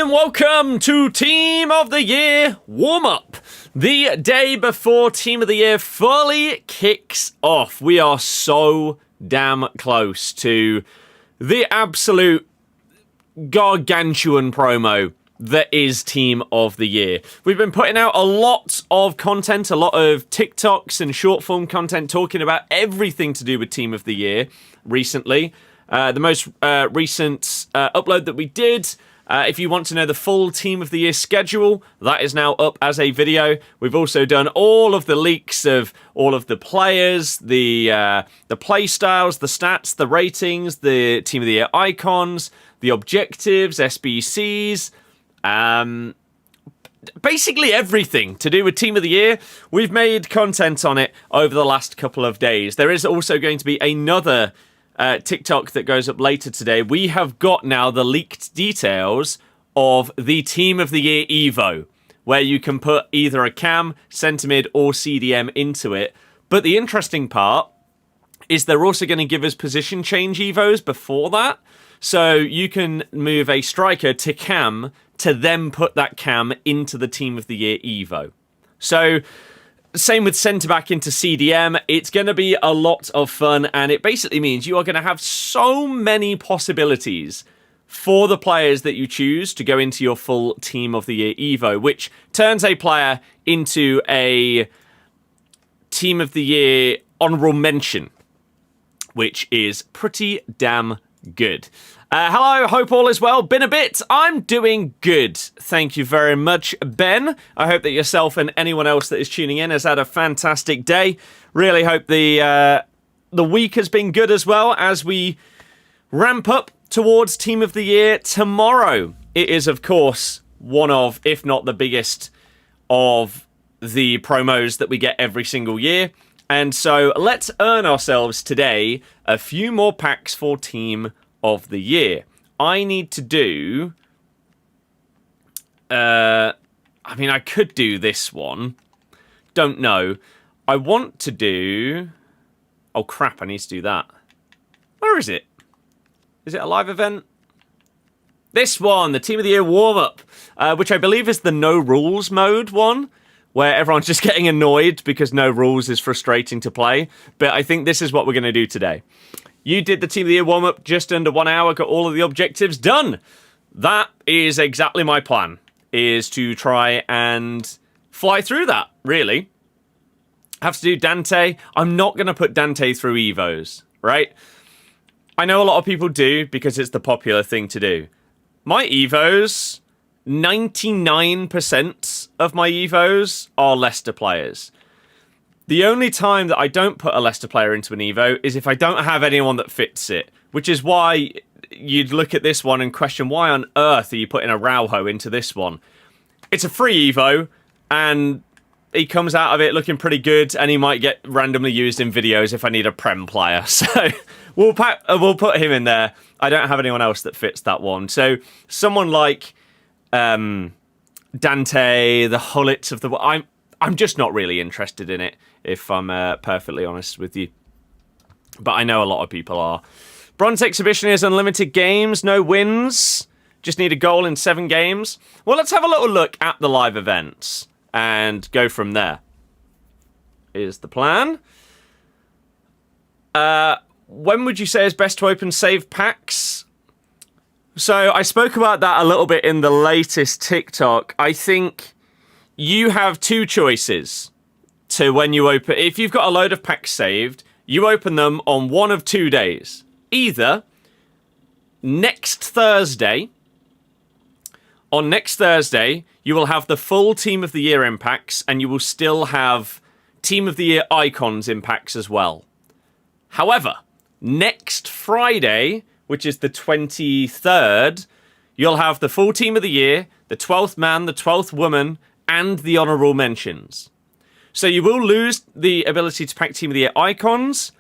and welcome to Team of the Year Warm-Up. The day before Team of the Year fully kicks off. We are so damn close to the absolute gargantuan promo that is Team of the Year. We've been putting out a lot of content, a lot of TikToks and short form content talking about everything to do with Team of the Year recently. The most recent upload that we did, if you want to know the full Team of the Year schedule, that is now up as a video. We've also done all of the leaks of all of the players, the play styles, the stats, the ratings, the Team of the Year icons, the objectives, SBCs, basically everything to do with Team of the Year. We've made content on it over the last couple of days. There is also going to be another TikTok that goes up later today. We have got now the leaked details of the Team of the Year Evo, where you can put either a cam, centre mid, or CDM into it. But the interesting part is they're also going to give us position change Evos before that. So you can move a striker to cam to then put that cam into the Team of the Year Evo. So same with centre-back into CDM. It's going to be a lot of fun, and it basically means you are going to have so many possibilities for the players that you choose to go into your full Team of the Year Evo, which turns a player into a Team of the Year honourable mention, which is pretty damn good. Hello, hope all is well. Been a bit. I'm doing good. Thank you very much, Ben. I hope that yourself and anyone else that is tuning in has had a fantastic day. Really hope the week has been good as well as we ramp up towards Team of the Year tomorrow. It is, of course, one of, if not the biggest of the promos that we get every single year. And so let's earn ourselves today a few more packs for Team of the Year. I need to do I could do this one. Don't know. I want to do... Oh crap, I need to do that. Where is it? Is it a live event? This one, the Team of the Year Warm-Up, which I believe is the no rules mode one, where everyone's just getting annoyed because no rules is frustrating to play. But I think this is what we're going to do today. You did the Team of the Year warm-up just under 1 hour, got all of the objectives done. That is exactly my plan, is to try and fly through that, really. Have to do Dante. I'm not going to put Dante through Evos, right? I know a lot of people do because it's the popular thing to do. My Evos, 99% of my Evos are Leicester players. The only time that I don't put a Leicester player into an Evo is if I don't have anyone that fits it, which is why you'd look at this one and question why on earth are you putting a Rauho into this one. It's a free Evo, and he comes out of it looking pretty good, and he might get randomly used in videos if I need a Prem player. So we'll put him in there. I don't have anyone else that fits that one. So someone like Dante, the Hullets of the... I'm just not really interested in it, if I'm perfectly honest with you. But I know a lot of people are. Bronze Exhibition is unlimited games, no wins. Just need a goal in 7 games. Well, let's have a little look at the live events and go from there. Is the plan. When would you say is best to open save packs? So I spoke about that a little bit in the latest TikTok. I think you have 2 choices to when you open. If you've got a load of packs saved, you open them on one of 2 days. Either next Thursday. On next Thursday, you will have the full Team of the Year in packs, and you will still have Team of the Year icons in packs as well. However, next Friday, which is the 23rd, you'll have the full Team of the Year, the 12th man, the 12th woman, and the honourable mentions. So you will lose the ability to pack Team of the Year icons,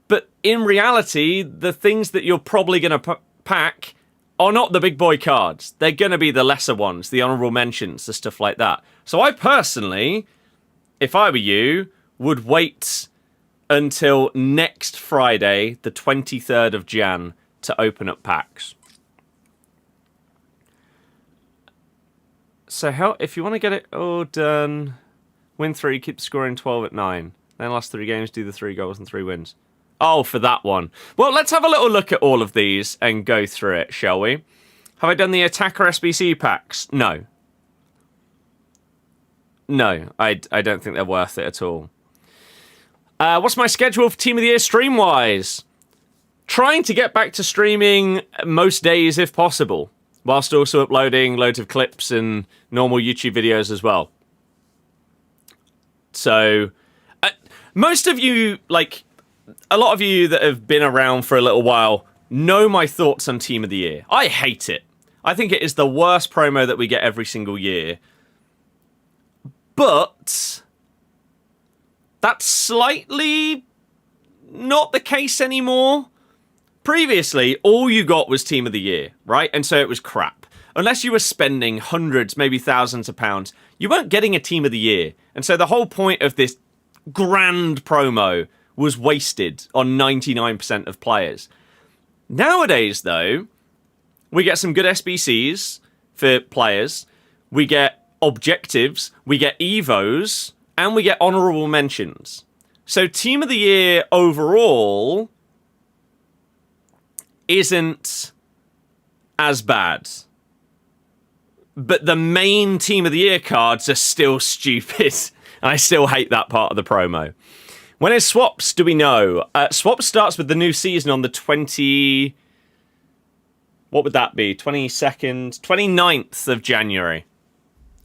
but in reality, the things that you're probably going to pack are not the big boy cards. They're going to be the lesser ones, the honourable mentions, the stuff like that. So I personally, if I were you, would wait until next Friday, the 23rd of Jan, to open up packs. So how if you want to get it all done, win 3, keep scoring 12 at 9. Then last 3 games, do the 3 goals and 3 wins. Oh, for that one. Well, let's have a little look at all of these and go through it, shall we? Have I done the attacker SBC packs? No. No, I don't think they're worth it at all. What's my schedule for Team of the Year stream-wise? Trying to get back to streaming most days if possible, whilst also uploading loads of clips and normal YouTube videos as well. So, most of you, like, a lot of you that have been around for a little while know my thoughts on Team of the Year. I hate it. I think it is the worst promo that we get every single year. But that's slightly not the case anymore. Previously, all you got was Team of the Year, right? And so it was crap. Unless you were spending hundreds, maybe thousands of pounds, you weren't getting a Team of the Year. And so the whole point of this grand promo was wasted on 99% of players. Nowadays, though, we get some good SBCs for players. We get objectives, we get evos, and we get honorable mentions. So Team of the Year overall isn't as bad. But the main Team of the Year cards are still stupid. And I still hate that part of the promo. When is swaps, do we know? Swaps starts with the new season on the 20... What would that be? 22nd? 29th of January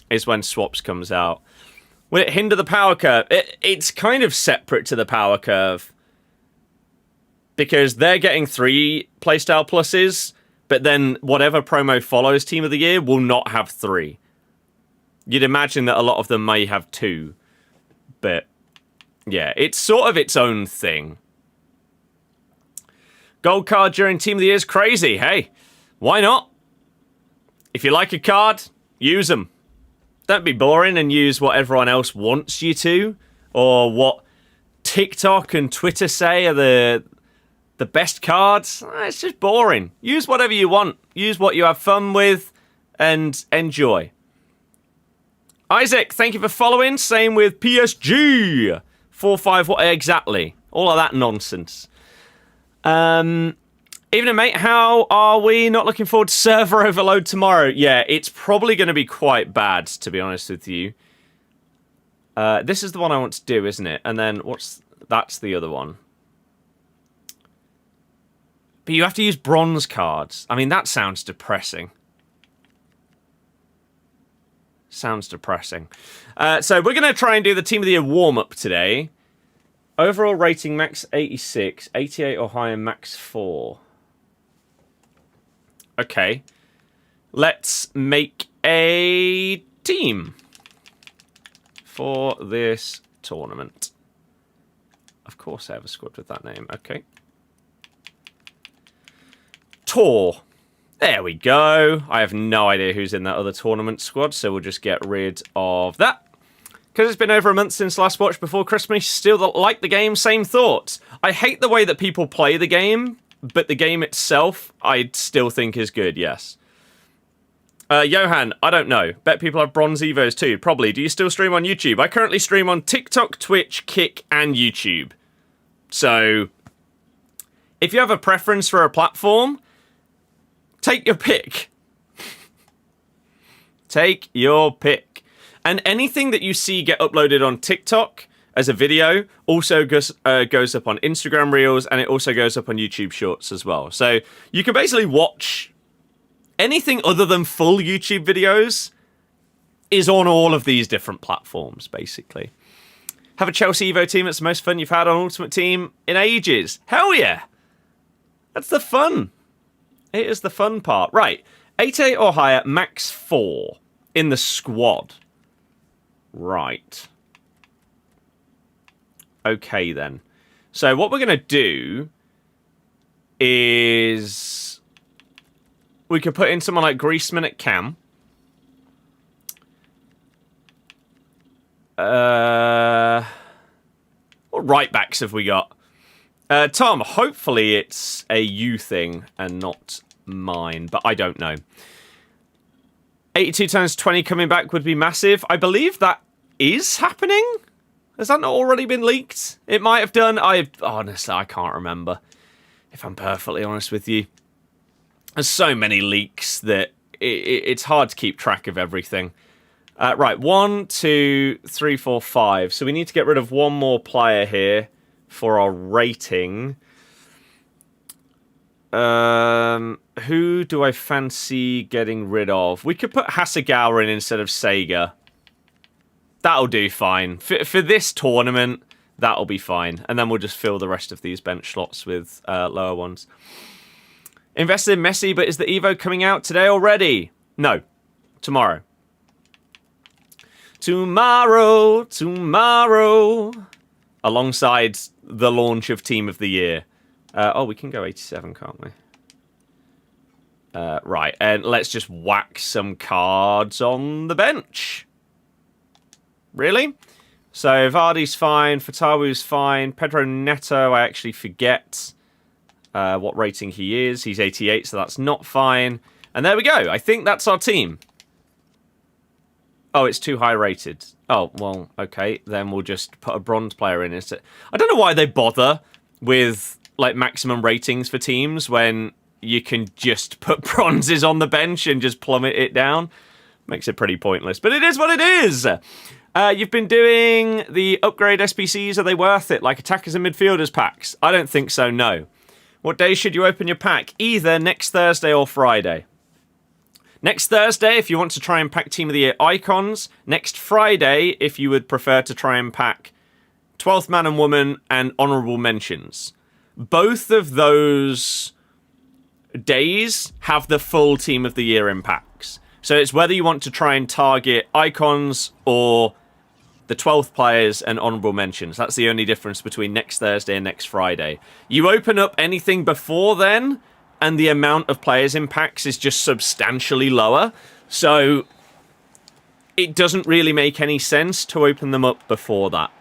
is when swaps comes out. Will it hinder the power curve? It's kind of separate to the power curve. Because they're getting 3 playstyle pluses, but then whatever promo follows Team of the Year will not have 3. You'd imagine that a lot of them may have 2. But, yeah, it's sort of its own thing. Gold card during Team of the Year is crazy. Hey, why not? If you like a card, use them. Don't be boring and use what everyone else wants you to, or what TikTok and Twitter say are the best cards. It's just boring. Use whatever you want. Use what you have fun with and enjoy. Isaac, thank you for following. Same with PSG. 4-5, what exactly? All of that nonsense. Evening, mate. How are we? Not looking forward to server overload tomorrow. Yeah, it's probably going to be quite bad, to be honest with you. This is the one I want to do, isn't it? And then that's the other one. But you have to use bronze cards. I mean, that sounds depressing. Sounds depressing. So we're going to try and do the Team of the Year warm-up today. Overall rating, max 86. 88 or higher, max 4. Okay. Let's make a team for this tournament. Of course I have a squad with that name. Okay. Tour. There we go. I have no idea who's in that other tournament squad, so we'll just get rid of that. Because it's been over a month since last watch before Christmas, still like the game, same thoughts. I hate the way that people play the game, but the game itself, I still think is good, yes. Johan, I don't know. Bet people have bronze evos too. Probably. Do you still stream on YouTube? I currently stream on TikTok, Twitch, Kick, and YouTube. So, if you have a preference for a platform, take your pick. Take your pick. And anything that you see get uploaded on TikTok as a video also goes up on Instagram Reels, and it also goes up on YouTube Shorts as well. So you can basically watch anything other than full YouTube videos is on all of these different platforms, basically. Have a Chelsea Evo team that's the most fun you've had on Ultimate Team in ages. Hell yeah! That's the fun. It is the fun part. Right. 88 or higher, max 4 in the squad. Right. Okay, then. So what we're going to do is we could put in someone like Griezmann at cam. What right backs have we got? Tom, hopefully it's a you thing and not mine, but I don't know. 82 times 20 coming back would be massive. I believe that is happening. Has that not already been leaked? It might have done. Honestly, I can't remember, if I'm perfectly honest with you. There's so many leaks that it's hard to keep track of everything. Right, 1, 2, 3, 4, 5. So we need to get rid of one more player here for our rating. Who do I fancy getting rid of? We could put Hasegawa in instead of Sega. That'll do fine. For this tournament, that'll be fine. And then we'll just fill the rest of these bench slots with lower ones. Invested in Messi, but is the Evo coming out today already? No. Tomorrow. Tomorrow. Alongside the launch of Team of the Year. We can go 87, can't we? Right, and let's just whack some cards on the bench. Really? So Vardy's fine, Fatawi's fine, Pedro Neto, I actually forget what rating he is. He's 88, so that's not fine. And there we go. I think that's our team. Oh, it's too high rated. Oh, well, okay. Then we'll just put a bronze player in instead. I don't know why they bother with like maximum ratings for teams when you can just put bronzes on the bench and just plummet it down. Makes it pretty pointless, but it is what it is. You've been doing the upgrade SPCs. Are they worth it? Like attackers and midfielders packs? I don't think so, no. What day should you open your pack? Either next Thursday or Friday. Next Thursday, if you want to try and pack Team of the Year icons. Next Friday, if you would prefer to try and pack 12th Man and Woman and honourable mentions. Both of those days have the full Team of the Year in packs. So it's whether you want to try and target icons or the 12th players and honourable mentions. That's the only difference between next Thursday and next Friday. You open up anything before then, and the amount of players in packs is just substantially lower. So it doesn't really make any sense to open them up before that.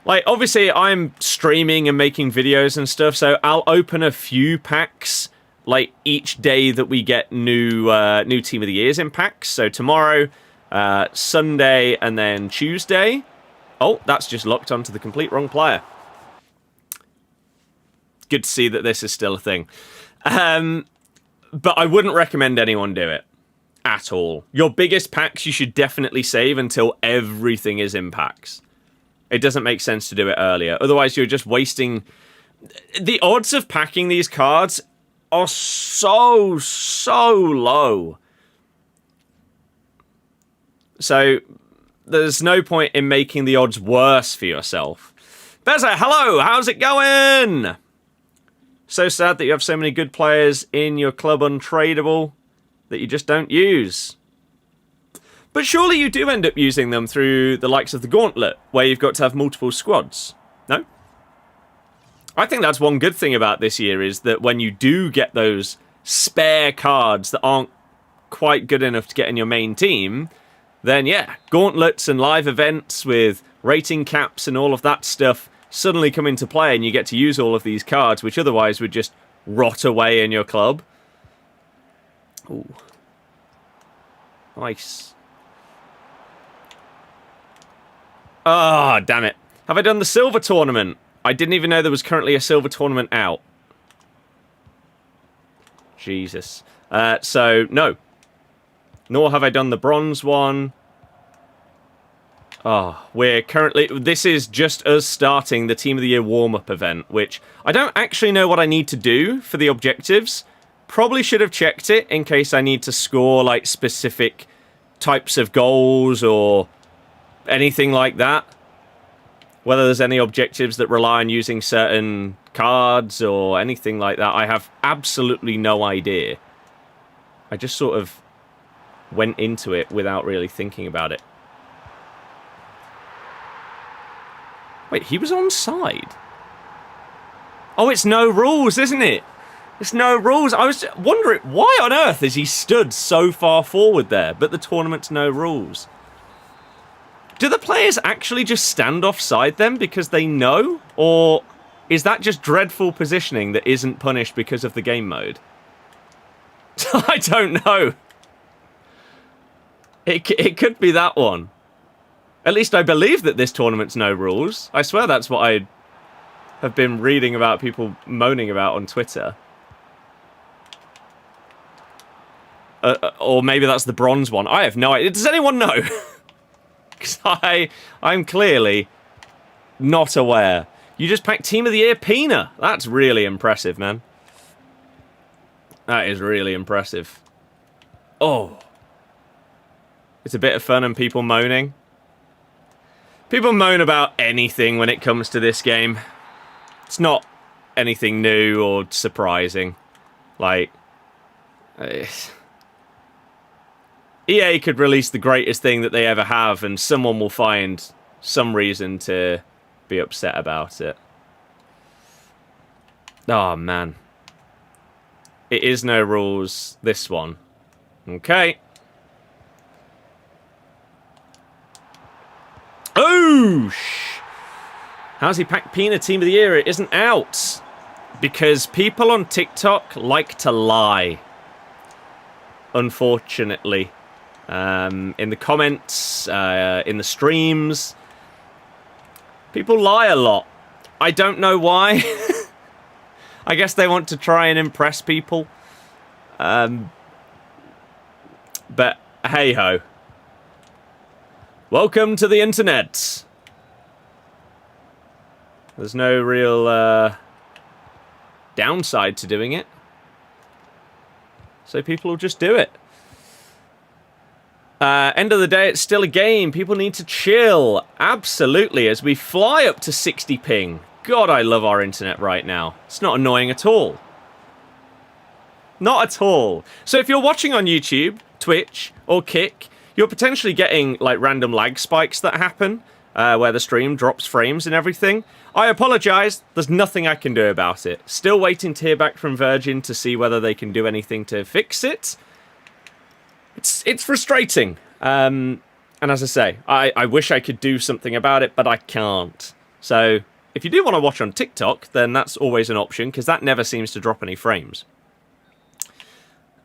Like, obviously, I'm streaming and making videos and stuff, so I'll open a few packs like each day that we get new Team of the Years in packs. So tomorrow, Sunday, and then Tuesday. Oh, that's just locked onto the complete wrong player. Good to see that this is still a thing. But I wouldn't recommend anyone do it at all. Your biggest packs you should definitely save until everything is in packs. It doesn't make sense to do it earlier. Otherwise, you're just wasting... The odds of packing these cards are so low. So there's no point in making the odds worse for yourself. Beza, hello, how's it going? So sad that you have so many good players in your club untradeable that you just don't use. But surely you do end up using them through the likes of the Gauntlet, where you've got to have multiple squads. No? I think that's one good thing about this year, is that when you do get those spare cards that aren't quite good enough to get in your main team, then yeah, Gauntlets and live events with rating caps and all of that stuff suddenly come into play, and you get to use all of these cards, which otherwise would just rot away in your club. Ooh. Nice. Ah, oh, damn it. Have I done the silver tournament? I didn't even know there was currently a silver tournament out. Jesus. So, no. Nor have I done the bronze one. Oh, we're currently... This is just us starting the Team of the Year warm-up event, which I don't actually know what I need to do for the objectives. Probably should have checked it in case I need to score, like, specific types of goals or anything like that. Whether there's any objectives that rely on using certain cards or anything like that, I have absolutely no idea. I just sort of went into it without really thinking about it. Wait, he was onside? Oh, it's no rules, isn't it? It's no rules. I was wondering, why on earth is he stood so far forward there, but the tournament's no rules? Do the players actually just stand offside them because they know? Or is that just dreadful positioning that isn't punished because of the game mode? I don't know. It could be that one. At least I believe that this tournament's no rules. I swear that's what I have been reading about people moaning about on Twitter. Or maybe that's the bronze one. I have no idea. Does anyone know? Because I'm clearly not aware. You just packed Team of the Year Pina. That's really impressive, man. That is really impressive. Oh. It's a bit of fun and people moaning. People moan about anything when it comes to this game. It's not anything new or surprising. Like... EA could release the greatest thing that they ever have, and someone will find some reason to be upset about it. Oh, man. It is no rules, this one. Okay. Oh! How's he packed Pina Team of the Year? It isn't out. Because people on TikTok like to lie. Unfortunately. In the comments, in the streams. People lie a lot. I don't know why. I guess they want to try and impress people. But hey-ho. Welcome to the internet. There's no real downside to doing it. So people will just do it. End of the day, it's still a game. People need to chill. Absolutely, as we fly up to 60 ping. God, I love our internet right now. It's not annoying at all. Not at all. So if you're watching on YouTube, Twitch, or Kick, you're potentially getting like random lag spikes that happen, where the stream drops frames and everything. I apologise. There's nothing I can do about it. Still waiting to hear back from Virgin to see whether they can do anything to fix it. It's frustrating. And as I say, I wish I could do something about it, but I can't. So if you do want to watch on TikTok, then that's always an option, because that never seems to drop any frames.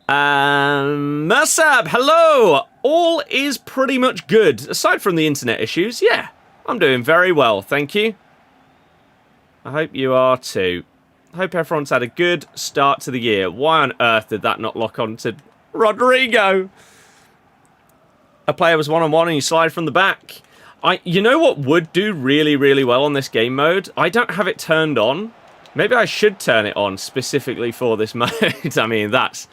Mersab, hello! All is pretty much good. Aside from the internet issues, yeah. I'm doing very well, thank you. I hope you are too. I hope everyone's had a good start to the year. Why on earth did that not lock on to Rodrigo? A player was one-on-one and you slide from the back. You know what would do really, really well on this game mode? I don't have it turned on. Maybe I should turn it on specifically for this mode. I mean, that's...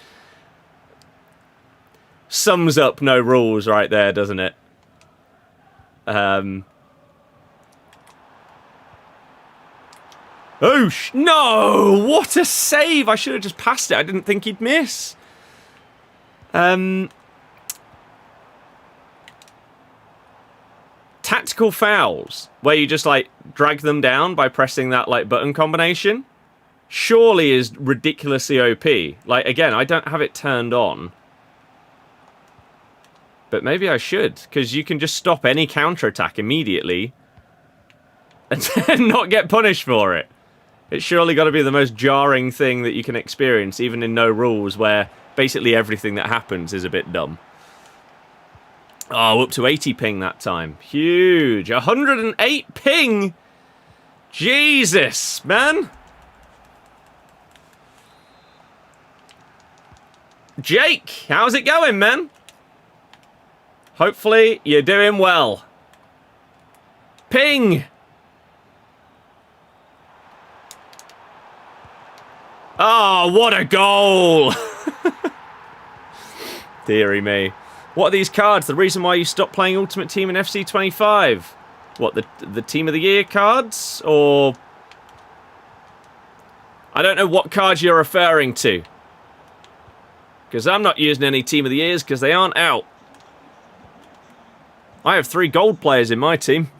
sums up no rules right there, doesn't it? Oh, no! What a save! I should have just passed it. I didn't think he'd miss. Tactical fouls, where you just, like, drag them down by pressing that, like, button combination, surely is ridiculously OP. Like, again, I don't have it turned on. But maybe I should, because you can just stop any counterattack immediately and not get punished for it. It's surely got to be the most jarring thing that you can experience, even in no rules, where basically everything that happens is a bit dumb. Oh, up to 80 ping that time. Huge. 108 ping! Jesus, man! Jake, how's it going, man? Hopefully, you're doing well. Ping! Oh, what a goal! Deary me. What are these cards? The reason why you stopped playing Ultimate Team in FC25? What, the Team of the Year cards? Or... I don't know what cards you're referring to. Because I'm not using any Team of the Years because they aren't out. I have 3 gold players in my team.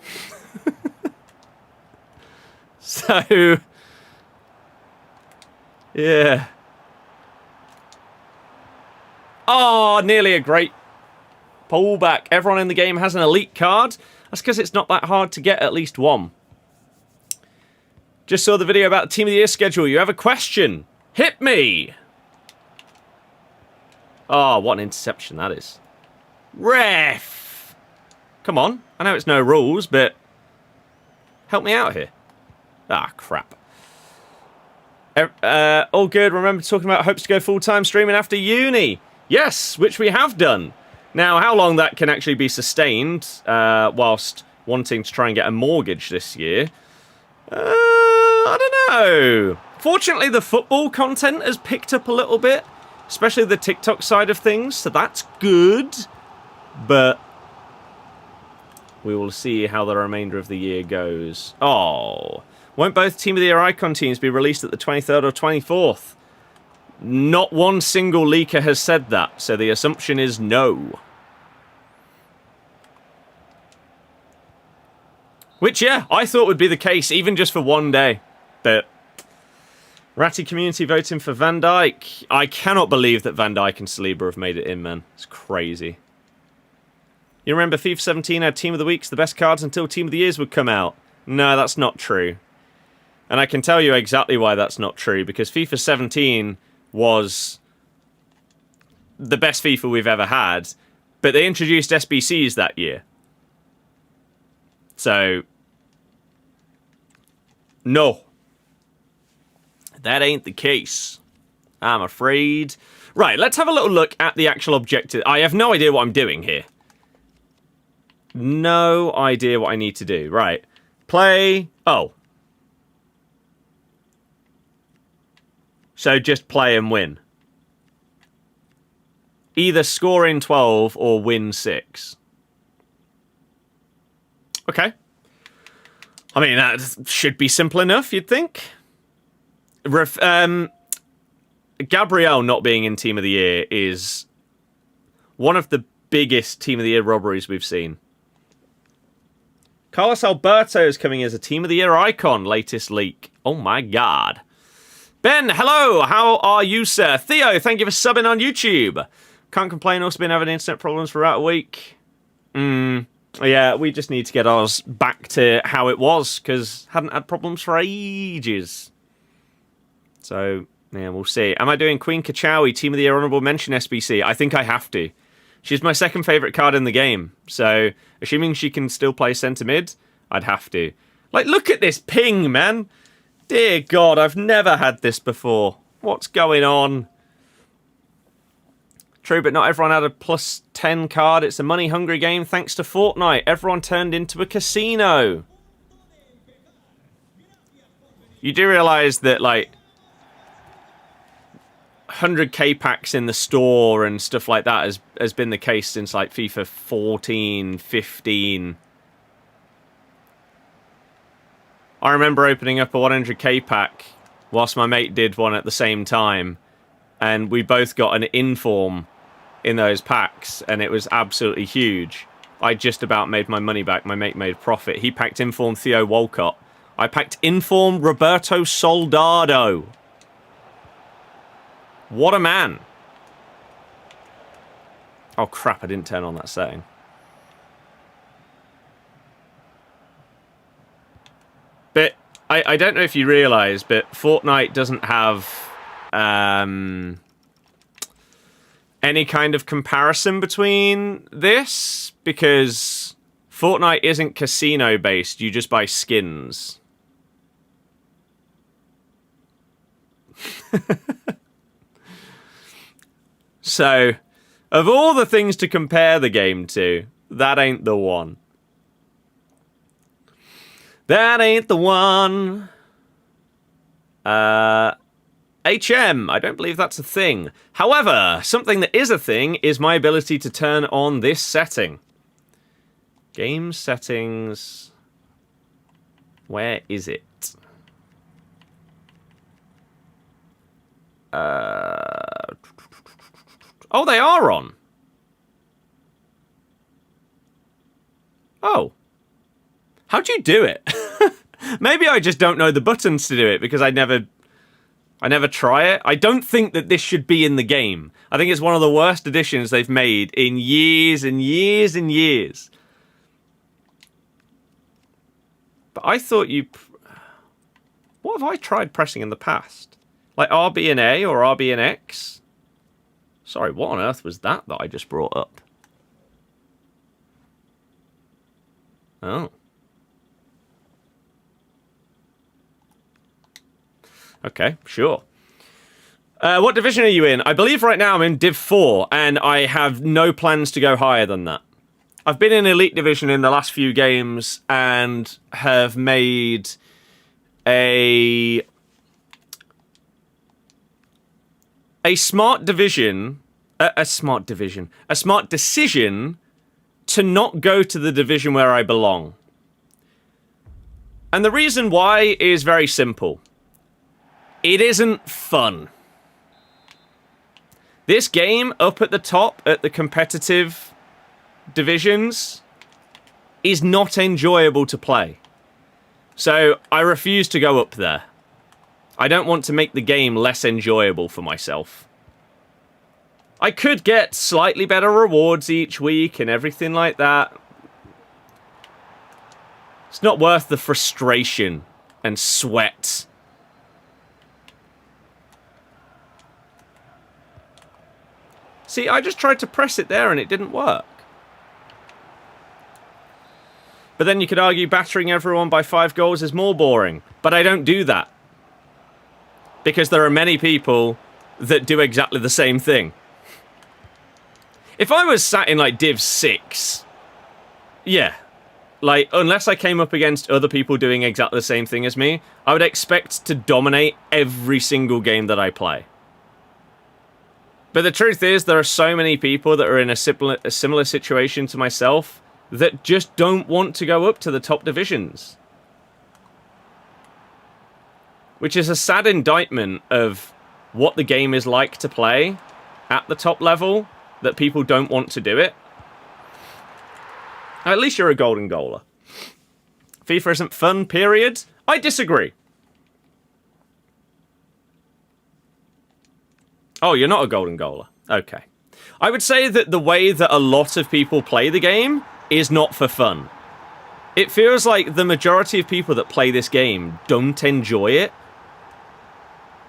So... yeah. Oh, nearly a great pullback. Everyone in the game has an elite card. That's because it's not that hard to get at least one. Just saw the video about the Team of the Year schedule. You have a question? Hit me! Oh, what an interception that is. Ref! Come on. I know it's no rules, but help me out here. Ah, crap. All good. Remember talking about hopes to go full-time streaming after uni. Yes, which we have done. Now, how long that can actually be sustained whilst wanting to try and get a mortgage this year, I don't know. Fortunately, the football content has picked up a little bit, especially the TikTok side of things, so that's good. But we will see how the remainder of the year goes. Oh, won't both Team of the Year Icon teams be released at the 23rd or 24th? Not one single leaker has said that, so the assumption is no. Which, yeah, I thought would be the case, even just for one day. But Ratty community voting for Van Dijk. I cannot believe that Van Dijk and Saliba have made it in, man. It's crazy. You remember FIFA 17 had Team of the Weeks, the best cards until Team of the Years would come out? No, that's not true. And I can tell you exactly why that's not true, because FIFA 17 was the best FIFA we've ever had, but they introduced SBCs that year. So, no. That ain't the case, I'm afraid. Right, let's have a little look at the actual objective. I have no idea what I'm doing here. No idea what I need to do. Right, play. Oh. So just play and win. Either score in 12 or win 6. Okay. I mean, that should be simple enough, you'd think. Gabriel not being in Team of the Year is one of the biggest Team of the Year robberies we've seen. Carlos Alberto is coming as a Team of the Year icon, latest leak. Oh my god. Ben, hello, how are you, sir? Theo, thank you for subbing on YouTube. Can't complain, also been having internet problems for about a week. Yeah, we just need to get ours back to how it was, because hadn't had problems for ages. So, yeah, we'll see. Am I doing Queen Kachawi, Team of the Year Honourable Mention SBC? I think I have to. She's my second favourite card in the game, so assuming she can still play centre mid, I'd have to. Like, look at this ping, man! Dear God, I've never had this before. What's going on? True, but not everyone had a plus 10 card. It's a money-hungry game thanks to Fortnite. Everyone turned into a casino. You do realise that, like, 100k packs in the store and stuff like that has been the case since, like, FIFA 14, 15. I remember opening up a 100k pack whilst my mate did one at the same time, and we both got an inform in those packs, and it was absolutely huge. I just about made my money back. My mate made profit. He packed inform Theo Walcott. I packed inform Roberto Soldado. What a man. Oh crap, I didn't turn on that setting. But I don't know if you realise, but Fortnite doesn't have any kind of comparison between this, because Fortnite isn't casino based, you just buy skins. So, of all the things to compare the game to, that ain't the one. That ain't the one. HM, I don't believe that's a thing. However, something that is a thing is my ability to turn on this setting. Game settings. Where is it? Oh, they are on. Oh. How'd you do it? Maybe I just don't know the buttons to do it because I never try it. I don't think that this should be in the game. I think it's one of the worst additions they've made in years and years and years. But I thought you... What have I tried pressing in the past? Like RB and A or RB and X? Sorry, what on earth was that I just brought up? Oh. Okay, sure. What division are you in? I believe right now I'm in Div 4, and I have no plans to go higher than that. I've been in Elite Division in the last few games and have made a smart decision to not go to the division where I belong. And the reason why is very simple. It isn't fun. This game, up at the top, at the competitive divisions, is not enjoyable to play. So, I refuse to go up there. I don't want to make the game less enjoyable for myself. I could get slightly better rewards each week and everything like that. It's not worth the frustration and sweat. See, I just tried to press it there and it didn't work. But then you could argue battering everyone by 5 goals is more boring. But I don't do that. Because there are many people that do exactly the same thing. If I was sat in, like, Div 6... Yeah. Like, unless I came up against other people doing exactly the same thing as me, I would expect to dominate every single game that I play. But the truth is, there are so many people that are in a similar situation to myself that just don't want to go up to the top divisions. Which is a sad indictment of what the game is like to play at the top level, that people don't want to do it. At least you're a golden goaler. FIFA isn't fun, period. I disagree. Oh, you're not a golden goaler. Okay. I would say that the way that a lot of people play the game is not for fun. It feels like the majority of people that play this game don't enjoy it.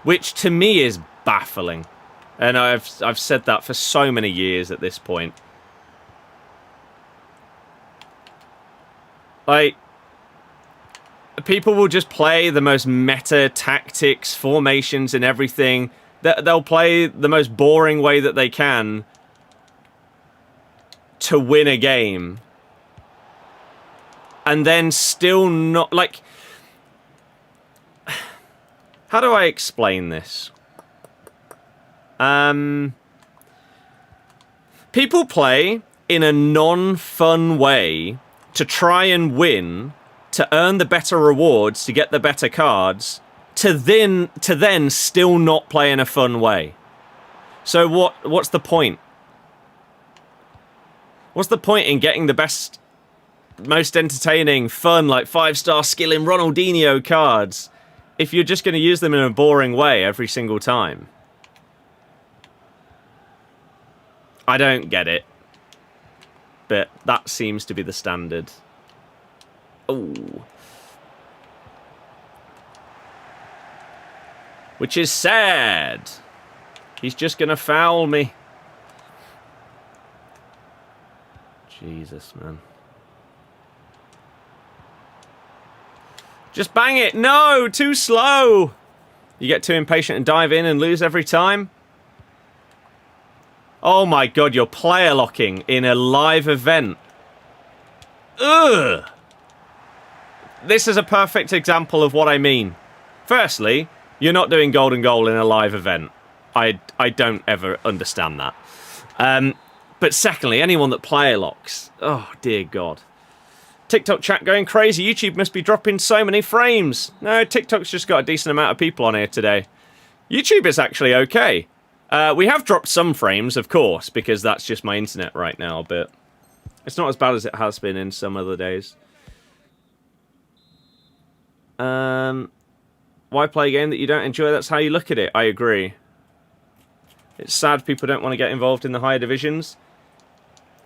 Which to me is baffling. And I've said that for so many years at this point. Like, people will just play the most meta tactics, formations and everything. They'll play the most boring way that they can to win a game. And then still not, like... How do I explain this? People play in a non-fun way to try and win, to earn the better rewards, to get the better cards, to then still not play in a fun way. So what's the point? What's the point in getting the best, most entertaining, fun, like 5-star skilling Ronaldinho cards if you're just going to use them in a boring way every single time? I don't get it. But that seems to be the standard. Oh. Which is sad. He's just going to foul me. Jesus, man. Just bang it. No, too slow. You get too impatient and dive in and lose every time. Oh my god, you're player locking in a live event. Ugh. This is a perfect example of what I mean. Firstly, you're not doing golden goal in a live event. I don't ever understand that. But secondly, anyone that player locks. Oh, dear God. TikTok chat going crazy. YouTube must be dropping so many frames. No, TikTok's just got a decent amount of people on here today. YouTube is actually okay. We have dropped some frames, of course, because that's just my internet right now, but it's not as bad as it has been in some other days. Why play a game that you don't enjoy? That's how you look at it. I agree. It's sad people don't want to get involved in the higher divisions.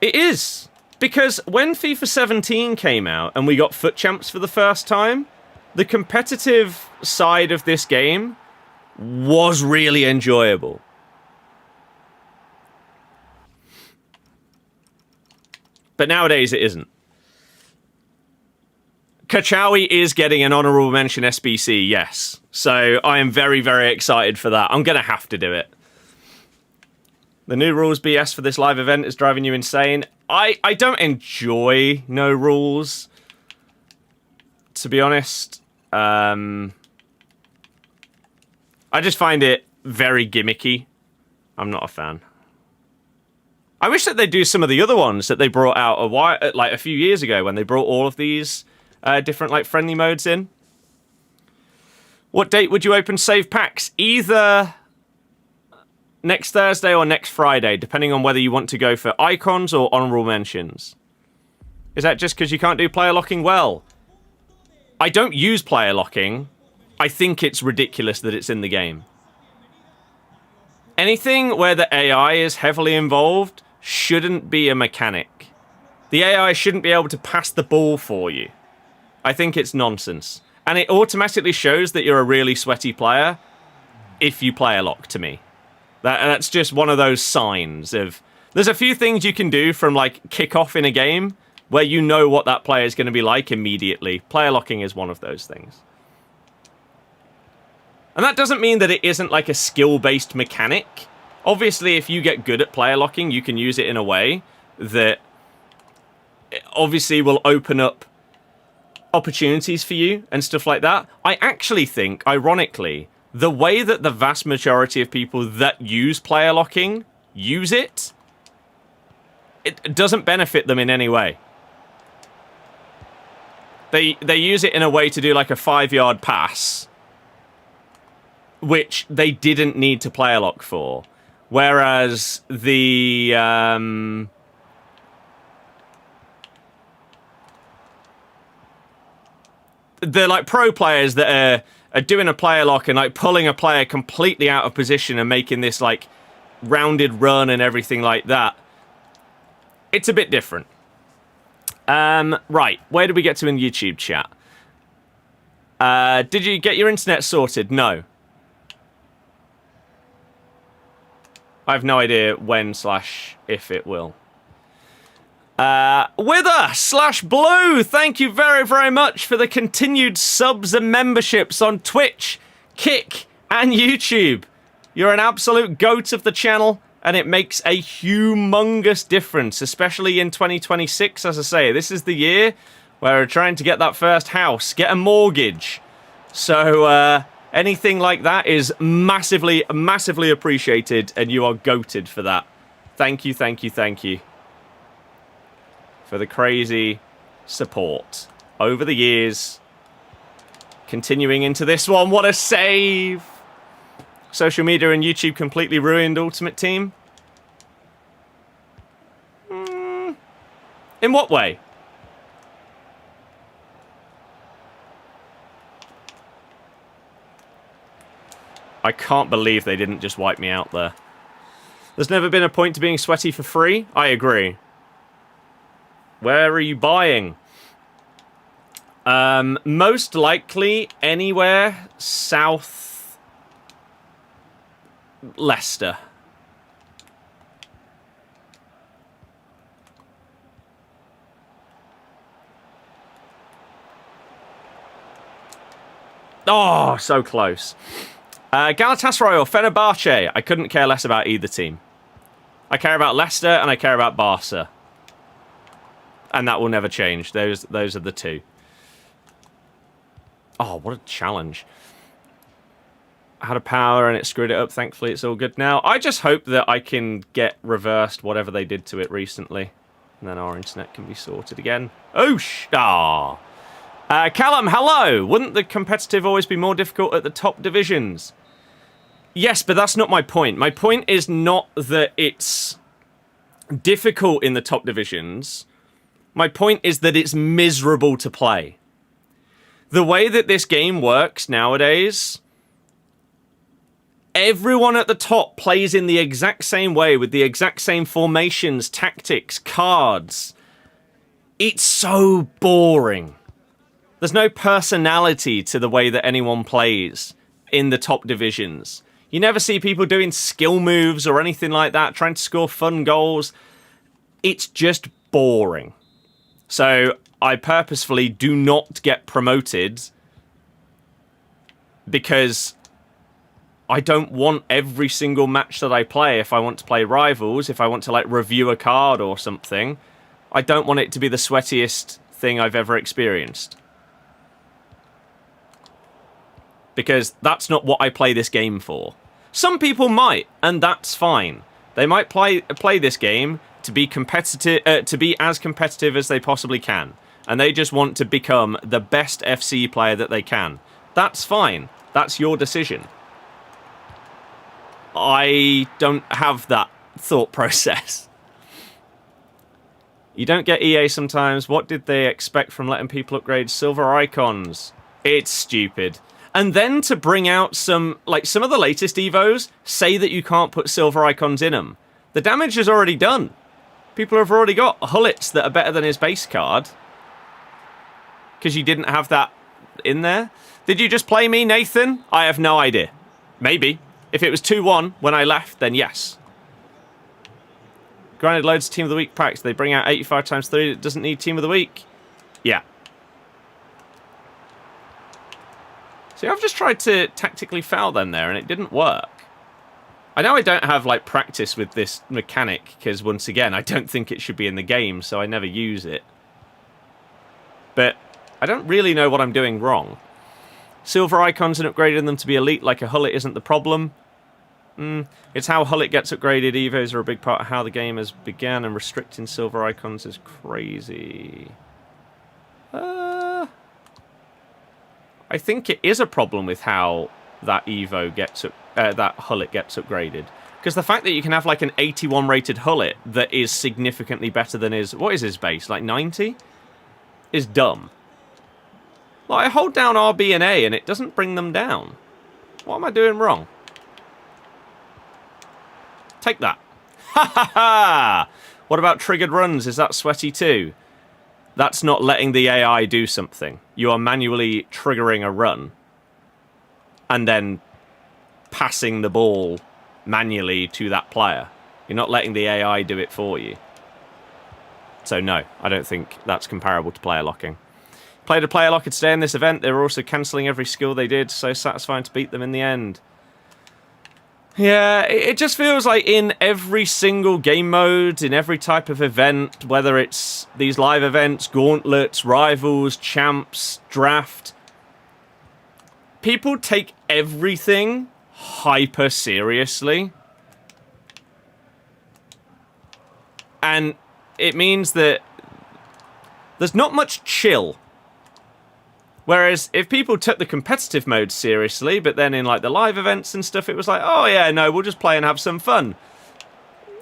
It is. Because when FIFA 17 came out and we got FUT Champs for the first time, the competitive side of this game was really enjoyable. But nowadays it isn't. Kachawi is getting an honorable mention SBC, yes. So I am very, very excited for that. I'm going to have to do it. The new rules BS for this live event is driving you insane. I don't enjoy no rules, to be honest. I just find it very gimmicky. I'm not a fan. I wish that they'd do some of the other ones that they brought out a few years ago when they brought all of these different like friendly modes in. What date would you open save packs? Either next Thursday or next Friday, depending on whether you want to go for icons or honorable mentions. Is that just because you can't do player locking? Well, I don't use player locking. I think it's ridiculous that it's in the game. Anything where the AI is heavily involved shouldn't be a mechanic. The AI shouldn't be able to pass the ball for you. I think it's nonsense. And it automatically shows that you're a really sweaty player if you player lock to me. That's just one of those signs of... There's a few things you can do from, like, kick-off in a game where you know what that player is going to be like immediately. Player locking is one of those things. And that doesn't mean that it isn't, like, a skill-based mechanic. Obviously, if you get good at player locking, you can use it in a way that obviously will open up opportunities for you and stuff like that. I actually think, ironically, the way that the vast majority of people that use player locking use it, it doesn't benefit them in any way. They use it in a way to do like a 5-yard pass, which they didn't need to player lock for. Whereas the like pro players that are doing a player lock and like pulling a player completely out of position and making this like rounded run and everything like that, it's a bit different. Right, where did we get to in YouTube chat? Did you get your internet sorted? No. I have no idea when/if it will. Wither/Blue, thank you very, very much for the continued subs and memberships on Twitch, Kick, and YouTube. You're an absolute goat of the channel, and it makes a humongous difference, especially in 2026. As I say, this is the year where we're trying to get that first house, get a mortgage. So, anything like that is massively, massively appreciated, and you are goated for that. Thank you, thank you, thank you for the crazy support over the years. Continuing into this one, what a save! Social media and YouTube completely ruined Ultimate Team. In what way? I can't believe they didn't just wipe me out there. There's never been a point to being sweaty for free. I agree. Where are you buying? Most likely anywhere south Leicester. Oh, so close. Galatasaray or Fenerbahce. I couldn't care less about either team. I care about Leicester and I care about Barca. And that will never change. Those are the two. Oh, what a challenge. I had a power and it screwed it up. Thankfully, it's all good now. I just hope that I can get reversed whatever they did to it recently. And then our internet can be sorted again. Oosh! Ah. Callum, hello! Wouldn't the competitive always be more difficult at the top divisions? Yes, but that's not my point. My point is not that it's difficult in the top divisions. My point is that it's miserable to play. The way that this game works nowadays, everyone at the top plays in the exact same way with the exact same formations, tactics, cards. It's so boring. There's no personality to the way that anyone plays in the top divisions. You never see people doing skill moves or anything like that, trying to score fun goals. It's just boring. So I purposefully do not get promoted because I don't want every single match that I play, if I want to play Rivals, if I want to like review a card or something, I don't want it to be the sweatiest thing I've ever experienced. Because that's not what I play this game for. Some people might, and that's fine. They might play this game to be competitive, to be as competitive as they possibly can, and they just want to become the best FC player that they can. That's fine. That's your decision. I don't have that thought process. You don't get EA sometimes. What did they expect from letting people upgrade silver icons? It's stupid. And then to bring out some of the latest Evos say that you can't put silver icons in them. The damage is already done. People have already got Hullets that are better than his base card. Because you didn't have that in there. Did you just play me, Nathan? I have no idea. Maybe. If it was 2-1 when I left, then yes. Granted, loads of Team of the Week packs. They bring out 85 times 3. It doesn't need Team of the Week. Yeah. See, I've just tried to tactically foul them there, and it didn't work. I know I don't have, like, practice with this mechanic, because, once again, I don't think it should be in the game, so I never use it. But I don't really know what I'm doing wrong. Silver icons and upgrading them to be elite like a Hullet isn't the problem. It's how Hullet gets upgraded. Evos are a big part of how the game has began, and restricting silver icons is crazy. I think it is a problem with how that Evo gets that Hullet gets upgraded. Because the fact that you can have like an 81 rated Hullet that is significantly better than his... What is his base? Like 90? Is dumb. Like, I hold down RB and A and it doesn't bring them down. What am I doing wrong? Take that. Ha ha ha! What about triggered runs? Is that sweaty too? That's not letting the AI do something. You are manually triggering a run and then passing the ball manually to that player. You're not letting the AI do it for you. So no, I don't think that's comparable to player locking. Played a player locker today in this event. They were also cancelling every skill they did. So satisfying to beat them in the end. Yeah, it just feels like in every single game mode, in every type of event, whether it's these live events, gauntlets, rivals, champs, draft, people take everything hyper seriously. And it means that there's not much chill. Whereas if people took the competitive mode seriously, but then in like the live events and stuff, it was like, oh yeah, no, we'll just play and have some fun.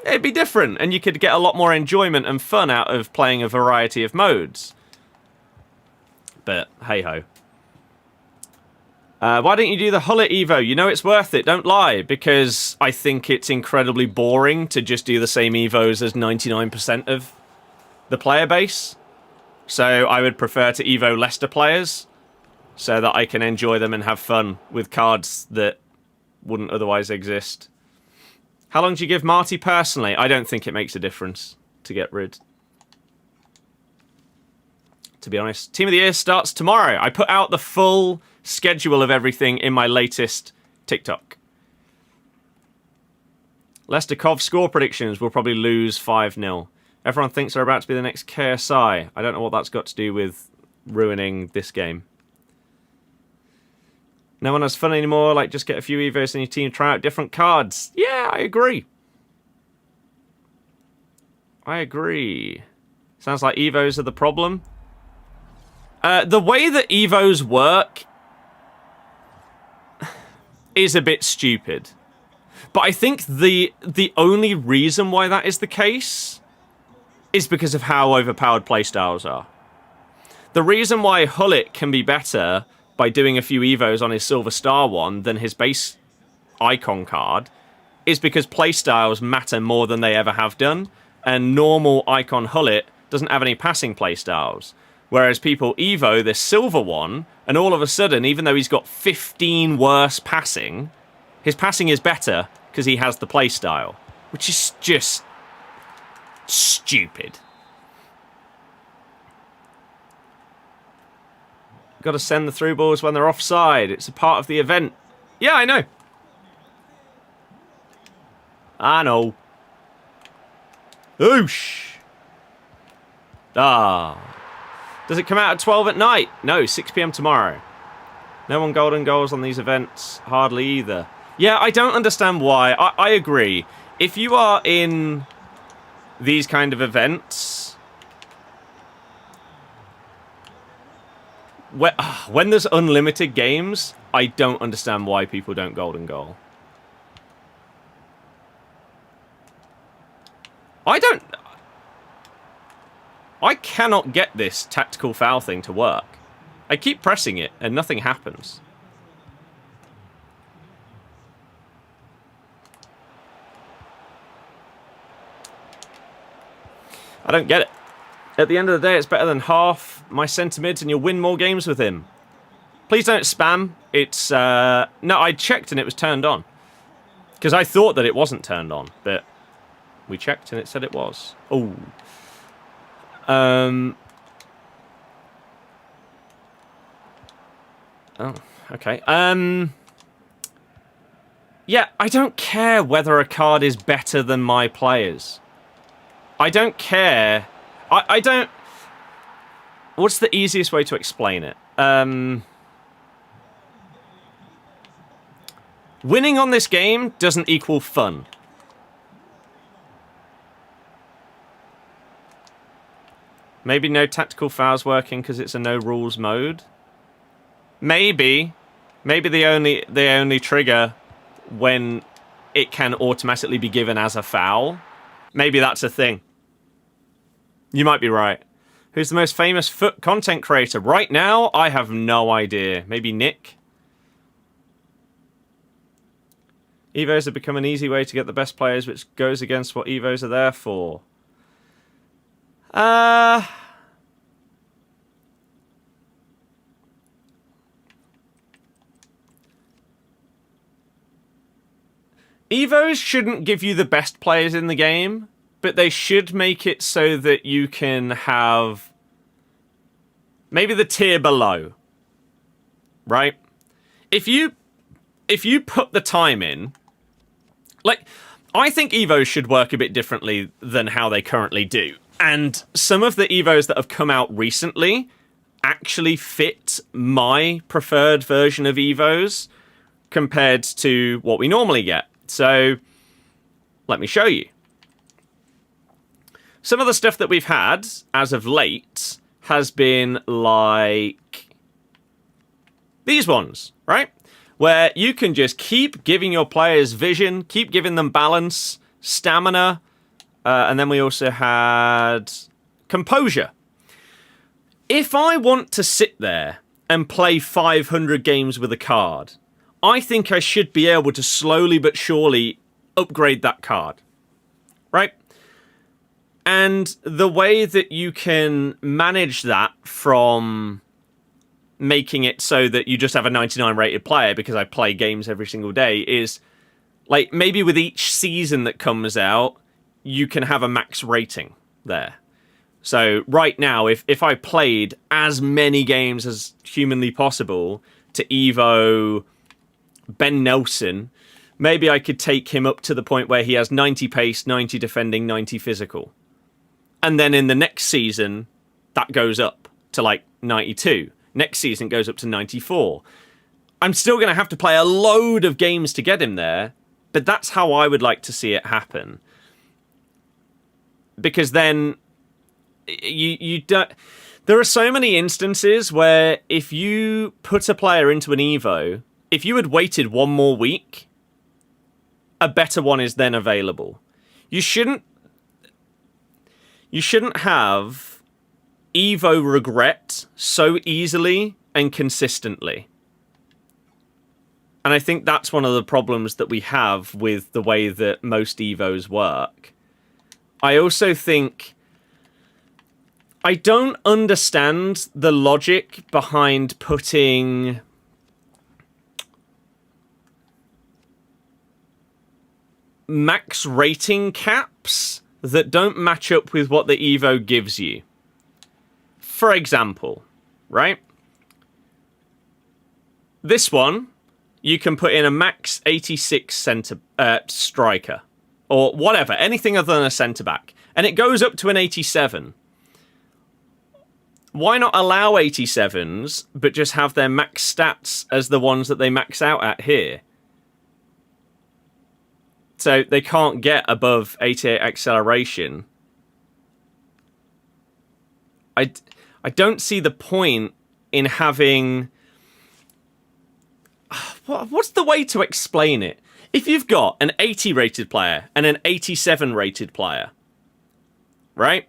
It'd be different, and you could get a lot more enjoyment and fun out of playing a variety of modes. But hey-ho. Why don't you do the Hullet Evo? You know it's worth it, don't lie, because I think it's incredibly boring to just do the same Evos as 99% of the player base. So I would prefer to Evo Leicester players, so that I can enjoy them and have fun with cards that wouldn't otherwise exist. How long do you give Marty personally? I don't think it makes a difference to get rid. To be honest. Team of the Year starts tomorrow. I put out the full schedule of everything in my latest TikTok. Leicester Cov score predictions. We'll probably lose 5-0. Everyone thinks they're about to be the next KSI. I don't know what that's got to do with ruining this game. No one has fun anymore, like just get a few Evos in your team, try out different cards. Yeah, I agree. I agree. Sounds like Evos are the problem. The way that Evos work is a bit stupid. But I think the only reason why that is the case is because of how overpowered playstyles are. The reason why Hullet can be better by doing a few Evos on his Silver Star one than his base icon card is because playstyles matter more than they ever have done, and normal icon Hullet doesn't have any passing playstyles. Whereas people Evo this silver one, and all of a sudden, even though he's got 15 worse passing, his passing is better because he has the playstyle, which is just stupid. Got to send the through balls when they're offside. It's a part of the event. Yeah, I know. I know. Oosh. Ah. Does it come out at 12 at night? No, 6 p.m. tomorrow. No one golden goals on these events. Hardly either. Yeah, I don't understand why. I agree. If you are in these kind of events, when there's unlimited games, I don't understand why people don't golden goal. I cannot get this tactical foul thing to work. I keep pressing it and nothing happens. I don't get it. At the end of the day, it's better than half my centre mids and you'll win more games with him. Please don't spam. It's, no, I checked and it was turned on. Because I thought that it wasn't turned on, but we checked and it said it was. Oh. Oh, okay. Yeah, I don't care whether a card is better than my players. I don't care. I don't... What's the easiest way to explain it? Winning on this game doesn't equal fun. Maybe no tactical fouls working because it's a no rules mode. Maybe they only trigger when it can automatically be given as a foul. Maybe that's a thing. You might be right. Who's the most famous foot content creator right now? I have no idea. Maybe Nick. Evos have become an easy way to get the best players, which goes against what Evos are there for. Evos shouldn't give you the best players in the game, but they should make it so that you can have maybe the tier below, right? If you put the time in, like, I think Evos should work a bit differently than how they currently do. And some of the Evos that have come out recently actually fit my preferred version of Evos compared to what we normally get. So, let me show you. Some of the stuff that we've had, as of late, has been like these ones, right? Where you can just keep giving your players vision, keep giving them balance, stamina, and then we also had composure. If I want to sit there and play 500 games with a card, I think I should be able to slowly but surely upgrade that card, right? And the way that you can manage that from making it so that you just have a 99 rated player, because I play games every single day, is like maybe with each season that comes out, you can have a max rating there. So right now, if I played as many games as humanly possible to Evo Ben Nelson, maybe I could take him up to the point where he has 90 pace, 90 defending, 90 physical. And then in the next season, that goes up to like 92. Next season goes up to 94. I'm still going to have to play a load of games to get him there, but that's how I would like to see it happen. Because then you don't... There are so many instances where if you put a player into an Evo, if you had waited one more week, a better one is then available. You shouldn't have Evo regret so easily and consistently. And I think that's one of the problems that we have with the way that most Evos work. I also think I don't understand the logic behind putting max rating caps that don't match up with what the Evo gives you. For example, right? this one, you can put in a max 86 striker. Or whatever, anything other than a centre-back. And it goes up to an 87. Why not allow 87s, but just have their max stats as the ones that they max out at here? So they can't get above 88 acceleration. I don't see the point in having... What's the way to explain it? If you've got an 80 rated player and an 87 rated player, right?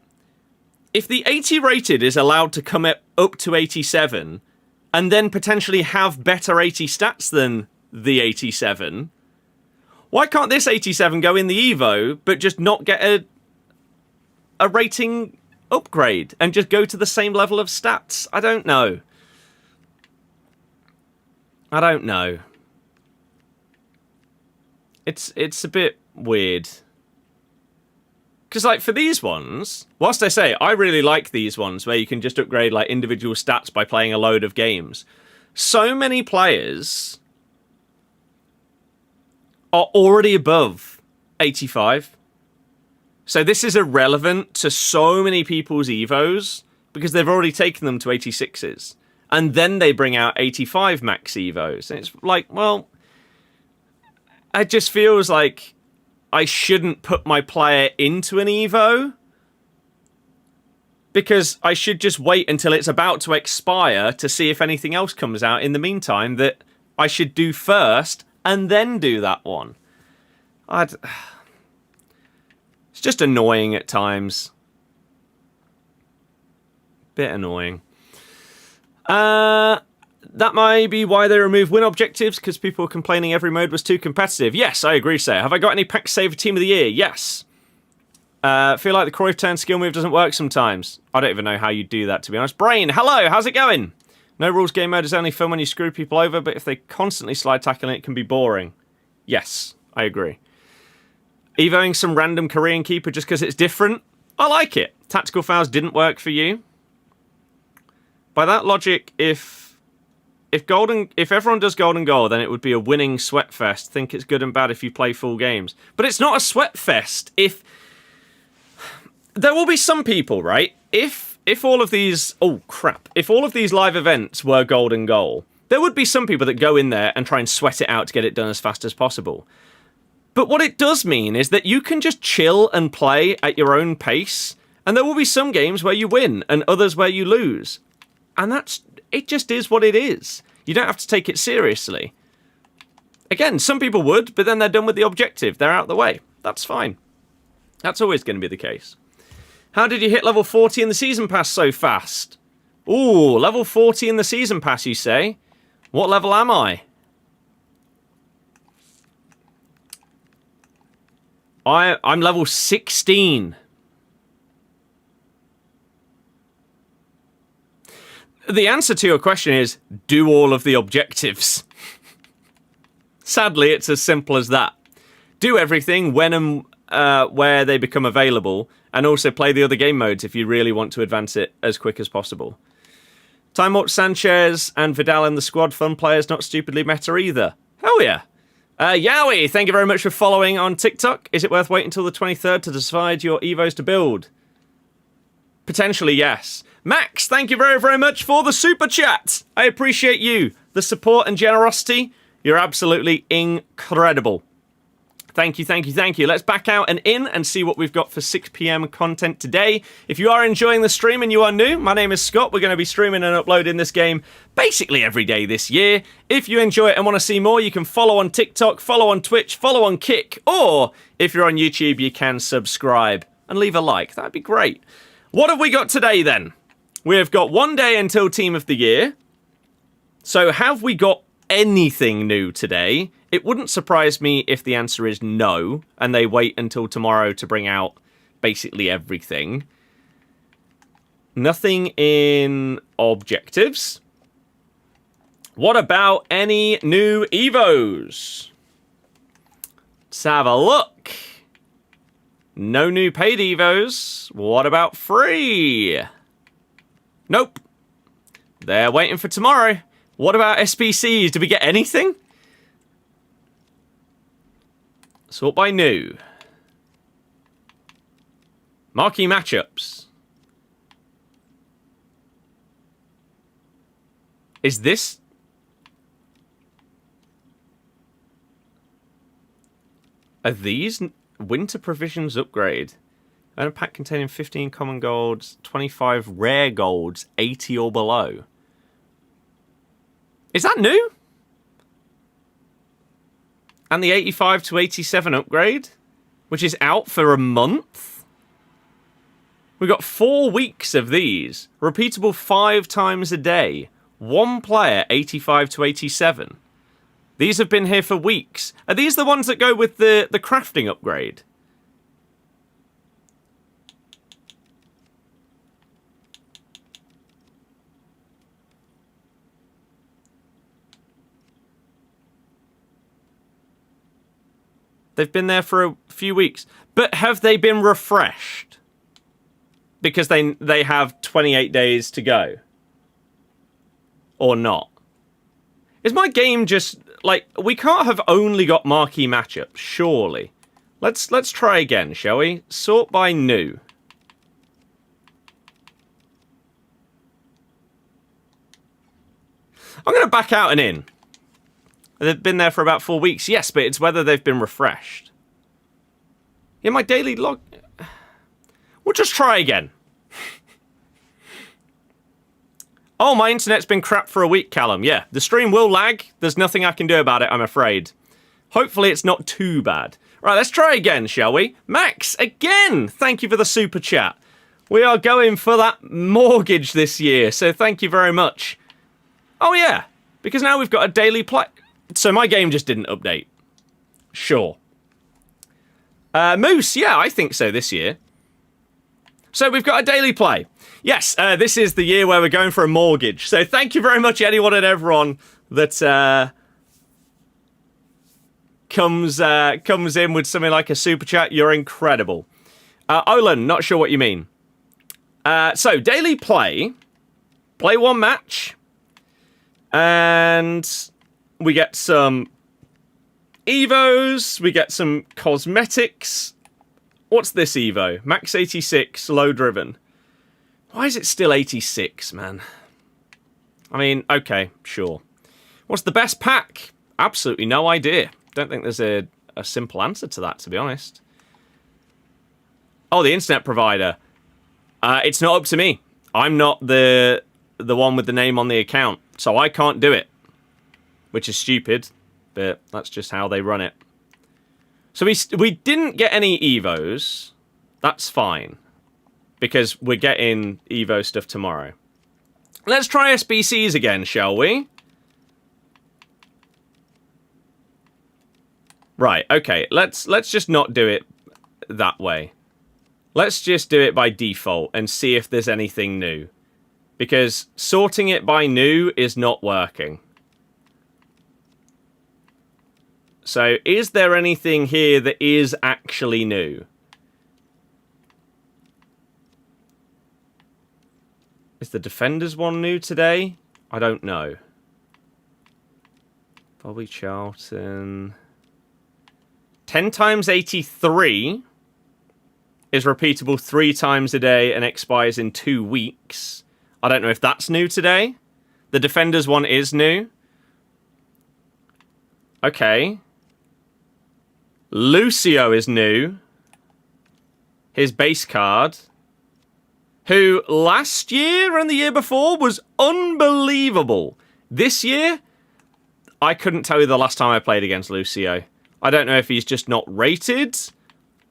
If the 80 rated is allowed to come up to 87 and then potentially have better 80 stats than the 87, why can't this 87 go in the Evo but just not get a rating upgrade and just go to the same level of stats? I don't know. It's a bit weird. Because, like, for these ones, whilst I say I really like these ones where you can just upgrade, like, individual stats by playing a load of games, so many players are already above 85. So this is irrelevant to so many people's Evos because they've already taken them to 86s. And then they bring out 85 max Evos. And it's like, well... It just feels like I shouldn't put my player into an Evo because I should just wait until it's about to expire to see if anything else comes out in the meantime that I should do first and then do that one. It's just annoying at times. Bit annoying. That might be why they removed win objectives, because people were complaining every mode was too competitive. Yes, I agree, Say. Have I got any pack saver team of the year? Yes. Feel like the Cruyff turn skill move doesn't work sometimes. I don't even know how you do that, to be honest. Brain, hello, how's it going? No rules game mode is only fun when you screw people over, but if they constantly slide tackling it can be boring. Yes, I agree. Evoing some random Korean keeper just because it's different? I like it. Tactical fouls didn't work for you. By that logic, if everyone does golden goal, then it would be a winning sweat fest. Think it's good and bad if you play full games. But it's not a sweat fest if... There will be some people, right? If all of these... Oh, crap. If all of these live events were golden goal, there would be some people that go in there and try and sweat it out to get it done as fast as possible. But what it does mean is that you can just chill and play at your own pace, and there will be some games where you win and others where you lose. And it just is what it is. You don't have to take it seriously. Again, some people would, but then they're done with the objective. They're out the way. That's fine. That's always going to be the case. How did you hit level 40 in the season pass so fast? Ooh, level 40 in the season pass, you say? What level am I? I'm level 16. The answer to your question is, do all of the objectives. Sadly, it's as simple as that. Do everything when and where they become available, and also play the other game modes if you really want to advance it as quick as possible. Time Warp Sanchez and Vidal in the squad, fun players, not stupidly meta either. Hell yeah. Yowie, thank you very much for following on TikTok. Is it worth waiting until the 23rd to decide your Evos to build? Potentially, yes. Max, thank you very, very much for the super chat. I appreciate you. The support and generosity. You're absolutely incredible. Thank you, thank you, thank you. Let's back out and in and see what we've got for 6 p.m. content today. If you are enjoying the stream and you are new, my name is Scott. We're going to be streaming and uploading this game basically every day this year. If you enjoy it and want to see more, you can follow on TikTok, follow on Twitch, follow on Kick, or if you're on YouTube, you can subscribe and leave a like. That'd be great. What have we got today then? We've got 1 day until Team of the Year. So have we got anything new today? It wouldn't surprise me if the answer is no, and they wait until tomorrow to bring out basically everything. Nothing in objectives. What about any new Evos? Let's have a look. No new paid Evos. What about free? Nope. They're waiting for tomorrow. What about SPCs? Did we get anything? Sort by new. Marquee matchups. Is this... Are these winter provisions upgrade? Earn a pack containing 15 common golds, 25 rare golds, 80 or below. Is that new? And the 85 to 87 upgrade, which is out for a month? We got 4 weeks of these. Repeatable 5 times a day. 1 player, 85 to 87. These have been here for weeks. Are these the ones that go with the crafting upgrade? They've been there for a few weeks. But have they been refreshed? Because they have 28 days to go. Or not? Is my game just... Like, we can't have only got marquee matchups, surely. Let's try again, shall we? Sort by new. I'm going to back out and in. They've been there for about 4 weeks. Yes, but it's whether they've been refreshed. Yeah, my daily log... We'll just try again. Oh, my internet's been crap for a week, Callum. Yeah, the stream will lag. There's nothing I can do about it, I'm afraid. Hopefully it's not too bad. Right, let's try again, shall we? Max, again, thank you for the super chat. We are going for that mortgage this year, so thank you very much. Oh, yeah, because now we've got a daily play... So my game just didn't update. Sure. Moose, yeah, I think so this year. So we've got a daily play. Yes, this is the year where we're going for a mortgage. So thank you very much, anyone and everyone that comes in with something like a super chat. You're incredible. Olin, not sure what you mean. So daily play 1 match, and we get some evos, we get some cosmetics. What's this evo? Max 86, low driven. Why is it still 86, man? I mean, okay, sure. What's the best pack? Absolutely no idea. Don't think there's a simple answer to that, to be honest. Oh, the internet provider. It's not up to me. I'm not the one with the name on the account, so I can't do it. Which is stupid, but that's just how they run it. So we didn't get any evos. That's fine. Because we're getting evo stuff tomorrow. Let's try SBCs again, shall we? Right, okay. Let's just not do it that way. Let's just do it by default and see if there's anything new. Because sorting it by new is not working. So, is there anything here that is actually new? Is the Defenders one new today? I don't know. Bobby Charlton. 10 times 83 is repeatable 3 times a day and expires in 2 weeks. I don't know if that's new today. The Defenders one is new. Okay. Lucio is new. His base card. Who last year and the year before was unbelievable. This year, I couldn't tell you the last time I played against Lucio. I don't know if he's just not rated,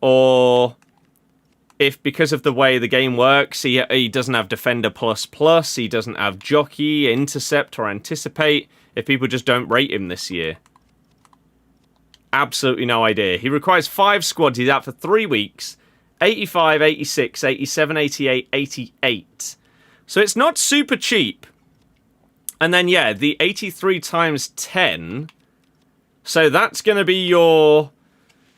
or if because of the way the game works, he doesn't have Defender plus, he doesn't have Jockey, Intercept, or Anticipate, if people just don't rate him this year. Absolutely no idea. He requires 5 squads. He's out for 3 weeks. 85, 86, 87, 88, 88. So it's not super cheap. And then, yeah, the 83 times 10. So that's going to be your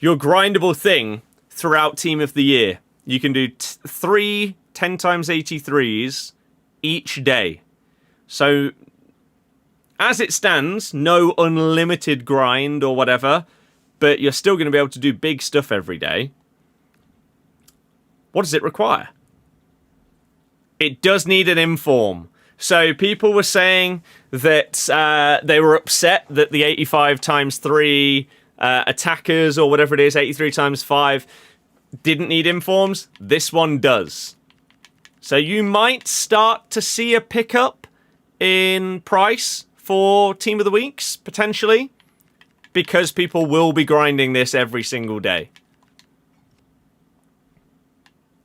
grindable thing throughout Team of the Year. You can do 3 10 times 83s each day. So as it stands, no unlimited grind or whatever, but you're still going to be able to do big stuff every day. What does it require? It does need an inform. So people were saying that they were upset that the 85 times 3 attackers, or whatever it is, 83 times 5, didn't need informs. This one does. So you might start to see a pickup in price for Team of the Weeks, potentially, because people will be grinding this every single day.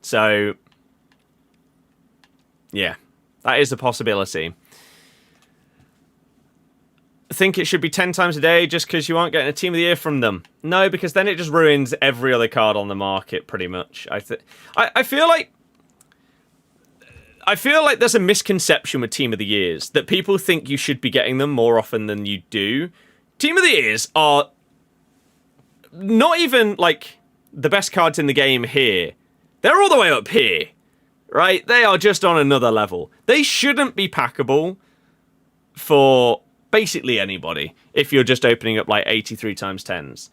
So, yeah, that is a possibility. I think it should be 10 times a day just because you aren't getting a Team of the Year from them. No, because then it just ruins every other card on the market, pretty much. I feel like there's a misconception with Team of the Years, that people think you should be getting them more often than you do. Team of the Years are not even, like, the best cards in the game here. They're all the way up here, right? They are just on another level. They shouldn't be packable for basically anybody if you're just opening up, like, 83 times 10s.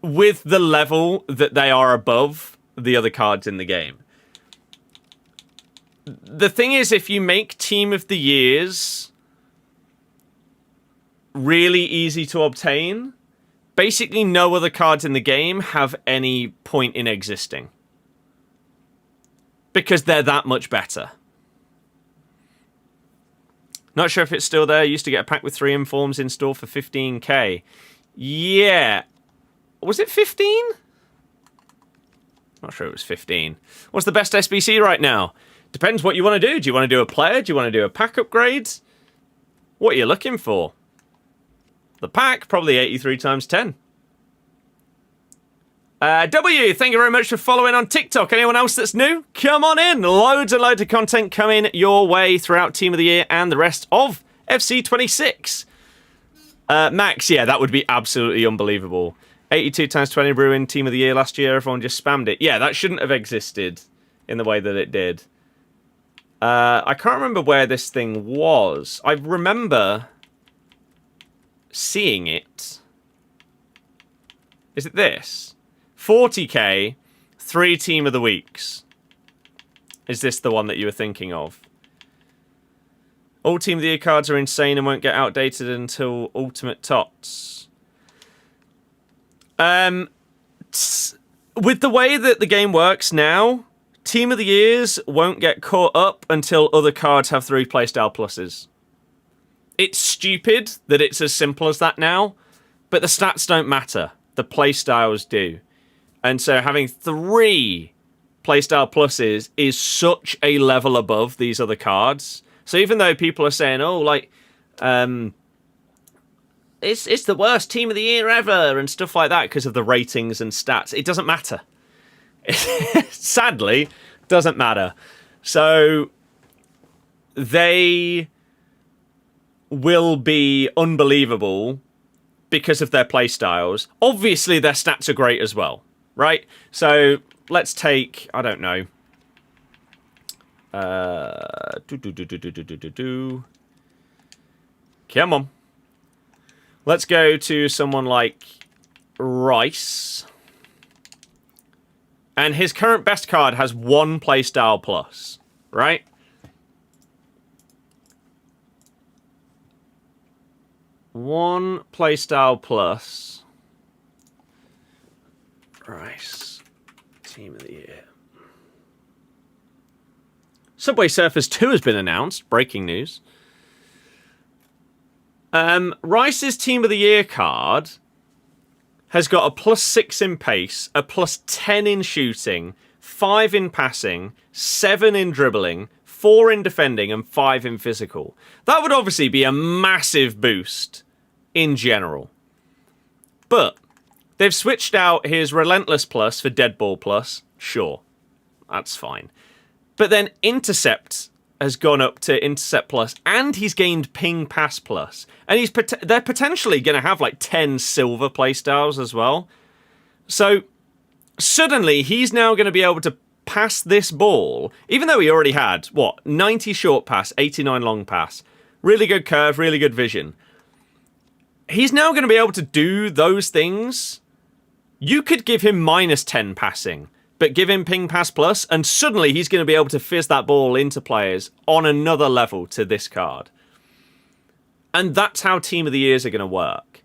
With the level that they are above the other cards in the game. The thing is, if you make Team of the Years really easy to obtain, basically no other cards in the game have any point in existing. Because they're that much better. Not sure if it's still there. I used to get a pack with 3 informs in store for 15k. Yeah. Was it 15? Not sure it was 15. What's the best SBC right now? Depends what you want to do. Do you want to do a player? Do you want to do a pack upgrade? What are you looking for? The pack, probably 83 times 10. W, thank you very much for following on TikTok. Anyone else that's new? Come on in. Loads and loads of content coming your way throughout Team of the Year and the rest of FC26. Max, yeah, that would be absolutely unbelievable. 82 times 20 Bruin Team of the Year last year. Everyone just spammed it. Yeah, that shouldn't have existed in the way that it did. I can't remember where this thing was. I remember seeing it. Is it this? 40k, 3 Team of the Weeks. Is this the one that you were thinking of? All Team of the Year cards are insane and won't get outdated until Ultimate Tots. With the way that the game works now, Team of the Years won't get caught up until other cards have 3 playstyle pluses. It's stupid that it's as simple as that now, but the stats don't matter. The playstyles do. And so having 3 playstyle pluses is such a level above these other cards. So even though people are saying, oh, like, it's the worst Team of the Year ever and stuff like that because of the ratings and stats, it doesn't matter. Sadly, doesn't matter. So they will be unbelievable because of their playstyles. Obviously, their stats are great as well, right? So let's take, I don't know. Come on. Let's go to someone like Rice. And his current best card has 1 playstyle plus, right? One playstyle plus. Rice. Team of the Year. Subway Surfers 2 has been announced. Breaking news. Rice's Team of the Year card has got a +6 in pace, a +10 in shooting, 5 in passing, 7 in dribbling, 4 in defending, and 5 in physical. That would obviously be a massive boost in general. But they've switched out his Relentless Plus for Deadball Plus. Sure, that's fine. But then Intercept has gone up to Intercept Plus, and he's gained Ping Pass Plus. And they're potentially going to have like 10 silver playstyles as well. So suddenly he's now going to be able to pass this ball, even though he already had, 90 short pass, 89 long pass, Really good curve, really good vision. He's now going to be able to do those things. You could give him -10 passing, but give him ping pass plus, and suddenly he's going to be able to fizz that ball into players on another level to this card. And that's how Team of the Years are going to work.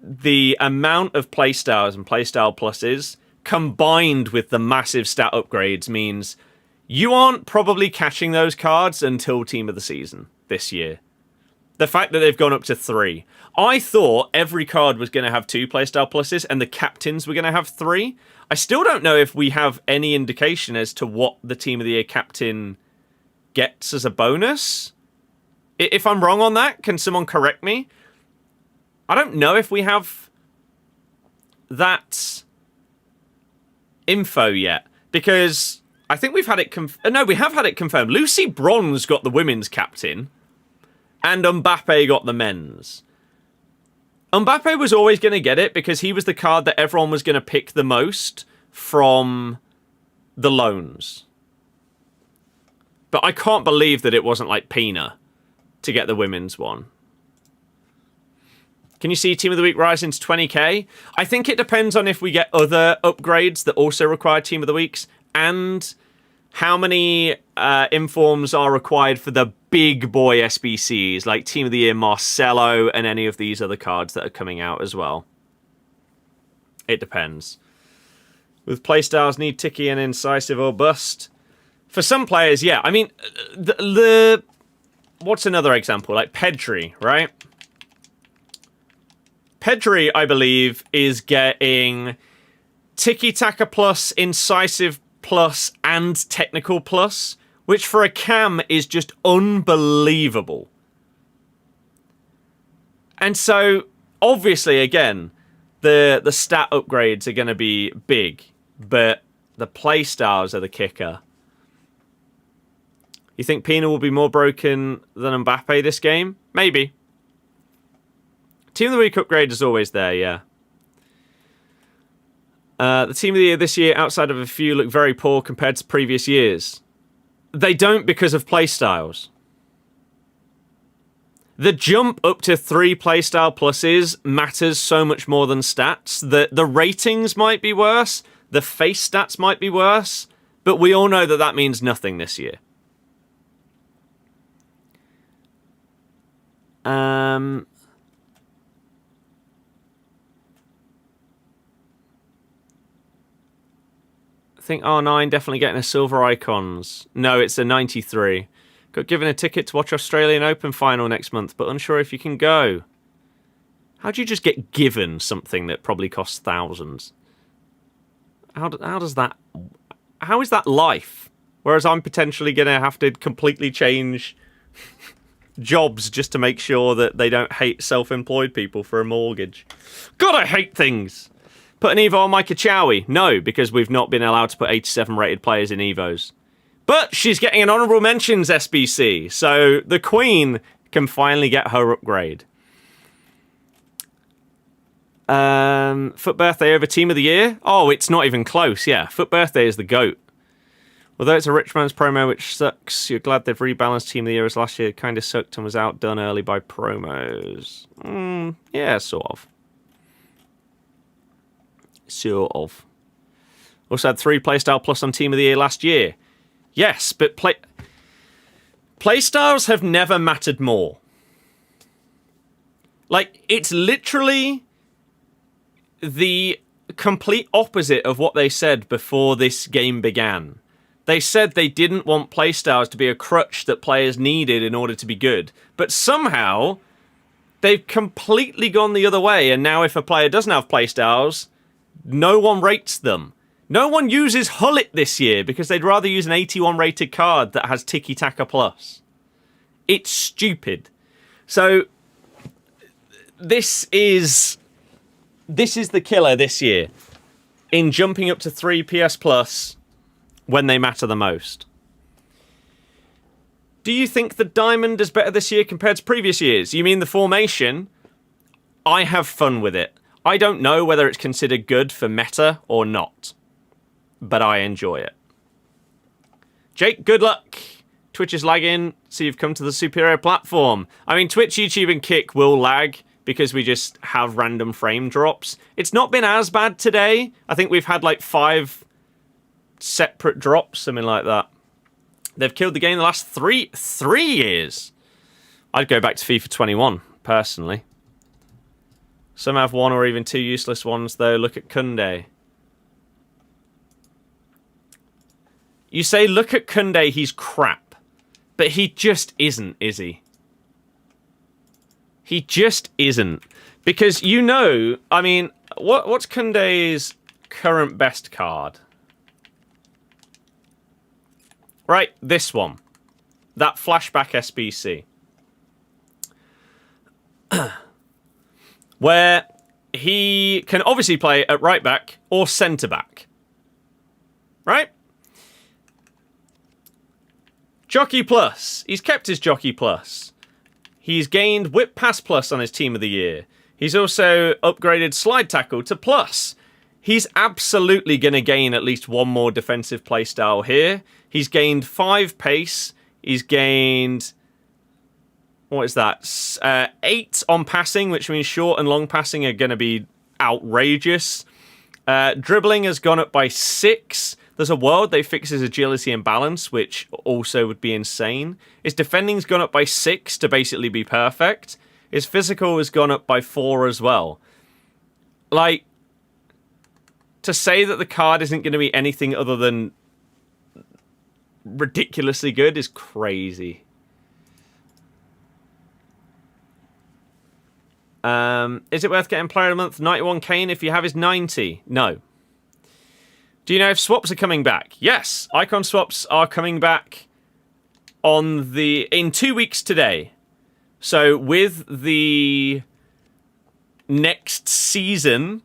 The amount of playstyles and playstyle pluses combined with the massive stat upgrades means you aren't probably catching those cards until Team of the Season this year. The fact that they've gone up to 3. I thought every card was going to have 2 playstyle pluses and the captains were going to have 3. I still don't know if we have any indication as to what the Team of the Year captain gets as a bonus. If I'm wrong on that, can someone correct me? I don't know if we have that info yet, because I think we've had it no, we have had it confirmed. Lucy Bronze got the women's captain, and Mbappe got the men's. Mbappe was always going to get it because he was the card that everyone was going to pick the most from the loans. But I can't believe that it wasn't like Pina to get the women's one. Can you see Team of the Week rising to 20k? I think it depends on if we get other upgrades that also require Team of the Weeks, and how many informs are required for the big boy SBCs, like Team of the Year Marcelo and any of these other cards that are coming out as well. It depends. With playstyles need Ticky and Incisive or Bust. For some players, yeah. I mean, what's another example? Like Pedri, right? Pedri, I believe, is getting Tiki Taka plus, Incisive plus, and Technical plus, which for a cam is just unbelievable. And so, obviously, again, the stat upgrades are going to be big, but the playstyles are the kicker. You think Pina will be more broken than Mbappe this game? Maybe. Team of the Week upgrade is always there, yeah. The Team of the Year this year, outside of a few, look very poor compared to previous years. They don't because of playstyles. The jump up to 3 playstyle pluses matters so much more than stats. The ratings might be worse, the face stats might be worse, but we all know that that means nothing this year. I think R9 definitely getting a silver icons. No, it's a 93. Got given a ticket to watch Australian Open final next month, but unsure if you can go. How do you just get given something that probably costs thousands? How does that... How is that life? Whereas I'm potentially going to have to completely change jobs just to make sure that they don't hate self-employed people for a mortgage. God, I hate things! Put an Evo on Micah Chowie? No, because we've not been allowed to put 87 rated players in Evos. But she's getting an honourable mentions SBC, so the Queen can finally get her upgrade. Foot Birthday over Team of the Year? Oh, it's not even close, yeah. Foot Birthday is the GOAT. Although it's a rich man's promo, which sucks, you're glad they've rebalanced Team of the Year as last year kind of sucked and was outdone early by promos. Yeah, sort of. Sort of. Also had 3 playstyle plus on Team of the Year last year. Yes, but playstyles have never mattered more. Like, it's literally the complete opposite of what they said before this game began. They said they didn't want playstyles to be a crutch that players needed in order to be good. But somehow, they've completely gone the other way, and now if a player doesn't have playstyles, no one rates them. No one uses Hullet this year because they'd rather use an 81 rated card that has Tiki Taka plus. It's stupid. So, this is the killer this year in jumping up to 3 PS plus when they matter the most. Do you think the Diamond is better this year compared to previous years? You mean the formation? I have fun with it. I don't know whether it's considered good for meta or not, but I enjoy it. Jake, good luck Twitch is lagging, so you've come to the superior platform. I mean, Twitch, YouTube, and Kick will lag because we just have random frame drops. It's not been as bad today. I think we've had like 5 separate drops, something like that. They've killed the game the last three years. I'd go back to FIFA 21, personally. Some have 1 or even 2 useless ones, though. Look at Kunde. You say, look at Kunde, he's crap. But he just isn't, is he? He just isn't. Because you know, I mean, what's Kunde's current best card? Right, this one. That flashback SBC. Where he can obviously play at right back or centre back. Right? Jockey Plus. He's kept his Jockey Plus. He's gained Whip Pass Plus on his Team of the Year. He's also upgraded Slide Tackle to Plus. He's absolutely going to gain at least 1 more defensive playstyle here. He's gained 5 pace. He's gained... what is that? 8 on passing, which means short and long passing are going to be outrageous. Dribbling has gone up by 6. There's a world they fix his agility and balance, which also would be insane. His defending's gone up by 6 to basically be perfect. His physical has gone up by 4 as well. Like, to say that the card isn't going to be anything other than ridiculously good is crazy. Is it worth getting Player of the Month 91 Kane if you have his 90? No. Do you know if swaps are coming back? Yes, icon swaps are coming back in 2 weeks today. So with the next season,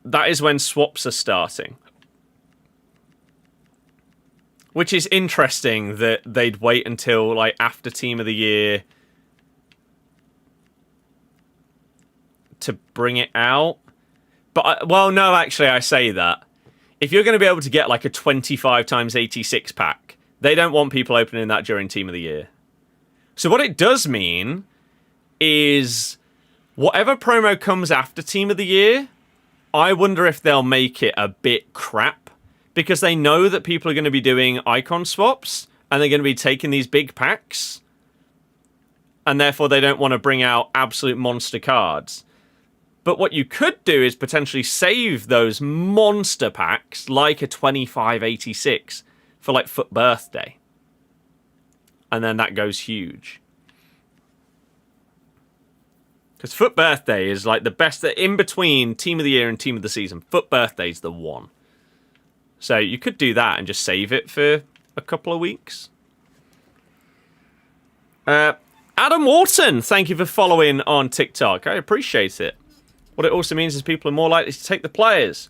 that is when swaps are starting. Which is interesting that they'd wait until like after Team of the Year to bring it out. But well, no, actually, I say that. If you're going to be able to get like a 25 times 86 pack, they don't want people opening that during Team of the Year. So what it does mean is whatever promo comes after Team of the Year, I wonder if they'll make it a bit crap because they know that people are going to be doing icon swaps and they're going to be taking these big packs and therefore they don't want to bring out absolute monster cards. But what you could do is potentially save those monster packs, like a 2586, for like FUT Birthday. And then that goes huge. Because FUT Birthday is like the best, in between Team of the Year and Team of the Season. FUT Birthday's the one. So you could do that and just save it for a couple of weeks. Adam Wharton, thank you for following on TikTok. I appreciate it. What it also means is people are more likely to take the players.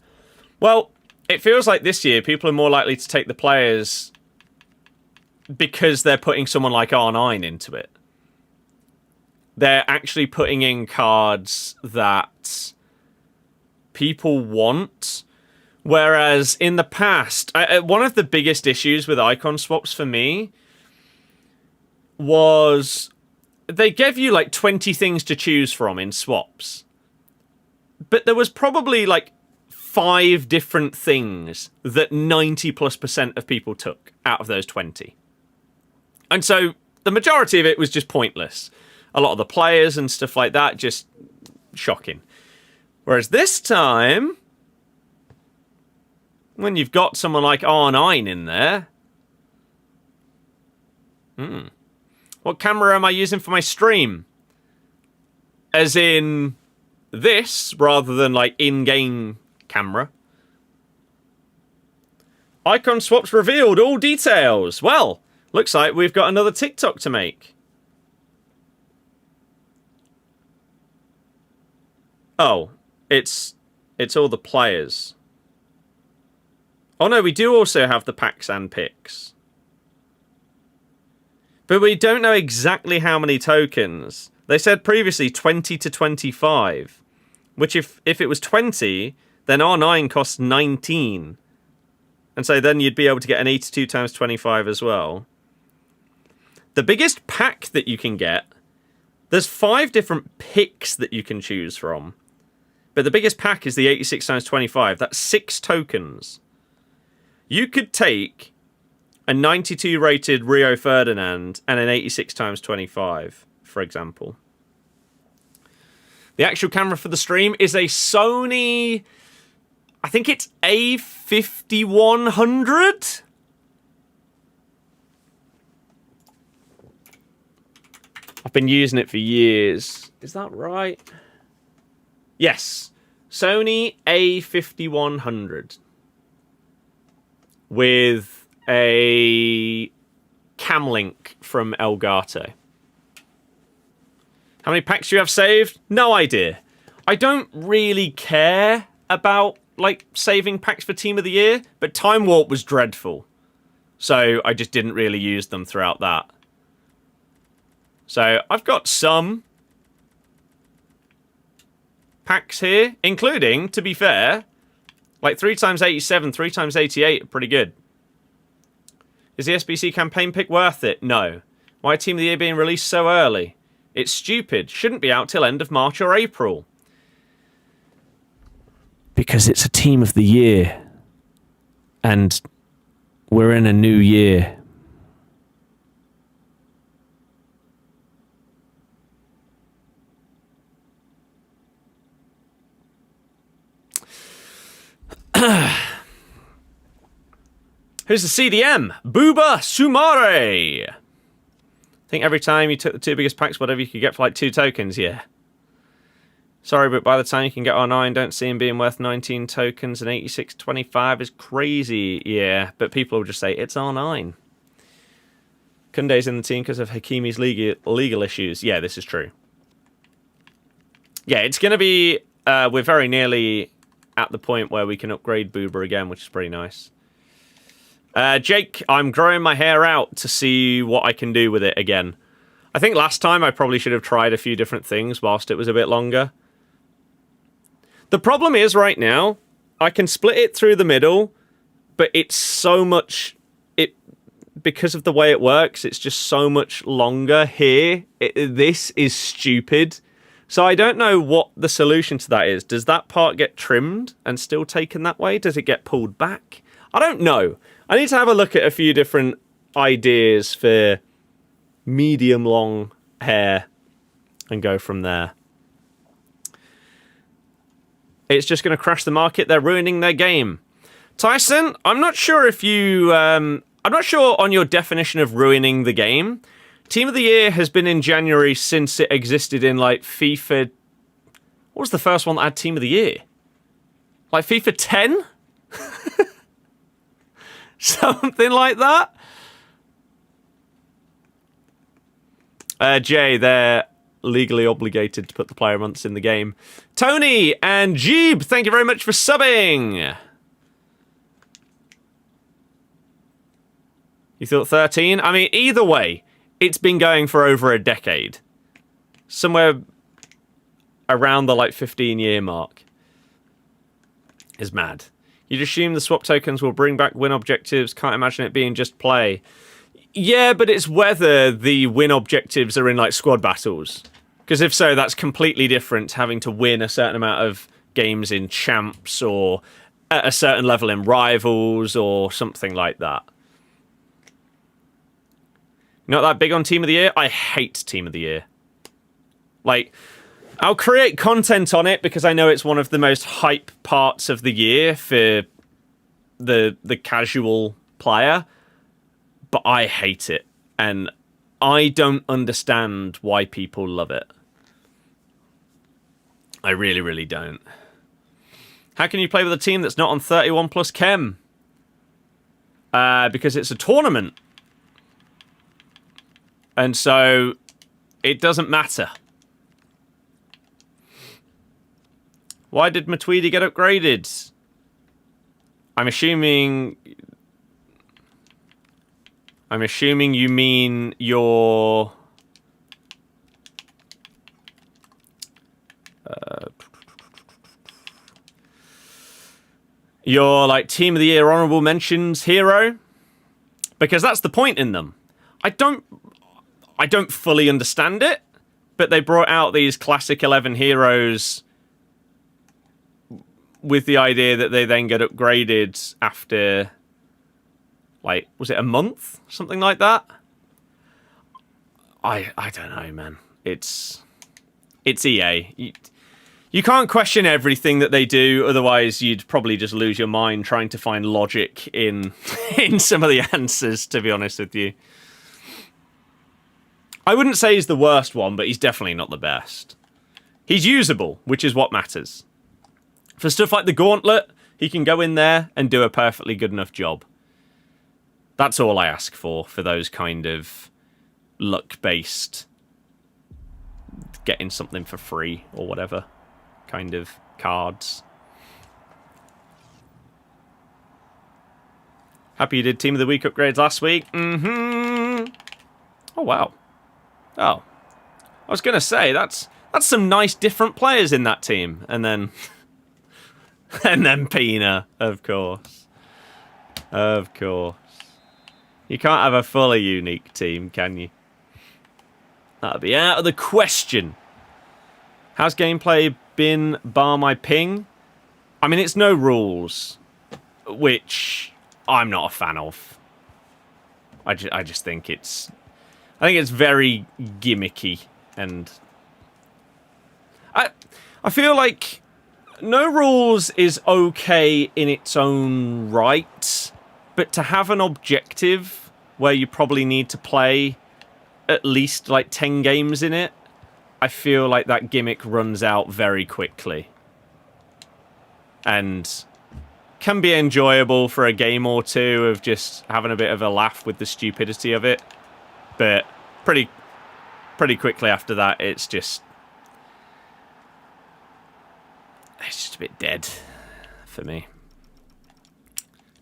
Well, it feels like this year people are more likely to take the players because they're putting someone like R9 into it. They're actually putting in cards that people want. Whereas in the past, one of the biggest issues with icon swaps for me was they gave you like 20 things to choose from in swaps. But there was probably like 5 different things that 90+% of people took out of those 20. And so the majority of it was just pointless. A lot of the players and stuff like that, just shocking. Whereas this time, when you've got someone like R9 in there... What camera am I using for my stream? As in... this rather than like in-game camera. Icon swaps revealed, all details. Well, looks like we've got another TikTok to make. Oh, it's all the players. Oh no, we do also have the packs and picks. But we don't know exactly how many tokens. They said previously 20 to 25. Which if it was 20, then R9 costs 19. And so then you'd be able to get an 82 times 25 as well. The biggest pack that you can get, there's 5 different picks that you can choose from. But the biggest pack is the 86 times 25. That's 6 tokens. You could take a 92 rated Rio Ferdinand and an 86 times 25, for example. The actual camera for the stream is a Sony, I think it's A5100. I've been using it for years. Is that right? Yes. Sony A5100. With a cam link from Elgato. How many packs do you have saved? No idea. I don't really care about, like, saving packs for Team of the Year, but Time Warp was dreadful. So I just didn't really use them throughout that. So I've got some packs here, including, to be fair, like 3 times 87, 3 times 88 are pretty good. Is the SBC campaign pick worth it? No. Why Team of the Year being released so early? It's stupid. Shouldn't be out till end of March or April. Because it's a Team of the Year. And we're in a new year. Who's the CDM? Booba Sumare. I think every time you took the 2 biggest packs, whatever you could get for like 2 tokens, yeah. Sorry, but by the time you can get R9, don't see him being worth 19 tokens, and 86.25 is crazy. Yeah, but people will just say, it's R9. Kunde's in the team because of Hakimi's legal issues. Yeah, this is true. Yeah, it's going to be... we're very nearly at the point where we can upgrade Booba again, which is pretty nice. Jake, I'm growing my hair out to see what I can do with it again. I think last time I probably should have tried a few different things whilst it was a bit longer. The problem is right now, I can split it through the middle, but it's so much... because of the way it works, it's just so much longer here. This is stupid. So I don't know what the solution to that is. Does that part get trimmed and still taken that way? Does it get pulled back? I don't know. I need to have a look at a few different ideas for medium-long hair and go from there. It's just going to crash the market. They're ruining their game. Tyson, I'm not sure if you... I'm not sure on your definition of ruining the game. Team of the Year has been in January since it existed in, like, FIFA... What was the first one that had Team of the Year? Like, FIFA 10? Something like that? Jay, they're legally obligated to put the player months in the game. Tony and Jeeb, thank you very much for subbing. You thought 13? I mean, either way, it's been going for over a decade. Somewhere around the, like, 15-year mark. Is mad. You'd assume the swap tokens will bring back win objectives. Can't imagine it being just play. Yeah, but it's whether the win objectives are in, like, squad battles. Because if so, that's completely different, having to win a certain amount of games in champs or at a certain level in rivals or something like that. Not that big on Team of the Year? I hate Team of the Year. Like... I'll create content on it because I know it's one of the most hype parts of the year for the casual player, but I hate it, and I don't understand why people love it. I really, really don't. How can you play with a team that's not on 31 plus chem? Because it's a tournament. And so it doesn't matter. Why did Matuidi get upgraded? I'm assuming you mean your... your, like, Team of the Year honourable mentions hero? Because that's the point in them. I don't fully understand it, but they brought out these classic 11 heroes with the idea that they then get upgraded after, like, was it a month? Something like that? I don't know, man. It's EA. You can't question everything that they do, otherwise you'd probably just lose your mind trying to find logic in some of the answers, to be honest with you. I wouldn't say he's the worst one, but he's definitely not the best. He's usable, which is what matters. For stuff like the Gauntlet, he can go in there and do a perfectly good enough job. That's all I ask for those kind of luck-based, getting something for free or whatever kind of cards. Happy you did Team of the Week upgrades last week. Oh, wow. Oh. I was going to say, that's some nice different players in that team. And then... and then Pina, of course. Of course. You can't have a fully unique team, can you? That'll be out of the question. How's gameplay been, bar my ping? I mean, it's no rules, which I'm not a fan of. I just think it's... I think it's very gimmicky, and... I feel like no rules is okay in its own right, but to have an objective where you probably need to play at least like 10 games in it, I feel like that gimmick runs out very quickly. And can be enjoyable for a game or two of just having a bit of a laugh with the stupidity of it. But pretty quickly after that, it's just a bit dead for me.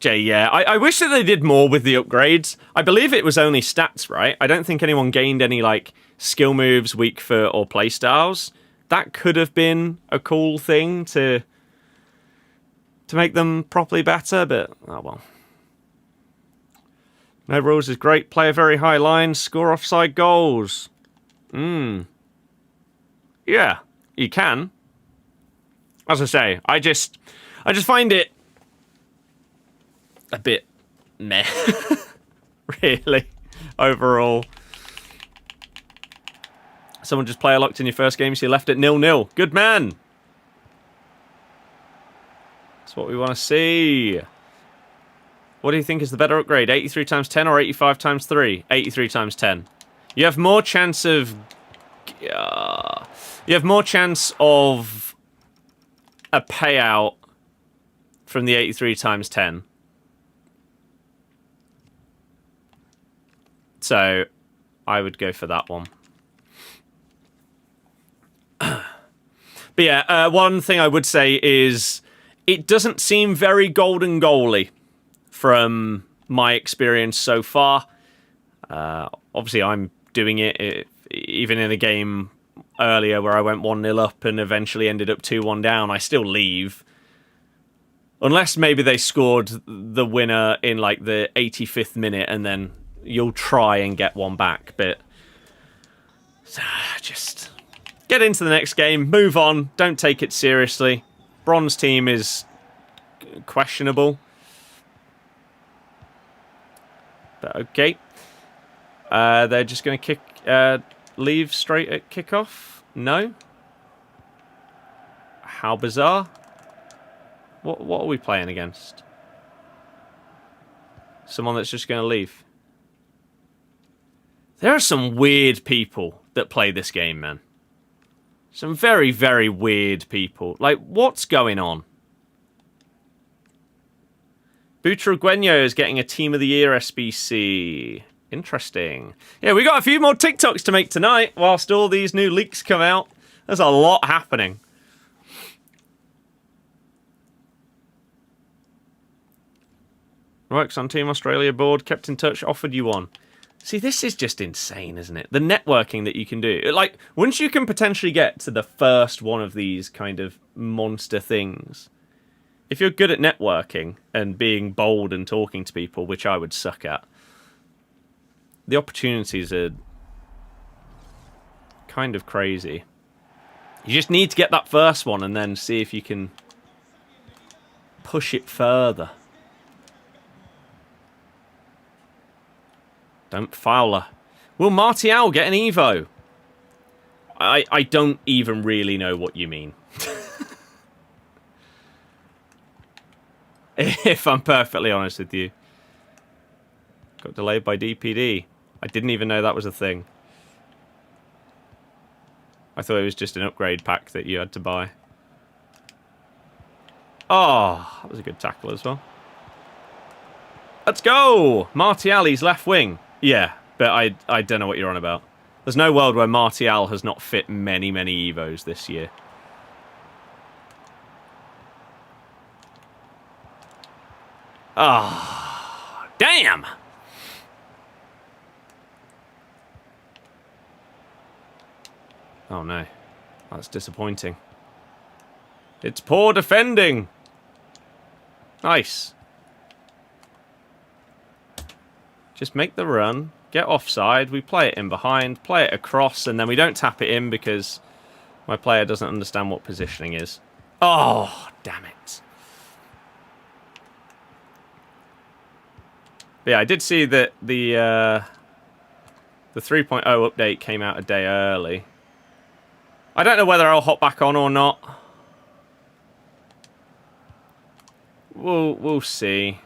Jay, yeah, I wish that they did more with the upgrades. I believe it was only stats, right? I don't think anyone gained any, like, skill moves, weak foot, or playstyles. That could have been a cool thing to make them properly better, but, oh well. No rules is great. Play a very high line, score offside goals. Yeah, you can. As I say, I just find it a bit meh, really, overall. Someone just player locked in your first game, so you left it 0-0. Good man. That's what we want to see. What do you think is the better upgrade, 83 times 10 or 85 times 3? 83 times 10. You have more chance of... you have more chance of a payout from the 83 times 10. So, I would go for that one. But yeah, one thing I would say is it doesn't seem very golden goalie from my experience so far. Obviously, I'm doing it even in a game earlier where I went 1-0 up and eventually ended up 2-1 down. I still leave. Unless maybe they scored the winner in like the 85th minute and then you'll try and get one back. But just get into the next game, move on, don't take it seriously. Bronze team is questionable. But okay. They're just going to leave straight at kickoff? No? How bizarre. What are we playing against? Someone that's just going to leave. There are some weird people that play this game, man. Some very, very weird people. Like, what's going on? Butragueño is getting a Team of the Year SBC. Interesting. Yeah, we got a few more TikToks to make tonight whilst all these new leaks come out. There's a lot happening. Works on Team Australia board, kept in touch, offered you one. See, this is just insane, isn't it? The networking that you can do. Like, once you can potentially get to the first one of these kind of monster things, if you're good at networking and being bold and talking to people, which I would suck at, the opportunities are kind of crazy. You just need to get that first one and then see if you can push it further. Don't foul her. Will Martial get an Evo? I don't even really know what you mean. If I'm perfectly honest with you. Got delayed by DPD. I didn't even know that was a thing. I thought it was just an upgrade pack that you had to buy. Oh, that was a good tackle as well. Let's go! Martial's left wing. Yeah, but I don't know what you're on about. There's no world where Martial has not fit many, many Evos this year. Ah, oh, damn! Oh no, that's disappointing. It's poor defending. Nice. Just make the run, get offside, we play it in behind, play it across, and then we don't tap it in because my player doesn't understand what positioning is. Oh, damn it. But yeah, I did see that the 3.0 update came out a day early. I don't know whether I'll hop back on or not. We'll see.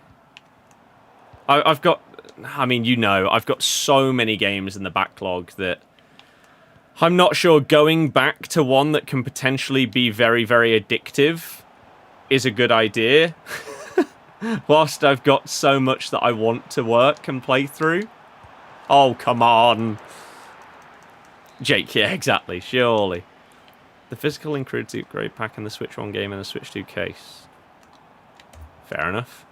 I've got... I mean, you know, I've got so many games in the backlog that I'm not sure going back to one that can potentially be very, very addictive is a good idea. Whilst I've got so much that I want to work and play through. Oh, come on. Jake, yeah, exactly, surely. The physical includes the upgrade pack in the Switch 1 game and the Switch 2 case. Fair enough.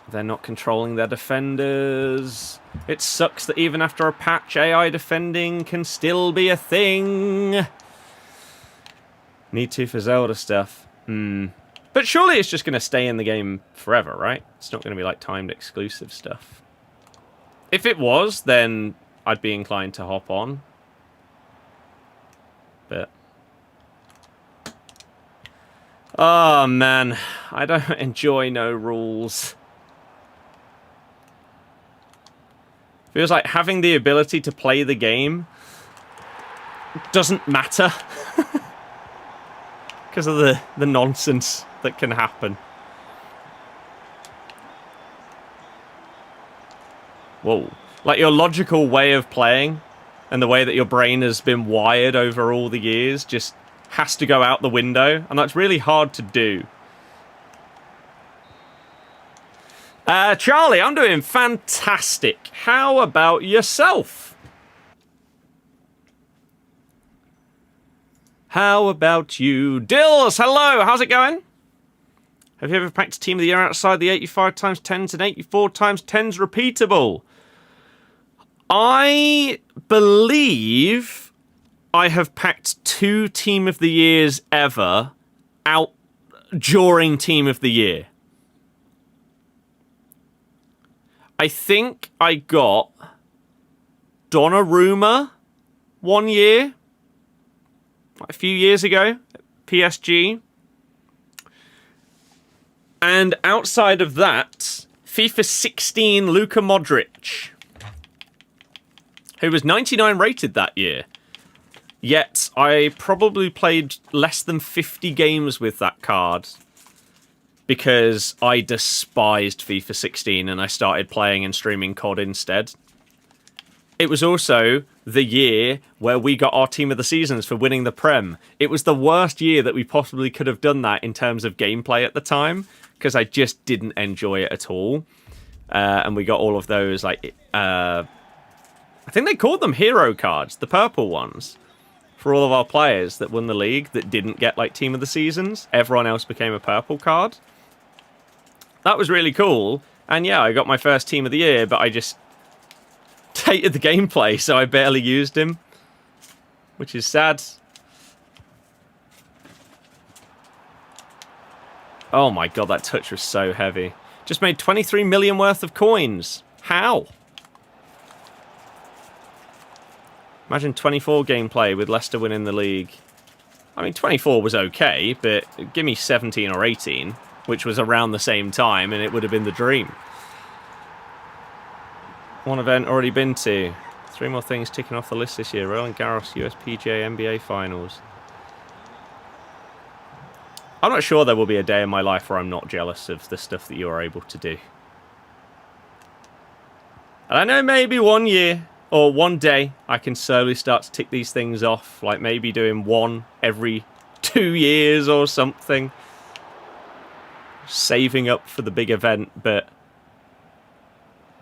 They're not controlling their defenders. It sucks that even after a patch, AI defending can still be a thing. Need to for Zelda stuff. But surely it's just going to stay in the game forever, right? It's not going to be like timed exclusive stuff. If it was, then I'd be inclined to hop on. But... oh, man. I don't enjoy no rules. Feels like having the ability to play the game doesn't matter. Because of the nonsense that can happen. Whoa. Like your logical way of playing and the way that your brain has been wired over all the years just has to go out the window. And that's really hard to do. Charlie, I'm doing fantastic. How about yourself? How about you? Dills, hello, how's it going? Have you ever packed a team of the year outside the 85 times 10s and 84 times 10s repeatable? I believe I have packed 2 team of the years ever out during team of the year. I think I got Donnarumma one year, a few years ago, PSG. And outside of that, FIFA 16 Luka Modric, who was 99 rated that year. Yet, I probably played less than 50 games with that card because I despised FIFA 16 and I started playing and streaming COD instead. It was also the year where we got our Team of the Seasons for winning the Prem. It was the worst year that we possibly could have done that in terms of gameplay at the time because I just didn't enjoy it at all. And we got all of those, like, I think they called them hero cards, the purple ones, for all of our players that won the league that didn't get, like, Team of the Seasons. Everyone else became a purple card. That was really cool. And yeah, I got my first Team of the Year, but I just hated the gameplay, so I barely used him, which is sad. Oh my god, that touch was so heavy. Just made 23 million worth of coins. How? Imagine 24 gameplay with Leicester winning the league. I mean, 24 was okay, but give me 17 or 18, which was around the same time, and it would have been the dream. One event already been to. 3 more things ticking off the list this year. Roland Garros, USPGA, NBA Finals. I'm not sure there will be a day in my life where I'm not jealous of the stuff that you are able to do. And I know maybe one year or one day I can slowly start to tick these things off, like maybe doing one every 2 years or something. Saving up for the big event, but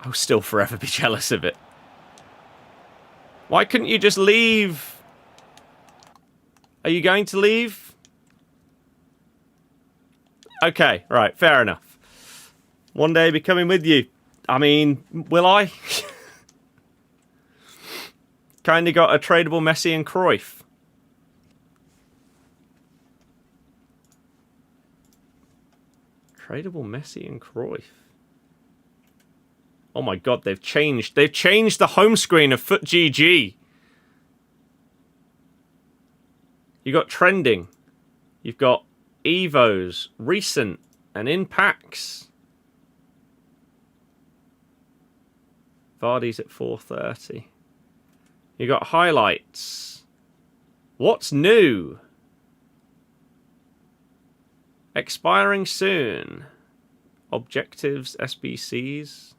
I'll still forever be jealous of it. Why couldn't you just leave? Are you going to leave? Okay, right, fair enough. One day I'll be coming with you. I mean, will I? Kind of got a tradable Messi and Cruyff. Tradable Messi and Cruyff. Oh my god, they've changed. They've changed the home screen of FootGG. You got trending. You've got Evos, recent, and in packs. Vardy's at 4:30. You got highlights. What's new? Expiring soon. Objectives, SBCs.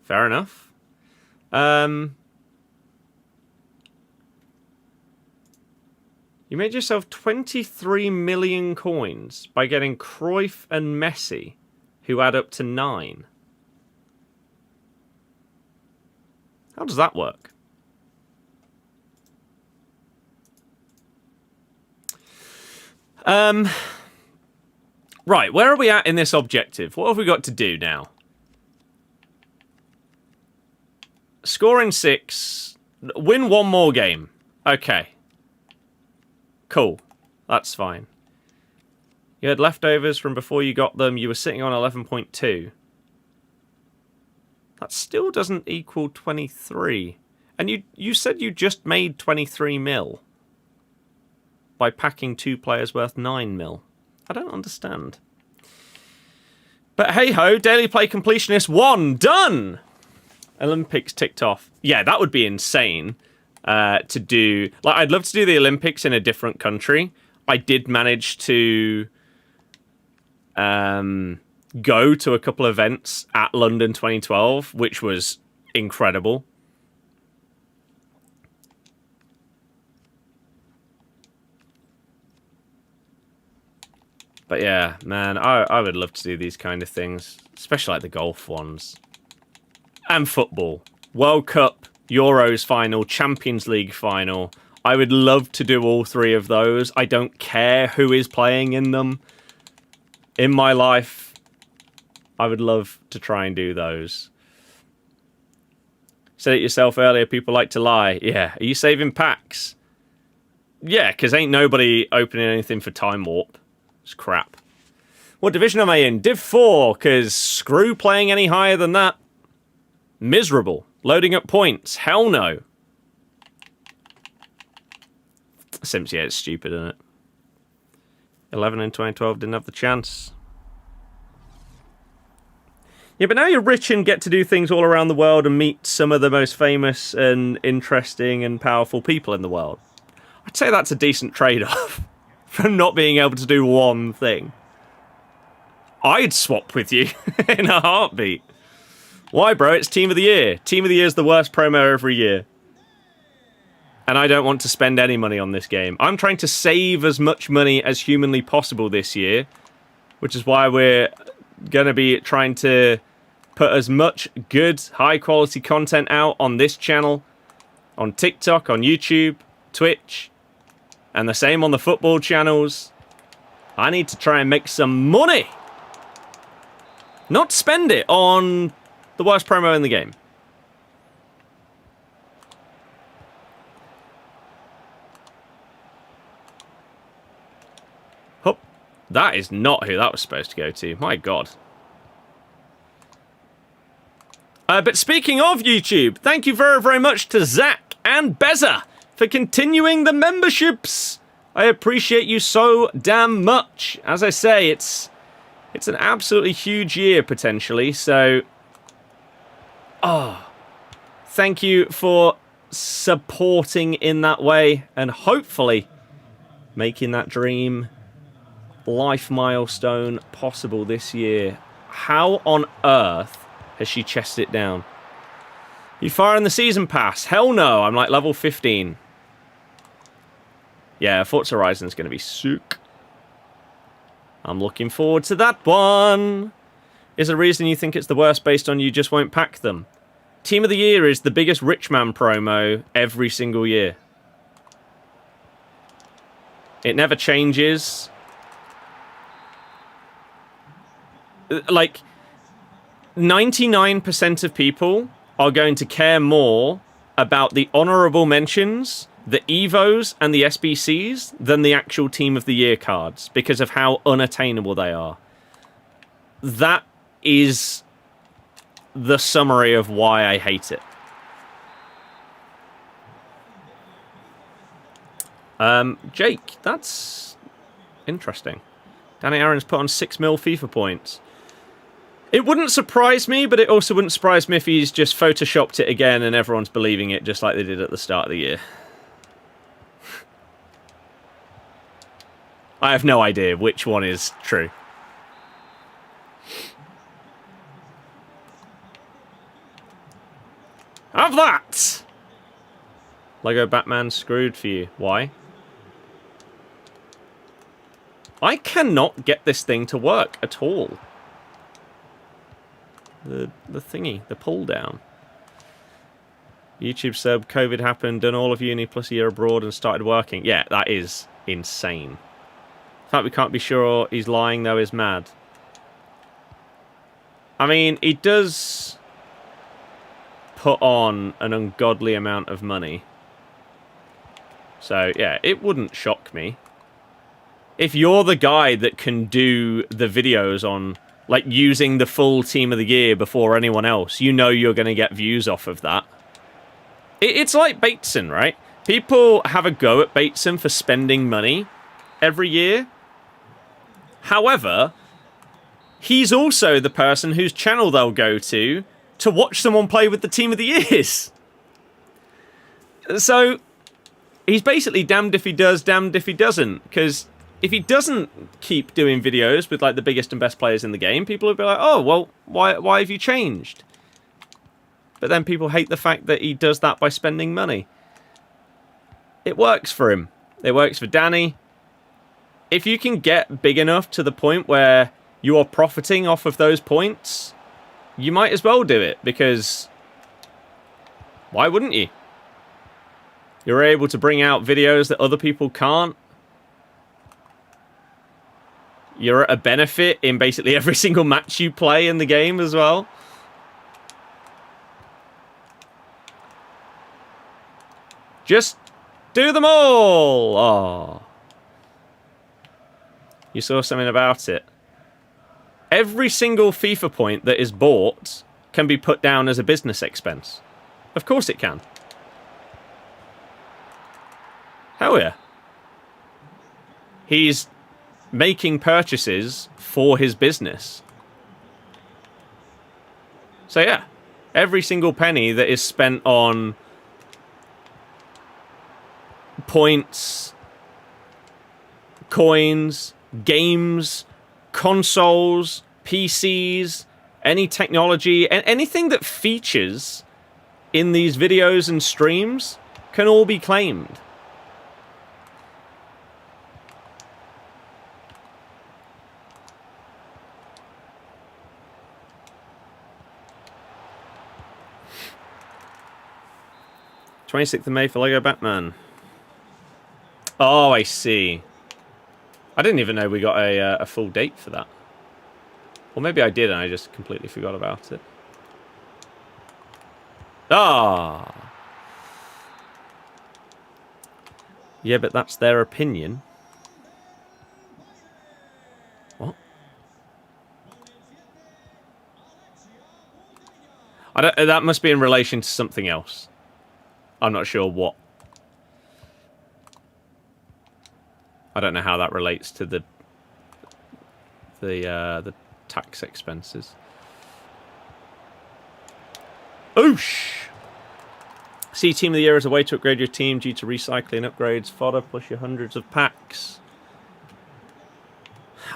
Fair enough. You made yourself 23 million coins by getting Cruyff and Messi, who add up to 9. How does that work? Right, where are we at in this objective? What have we got to do now? Scoring 6. Win 1 more game. Okay. Cool. That's fine. You had leftovers from before you got them. You were sitting on 11.2. That still doesn't equal 23. And you said you just made 23 mil by packing 2 players worth 9 mil. I don't understand. But hey-ho, daily play completionist 1. Done! Olympics ticked off. Yeah, that would be insane to do. Like, I'd love to do the Olympics in a different country. I did manage to go to a couple of events at London 2012, which was incredible. But yeah, man, I would love to do these kind of things, especially like the golf ones. And football. World Cup, Euros final, Champions League final. I would love to do all 3 of those. I don't care who is playing in them. In my life, I would love to try and do those. Said it yourself earlier, people like to lie. Yeah, are you saving packs? Yeah, because ain't nobody opening anything for Time Warp. It's crap. What division am I in? Div 4, because screw playing any higher than that. Miserable. Loading up points. Hell no. Sims, yeah, it's stupid, isn't it? 11 in 2012 didn't have the chance. Yeah, but now you're rich and get to do things all around the world and meet some of the most famous and interesting and powerful people in the world. I'd say that's a decent trade-off from not being able to do one thing. I'd swap with you in a heartbeat. Why, bro? It's Team of the Year. Team of the Year is the worst promo every year. And I don't want to spend any money on this game. I'm trying to save as much money as humanly possible this year, which is why we're going to be trying to put as much good, high-quality content out on this channel, on TikTok, on YouTube, Twitch, and the same on the football channels. I need to try and make some money. Not spend it on the worst promo in the game. Hup. That is not who that was supposed to go to. My God. But speaking of YouTube, thank you very, very much to Zach and Beza for continuing the memberships. I appreciate you so damn much. As I say, it's an absolutely huge year, potentially, so... thank you for supporting in that way, and hopefully making that dream life milestone possible this year. How on earth has she chested it down? You firing the season pass? Hell no, I'm like level 15. Yeah, Forza Horizon's going to be sick. I'm looking forward to that one. Is there a reason you think it's the worst based on you just won't pack them? Team of the Year is the biggest rich man promo every single year. It never changes. Like, 99% of people are going to care more about the honorable mentions, the Evos, and the SBCs than the actual Team of the Year cards because of how unattainable they are. That is the summary of why I hate it. Jake, that's interesting. Danny Aaron's put on 6 mil FIFA points. It wouldn't surprise me, but it also wouldn't surprise me if he's just photoshopped it again and everyone's believing it just like they did at the start of the year. I have no idea which one is true. Have that! Lego Batman screwed for you. Why? I cannot get this thing to work at all. The thingy, the pull down. YouTube sub, COVID happened, done all of uni plus a year abroad and started working. Yeah, that is insane. The fact we can't be sure he's lying though is mad. I mean, he does put on an ungodly amount of money. So, yeah, it wouldn't shock me. If you're the guy that can do the videos on, like, using the full Team of the Year before anyone else, you know you're going to get views off of that. It's like Bateson, right? People have a go at Bateson for spending money every year. However, he's also the person whose channel they'll go to watch someone play with the Team of the Years. So, he's basically damned if he does, damned if he doesn't. Because if he doesn't keep doing videos with like the biggest and best players in the game, people will be like, oh, well, why have you changed? But then people hate the fact that he does that by spending money. It works for him. It works for Danny. If you can get big enough to the point where you are profiting off of those points, you might as well do it, because why wouldn't you? You're able to bring out videos that other people can't. You're at a benefit in basically every single match you play in the game as well. Just do them all! Oh. You saw something about it. Every single FIFA point that is bought can be put down as a business expense. Of course it can. Hell yeah. He's making purchases for his business. So yeah, every single penny that is spent on points, coins, games, consoles, PCs, any technology, and anything that features in these videos and streams can all be claimed. #26th of May for Lego Batman. Oh, I see. I didn't even know we got a full date for that. Or maybe I did and I just completely forgot about it. Ah! Yeah, but that's their opinion. What? That must be in relation to something else. I'm not sure what. I don't know how that relates to the tax expenses. Oosh! See Team of the Year as a way to upgrade your team due to recycling upgrades, fodder, plus your hundreds of packs.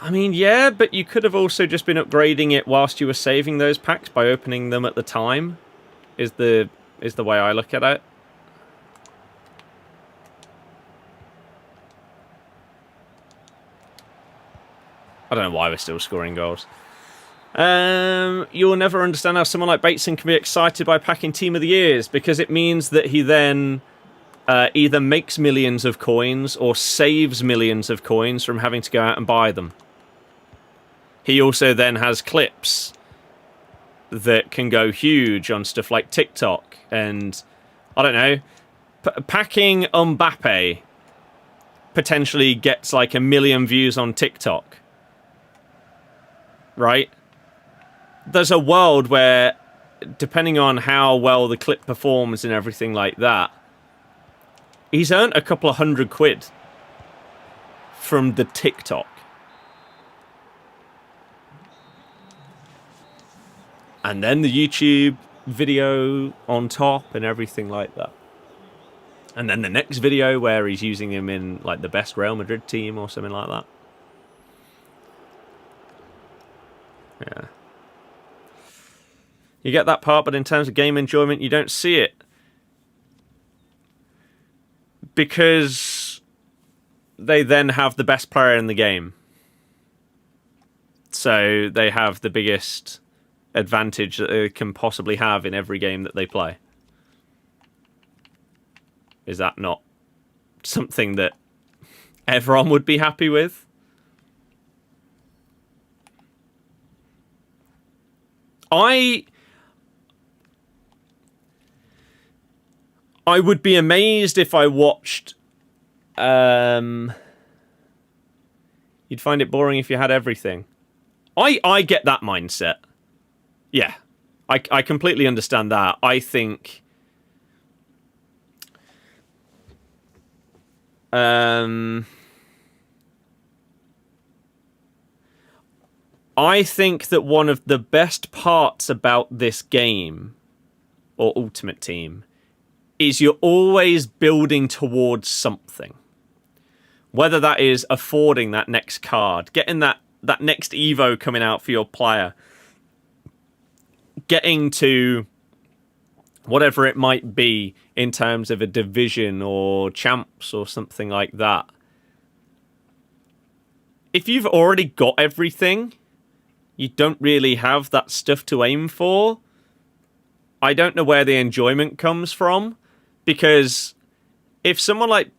I mean, yeah, but you could have also just been upgrading it whilst you were saving those packs by opening them at the time, is the way I look at it. I don't know why we're still scoring goals. You'll never understand how someone like Bateson can be excited by packing Team of the Years, because it means that he then either makes millions of coins or saves millions of coins from having to go out and buy them. He also then has clips that can go huge on stuff like TikTok, and I don't know, packing Mbappe potentially gets like 1 million views on TikTok, right? There's a world where, depending on how well the clip performs and everything like that, he's earned a couple of £100 from the TikTok. And then the YouTube video on top and everything like that. And then the next video where he's using him in like the best Real Madrid team or something like that. Yeah. You get that part, but in terms of game enjoyment, you don't see it. Because they then have the best player in the game. So they have the biggest advantage that they can possibly have in every game that they play. Is that not something that everyone would be happy with? I would be amazed if I watched... You'd find it boring if you had everything. I get that mindset. Yeah. I completely understand that. I think... I think that one of the best parts about this game, or Ultimate Team, is you're always building towards something. Whether that is affording that next card, getting that next Evo coming out for your player, getting to whatever it might be in terms of a division or champs or something like that. If you've already got everything, you don't really have that stuff to aim for. I don't know where the enjoyment comes from, because if someone like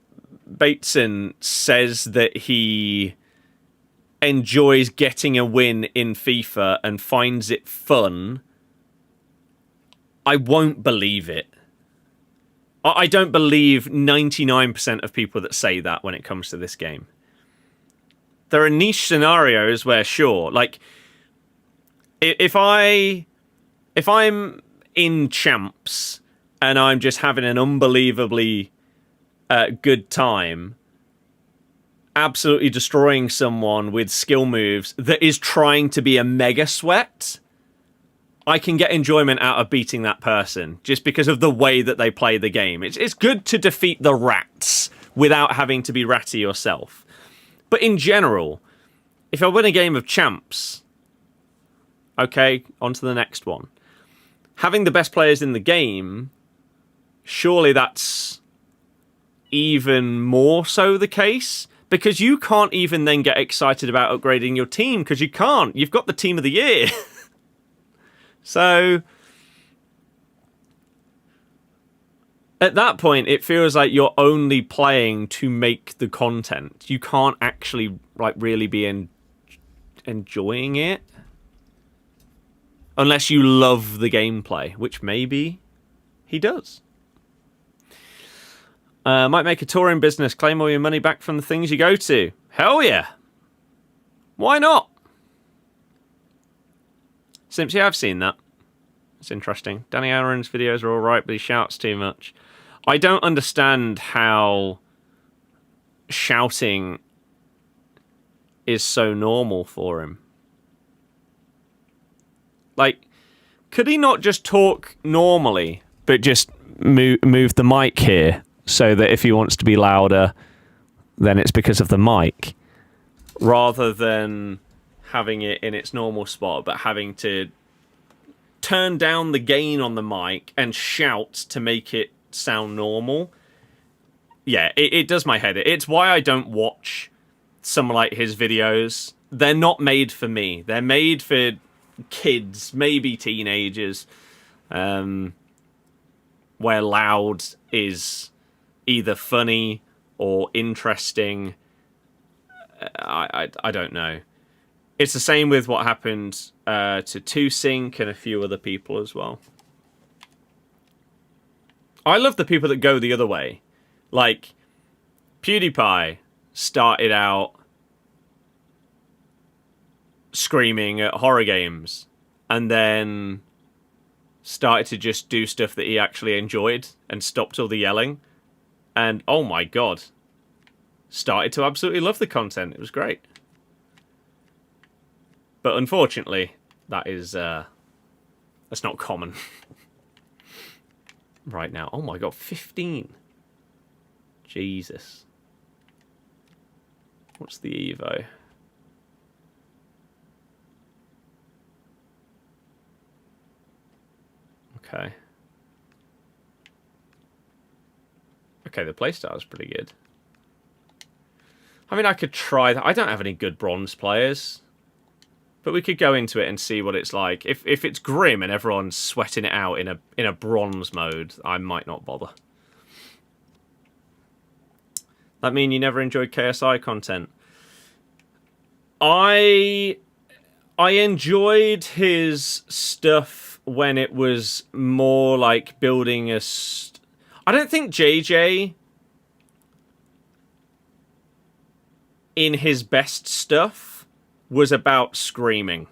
Bateson says that he enjoys getting a win in FIFA and finds it fun, I won't believe it. I don't believe 99% of people that say that when it comes to this game. There are niche scenarios where, sure, like if I'm in champs and I'm just having an unbelievably good time, absolutely destroying someone with skill moves that is trying to be a mega sweat, I can get enjoyment out of beating that person just because of the way that they play the game. It's good to defeat the rats without having to be ratty yourself. But in general, if I win a game of champs, okay, on to the next one. Having the best players in the game, surely that's even more so the case, because you can't even then get excited about upgrading your team, because you can't. You've got the Team of the Year. So at that point, it feels like you're only playing to make the content. You can't actually like really be enjoying it unless you love the gameplay, which maybe he does. Might make a touring business, claim all your money back from the things you go to. Hell yeah. Why not? Simpsy, I've seen that. It's interesting. Danny Aaron's videos are alright, but he shouts too much. I don't understand how shouting is so normal for him. Like, could he not just talk normally, but just move the mic here so that if he wants to be louder, then it's because of the mic, rather than having it in its normal spot, but having to turn down the gain on the mic and shout to make it sound normal? Yeah, it does my head in. It's why I don't watch some like his videos. They're not made for me. They're made for kids, maybe teenagers, where loud is either funny or interesting. I don't know. It's the same with what happened to 2Sync and a few other people as well. I love the people that go the other way. Like, PewDiePie started out screaming at horror games and then started to just do stuff that he actually enjoyed and stopped all the yelling. And, oh my god, started to absolutely love the content. It was great. But unfortunately, that is, that's not common right now. Oh my god, 15. Jesus. What's the Evo? Okay. Okay, the playstyle is pretty good. I mean, I could try that. I don't have any good bronze players, but we could go into it and see what it's like. If it's grim and everyone's sweating it out in a bronze mode, I might not bother. That mean you never enjoyed KSI content? I enjoyed his stuff when it was more like building a... I don't think JJ, in his best stuff, was about screaming.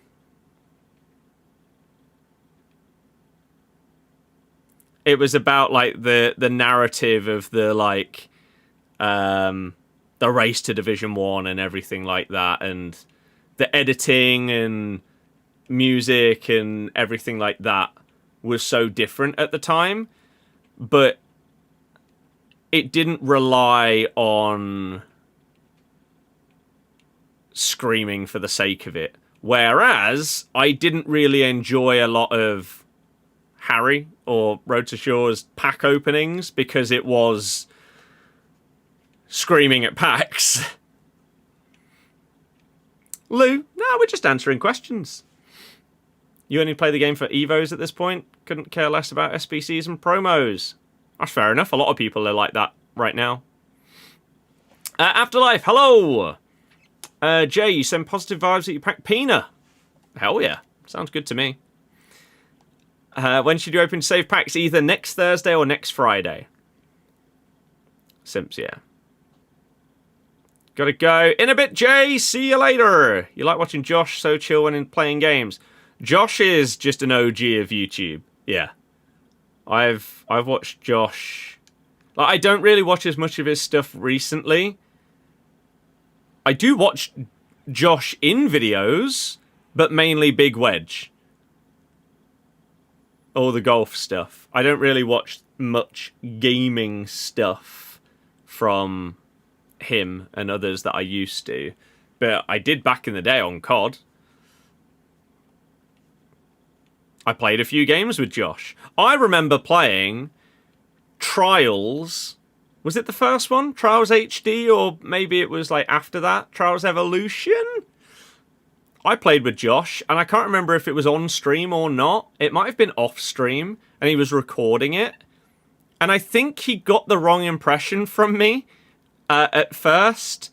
It was about like the narrative of the like the race to Division 1 and everything like that, and the editing and music and everything like that was so different at the time, but it didn't rely on screaming for the sake of it. Whereas I didn't really enjoy a lot of Harry or Road to Shore's pack openings because it was screaming at packs. Lou, no, we're just answering questions. You only play the game for Evos at this point? Couldn't care less about SBCs and promos. That's fair enough. A lot of people are like that right now. Afterlife, hello! Jay, you send positive vibes that you pack Pina. Hell yeah. Sounds good to me. When should you open save packs? Either next Thursday or next Friday. Simps, yeah. Gotta go. In a bit, Jay. See you later. You like watching Josh so chill when playing games. Josh is just an OG of YouTube. Yeah. I've watched Josh. Like, I don't really watch as much of his stuff recently. I do watch Josh in videos, but mainly Big Wedge. All the golf stuff. I don't really watch much gaming stuff from him and others that I used to. But I did back in the day on COD. I played a few games with Josh. I remember playing Trials. Was it the first one? Trials HD, or maybe it was like after that? Trials Evolution? I played with Josh, and I can't remember if it was on stream or not. It might have been off stream, and he was recording it. And I think he got the wrong impression from me at first.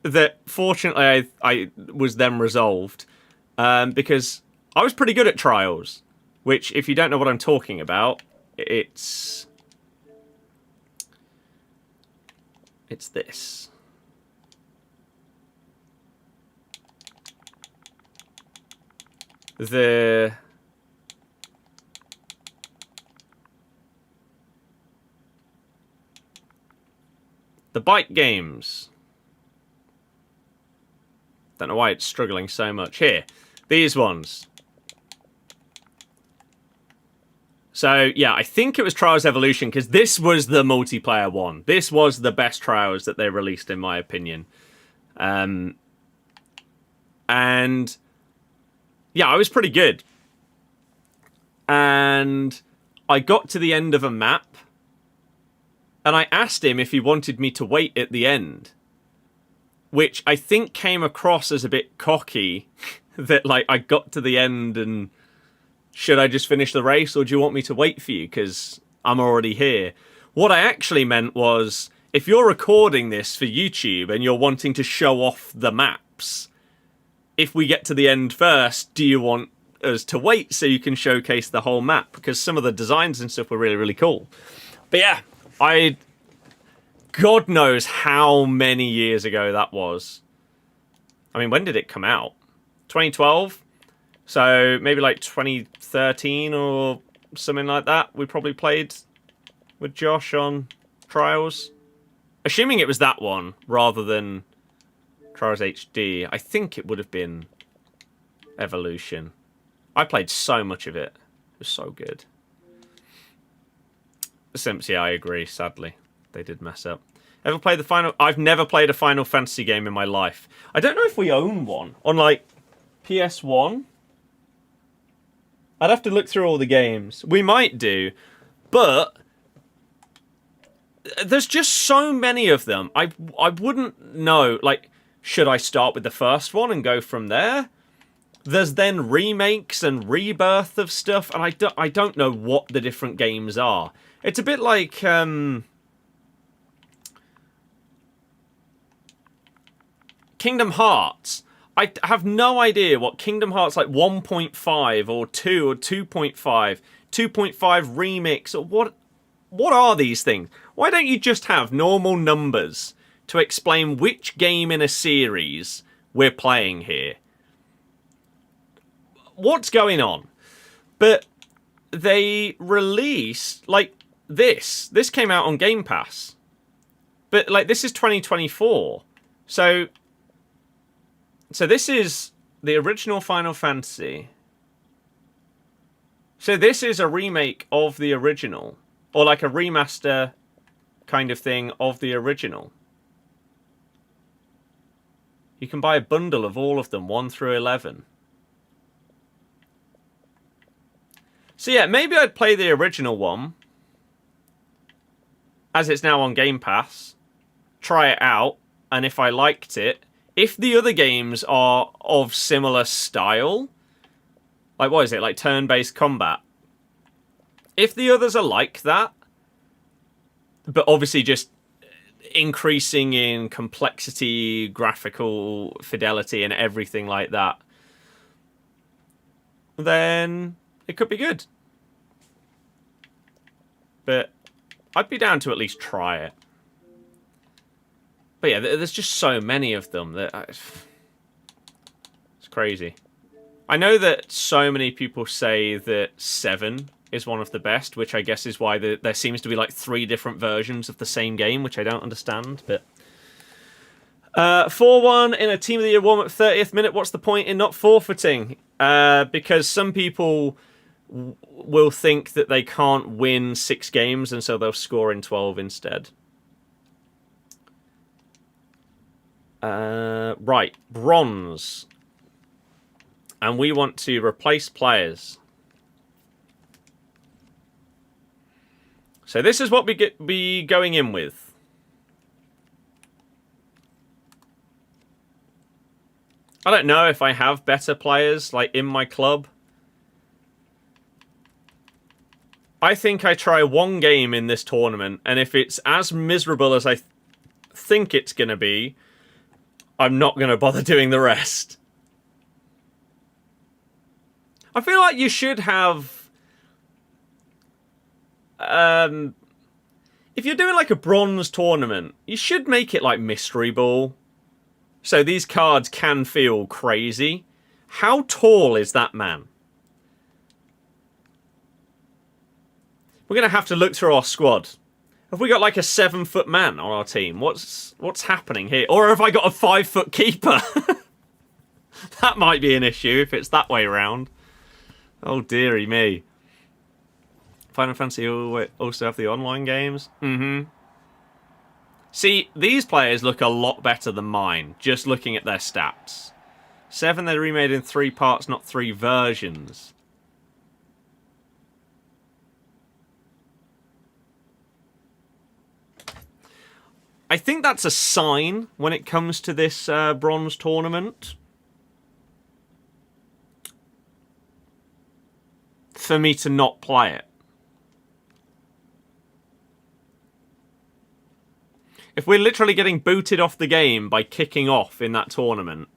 That fortunately I was then resolved. Because I was pretty good at Trials. Which, if you don't know what I'm talking about, it's this. The The bike games. Don't know why it's struggling so much. Here, these ones. So, yeah, I think it was Trials Evolution, because this was the multiplayer one. This was the best Trials that they released, in my opinion. And, yeah, I was pretty good. And I got to the end of a map, and I asked him if he wanted me to wait at the end. Which I think came across as a bit cocky, that, like, I got to the end and should I just finish the race, or do you want me to wait for you because I'm already here? What I actually meant was, if you're recording this for YouTube and you're wanting to show off the maps, if we get to the end first, do you want us to wait so you can showcase the whole map? Because some of the designs and stuff were really, really cool. But yeah, God knows how many years ago that was. I mean, when did it come out? 2012? So maybe like 2013 or something like that. We probably played with Josh on Trials. Assuming it was that one rather than Trials HD. I think it would have been Evolution. I played so much of it. It was so good. The Sims, yeah, I agree, sadly. They did mess up. Ever played the final... I've never played a Final Fantasy game in my life. I don't know if we own one. On, like, PS1? I'd have to look through all the games. We might do. But... there's just so many of them. I wouldn't know. Like, should I start with the first one and go from there? There's then remakes and rebirth of stuff. And I don't know what the different games are. It's a bit like... Kingdom Hearts. I have no idea what Kingdom Hearts like 1.5 or 2 or 2.5, 2.5 remix, or what are these things? Why don't you just have normal numbers to explain which game in a series we're playing here? What's going on? But they released like this. This came out on Game Pass. But like this is 2024. So this is the original Final Fantasy. So this is a remake of the original. Or like a remaster kind of thing of the original. You can buy a bundle of all of them, 1 through 11. So yeah, maybe I'd play the original one. As it's now on Game Pass. Try it out. And if I liked it... if the other games are of similar style, like what is it, like turn-based combat? If the others are like that, but obviously just increasing in complexity, graphical fidelity, and everything like that, then it could be good. But I'd be down to at least try it. But yeah, there's just so many of them that it's crazy. I know that so many people say that 7 is one of the best, which I guess is why there seems to be like 3 different versions of the same game, which I don't understand. But 4-1 in a Team of the Year warm-up 30th minute. What's the point in not forfeiting? Because some people will think that they can't win 6 games, and so they'll score in 12 instead. Right, bronze. And we want to replace players. So this is what we be going in with. I don't know if I have better players, like, in my club. I think I try one game in this tournament, and if it's as miserable as I think it's going to be, I'm not going to bother doing the rest. I feel like you should have... if you're doing like a bronze tournament, you should make it like Mystery Ball. So these cards can feel crazy. How tall is that man? We're going to have to look through our squad Have we got like a 7-foot man on our team? What's happening here? Or have I got a 5-foot keeper? That might be an issue if it's that way around. Oh dearie me. Final Fantasy also have the online games? Mm-hmm. See, these players look a lot better than mine, just looking at their stats. 7, they're remade in 3 parts, not 3 versions. I think that's a sign when it comes to this bronze tournament. For me to not play it. If we're literally getting booted off the game by kicking off in that tournament,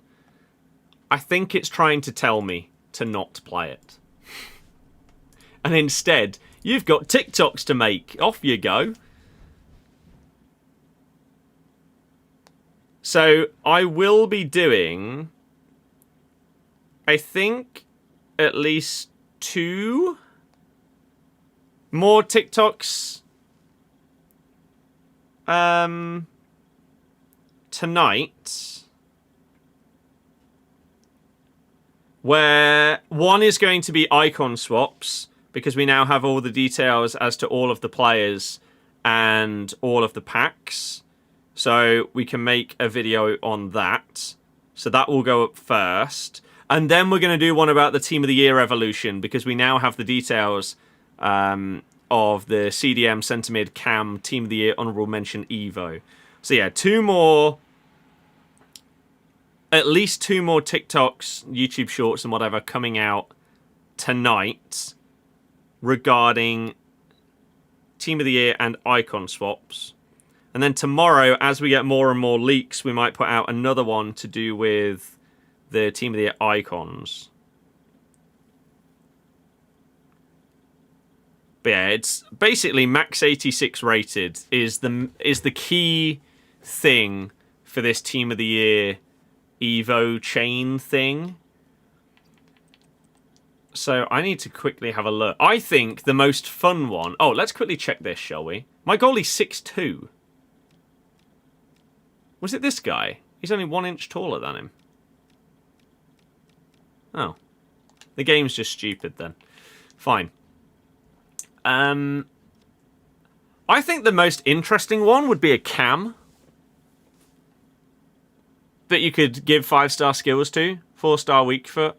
I think it's trying to tell me to not play it. And instead, you've got TikToks to make. Off you go. So I will be doing, I think, at least 2 more TikToks tonight, where one is going to be icon swaps, because we now have all the details as to all of the players and all of the packs, so we can make a video on that. So that will go up first. And then we're going to do one about the Team of the Year evolution, because we now have the details of the CDM, Centimid, Cam, Team of the Year, Honourable Mention, Evo. So yeah, 2 more, at least 2 more TikToks, YouTube Shorts and whatever coming out tonight regarding Team of the Year and icon swaps. And then tomorrow, as we get more and more leaks, we might put out another one to do with the Team of the Year icons. But yeah, it's basically max 86 rated is the key thing for this Team of the Year Evo chain thing. So I need to quickly have a look. I think the most fun one... Oh, let's quickly check this, shall we? My goalie's 6'2". Was it this guy? He's only 1 inch taller than him. Oh. The game's just stupid then. Fine. I think the most interesting one would be a Cam that you could give 5-star skills to. 4-star weak foot.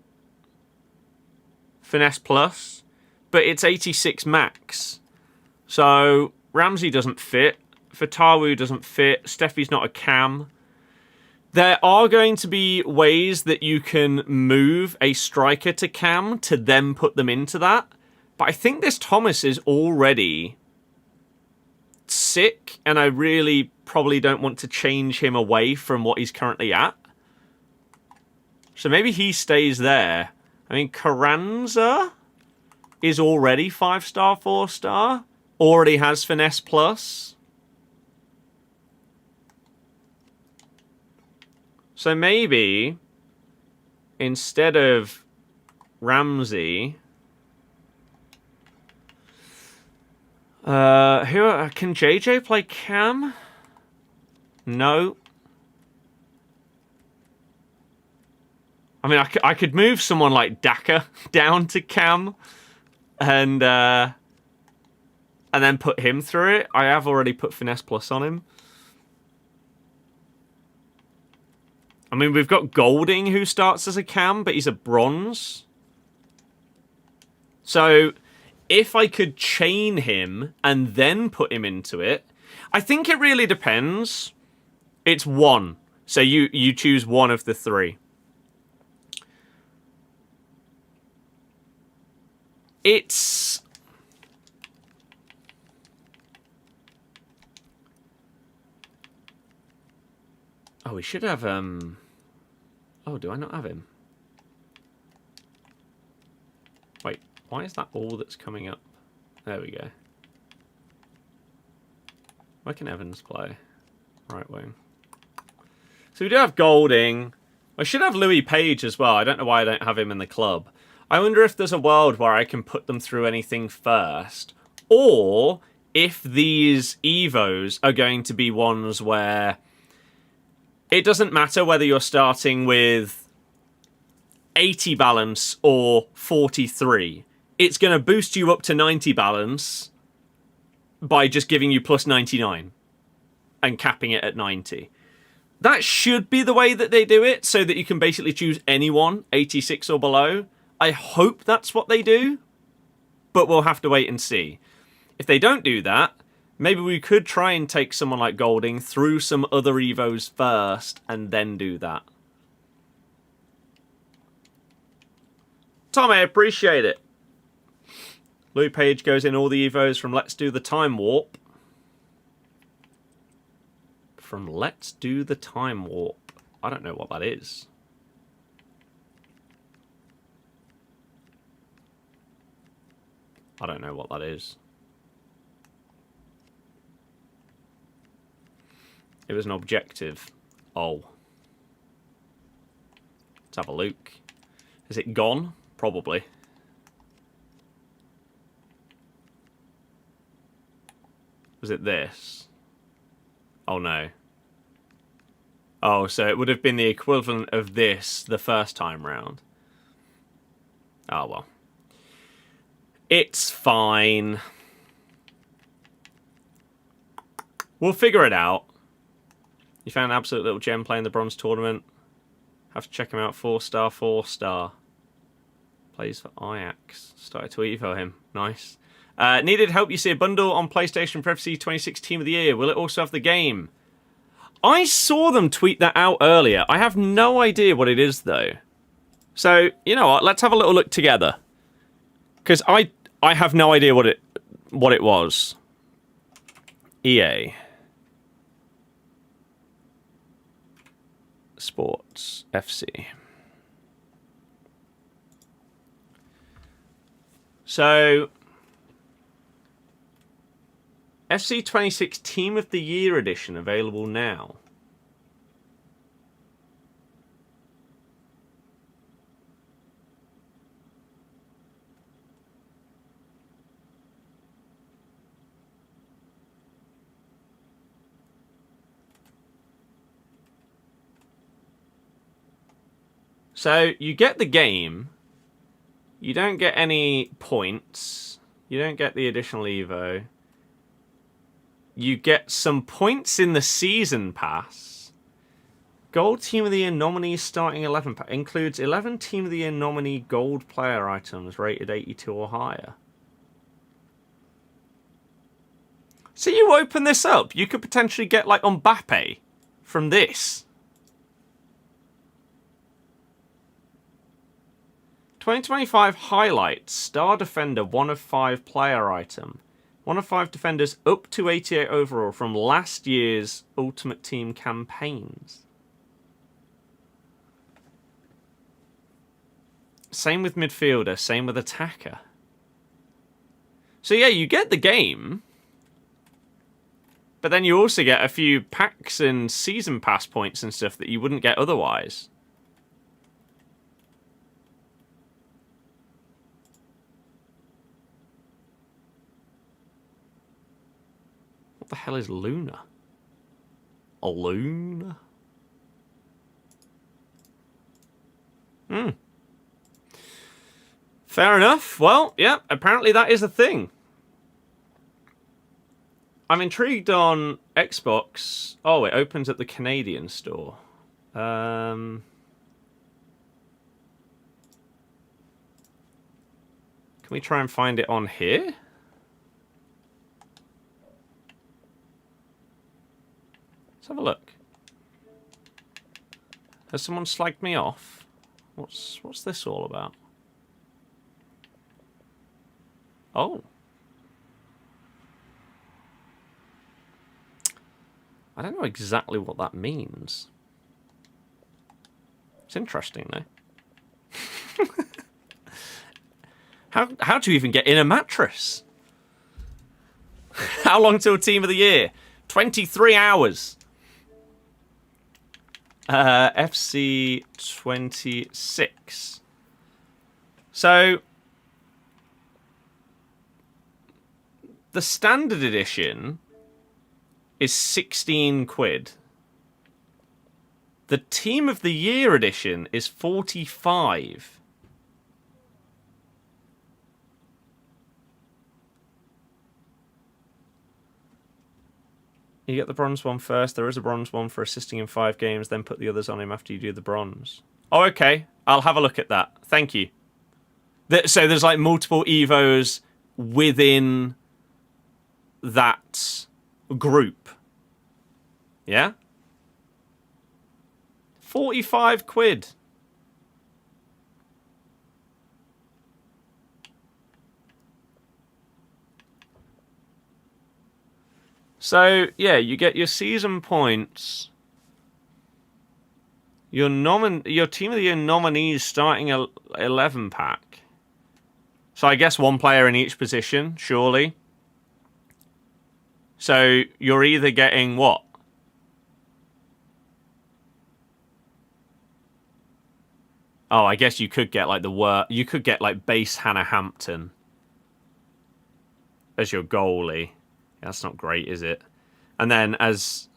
Finesse plus. But it's 86 max. So Ramsey doesn't fit. Fatawu doesn't fit. Steffi's not a Cam. There are going to be ways that you can move a striker to Cam to then put them into that. But I think this Thomas is already sick, and I really probably don't want to change him away from what he's currently at. So maybe he stays there. I mean, Carranza is already 5-star, 4-star. Already has Finesse Plus. So maybe, instead of Ramsey... can JJ play Cam? No. I mean, I could move someone like Daka down to Cam and then put him through it. I have already put Finesse Plus on him. I mean, we've got Golding who starts as a Cam, but he's a bronze. So if I could chain him and then put him into it, I think it really depends. It's one. So you choose one of the three. It's... Oh, we should have, Oh, do I not have him? Wait, why is that all that's coming up? There we go. Where can Evans play? Right wing. So we do have Golding. I should have Louis Page as well. I don't know why I don't have him in the club. I wonder if there's a world where I can put them through anything first. Or if these Evos are going to be ones where it doesn't matter whether you're starting with 80 balance or 43. It's going to boost you up to 90 balance by just giving you plus 99 and capping it at 90. That should be the way that they do it, so that you can basically choose anyone, 86 or below. I hope that's what they do, but we'll have to wait and see. If they don't do that, maybe we could try and take someone like Golding through some other Evos first and then do that. Tom, I appreciate it. Lou Page goes in all the Evos from Let's Do the Time Warp. From Let's Do the Time Warp. I don't know what that is. I don't know what that is. It was an objective. Oh. Let's have a look. Is it gone? Probably. Was it this? Oh no. Oh, so it would have been the equivalent of this the first time round. Oh well. It's fine. We'll figure it out. You found an absolute little gem playing the bronze tournament. Have to check him out. 4-star, 4-star. Plays for Ajax. Started to evo him. Nice. Needed help. You see a bundle on PlayStation for FC 26 Team of the Year. Will it also have the game? I saw them tweet that out earlier. I have no idea what it is, though. So, you know what? Let's have a little look together. Because I have no idea what it was. EA. Sports FC. So, FC 26 Team of the Year edition available now. So, you get the game. You don't get any points. You don't get the additional Evo. You get some points in the season pass. Gold Team of the Year nominees starting 11 includes 11 Team of the Year nominee gold player items rated 82 or higher. So you open this up, you could potentially get like Mbappe from this. 2025 highlights, Star Defender 1 of 5 player item. 1 of 5 defenders up to 88 overall from last year's Ultimate Team campaigns. Same with midfielder, same with attacker. So yeah, you get the game, but then you also get a few packs and season pass points and stuff that you wouldn't get otherwise. What the hell is Luna? A Luna? Fair enough. Well, yeah, apparently that is a thing. I'm intrigued on Xbox. Oh, it opens at the Canadian store. Can we try and find it on here? Let's have a look. Has someone slagged me off? What's this all about? Oh. I don't know exactly what that means. It's interesting, though. How do you even get in a mattress? How long till Team of the Year? 23 hours. FC 26. So, the standard edition is 16 quid. The Team of the Year edition is 45. You get the bronze one first. There is a bronze one for assisting in 5 games, then put the others on him after you do the bronze. Oh, okay. I'll have a look at that. Thank you. So there's like multiple Evos within that group. Yeah? 45 quid. So, yeah, you get your season points. Your Team of the Year nominees starting 11 pack. So I guess one player in each position, surely. So you're either getting what? Oh, I guess you could get like you could get like base Hannah Hampton as your goalie. That's not great, is it? And then as,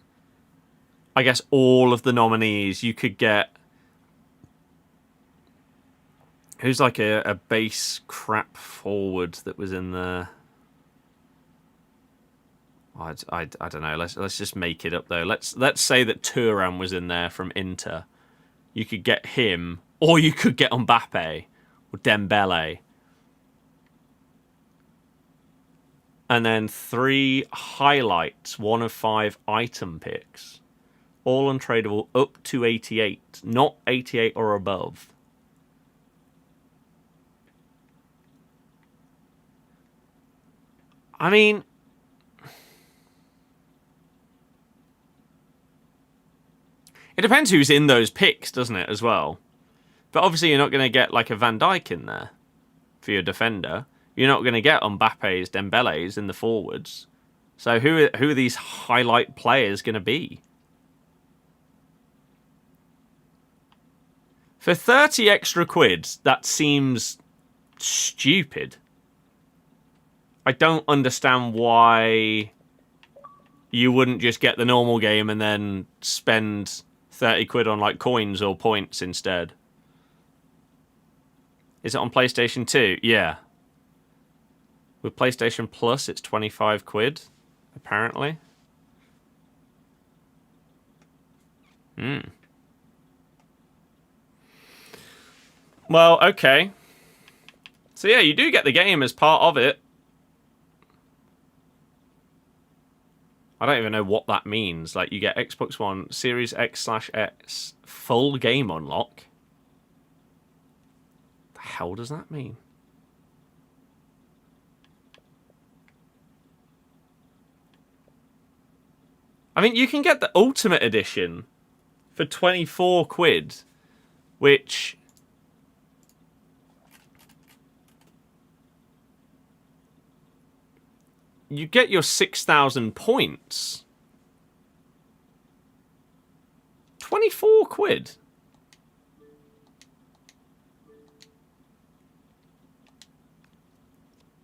I guess, all of the nominees, you could get... Who's like a base crap forward that was in there? I don't know. Let's just make it up, though. Let's say that Thuram was in there from Inter. You could get him, or you could get Mbappe or Dembele. And then 3 highlights, 1 of 5 item picks. All untradeable up to 88, not 88 or above. I mean, it depends who's in those picks, doesn't it, as well? But obviously you're not going to get like a Van Dijk in there for your defender. You're not going to get Mbappe's, Dembele's in the forwards. So who are these highlight players going to be? For 30 extra quid, that seems stupid. I don't understand why you wouldn't just get the normal game and then spend 30 quid on like coins or points instead. Is it on PlayStation 2? Yeah. With PlayStation Plus, it's 25 quid, apparently. Well, okay. So yeah, you do get the game as part of it. I don't even know what that means. Like, you get Xbox One, Series X/S, full game unlock. The hell does that mean? I mean, you can get the Ultimate Edition for 24 quid, which... You get your 6,000 points. 24 quid.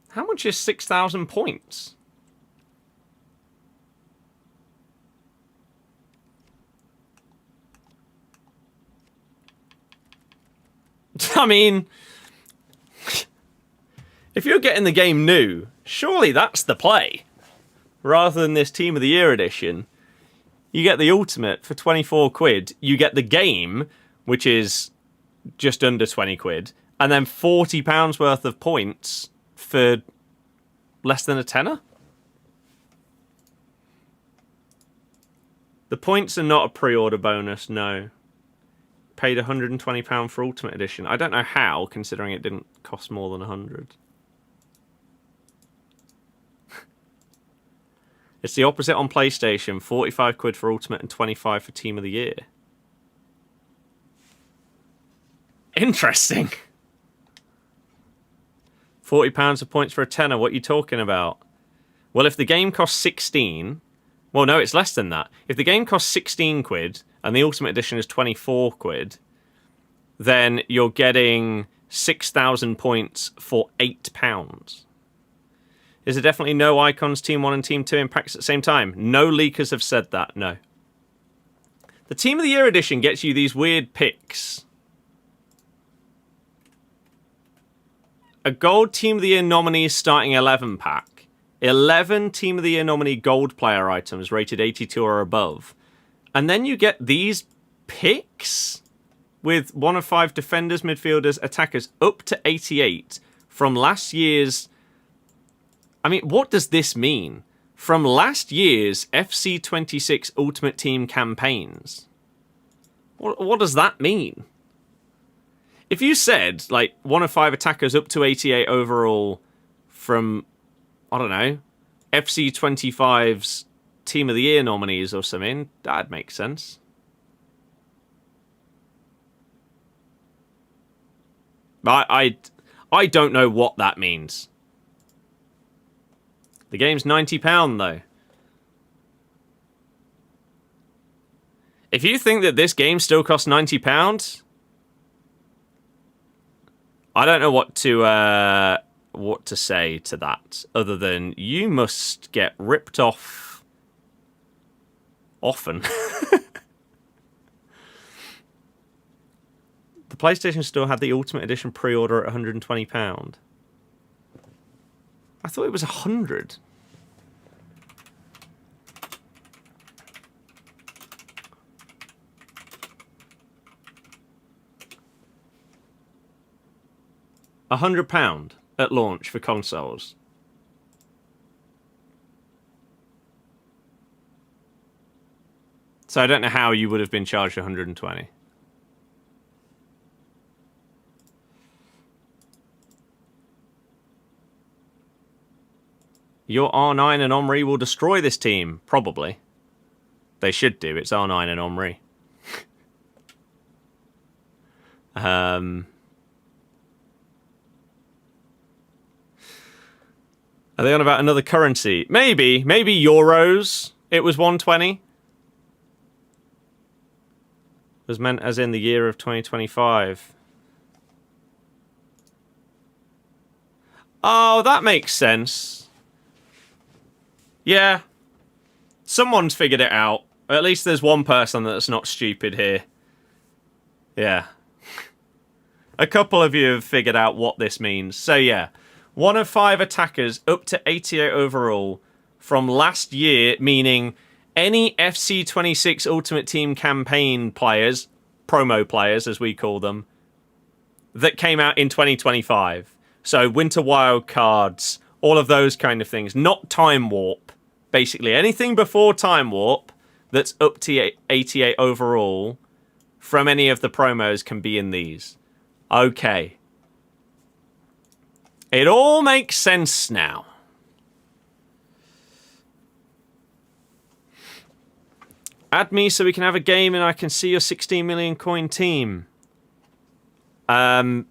How much is 6,000 points? I mean, if you're getting the game new, surely that's the play. Rather than this Team of the Year edition, you get the Ultimate for 24 quid. You get the game, which is just under 20 quid. And then £40 worth of points for less than a tenner. The points are not a pre-order bonus, no. Paid £120 for Ultimate Edition. I don't know how, considering it didn't cost more than 100. It's the opposite on PlayStation. 45 quid for Ultimate and 25 for Team of the Year. Interesting. £40 of points for a tenner. What are you talking about? Well, if the game costs 16... Well, no, it's less than that. If the game costs 16 quid and the Ultimate Edition is 24 quid, then you're getting 6,000 points for £8. Is there definitely no icons Team 1 and Team 2 in packs at the same time? No leakers have said that, no. The Team of the Year edition gets you these weird picks. A gold Team of the Year nominee starting 11 pack. 11 Team of the Year nominee gold player items rated 82 or above. And then you get these picks with 1 of 5 defenders, midfielders, attackers up to 88 from last year's... I mean, what does this mean? From last year's FC26 Ultimate Team campaigns. What does that mean? If you said, like, 1 of 5 attackers up to 88 overall from, I don't know, FC25's Team of the Year nominees or something, that'd make sense. But I don't know what that means. The game's £90, though. If you think that this game still costs £90, I don't know what to say to that, other than you must get ripped off often. The PlayStation Store had the Ultimate Edition pre-order at £120. I thought it was 100. £100 at launch for consoles. So I don't know how you would have been charged 120. Your R9 and Omri will destroy this team. Probably. They should do. It's R9 and Omri. Are they on about another currency? Maybe. Maybe euros. It was 120. Was meant as in the year of 2025. Oh, that makes sense. Yeah. Someone's figured it out. At least there's one person that's not stupid here. Yeah. A couple of you have figured out what this means. So yeah. 1 of 5 attackers up to 88 overall from last year, meaning any FC26 Ultimate Team campaign players, promo players as we call them, that came out in 2025. So Winter Wildcards, all of those kind of things. Not Time Warp. Basically, anything before Time Warp that's up to 88 overall from any of the promos can be in these. Okay. It all makes sense now. Add me so we can have a game and I can see your 16 million coin team. No,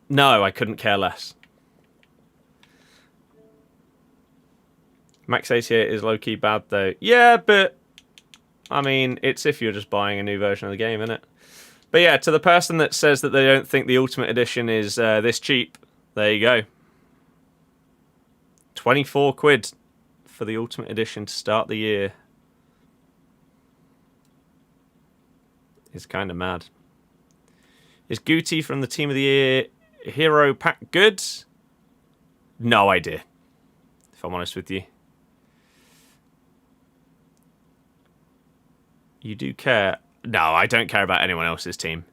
I couldn't care less. Max 88 is low-key bad, though. Yeah, but... I mean, it's if you're just buying a new version of the game, isn't it? But yeah, to the person that says that they don't think the Ultimate Edition is this cheap, there you go. 24 quid for the Ultimate Edition to start the year. It's kind of mad. Is Guti from the Team of the Year Hero Pack good? No idea, if I'm honest with you. You do care? No, I don't care about anyone else's team.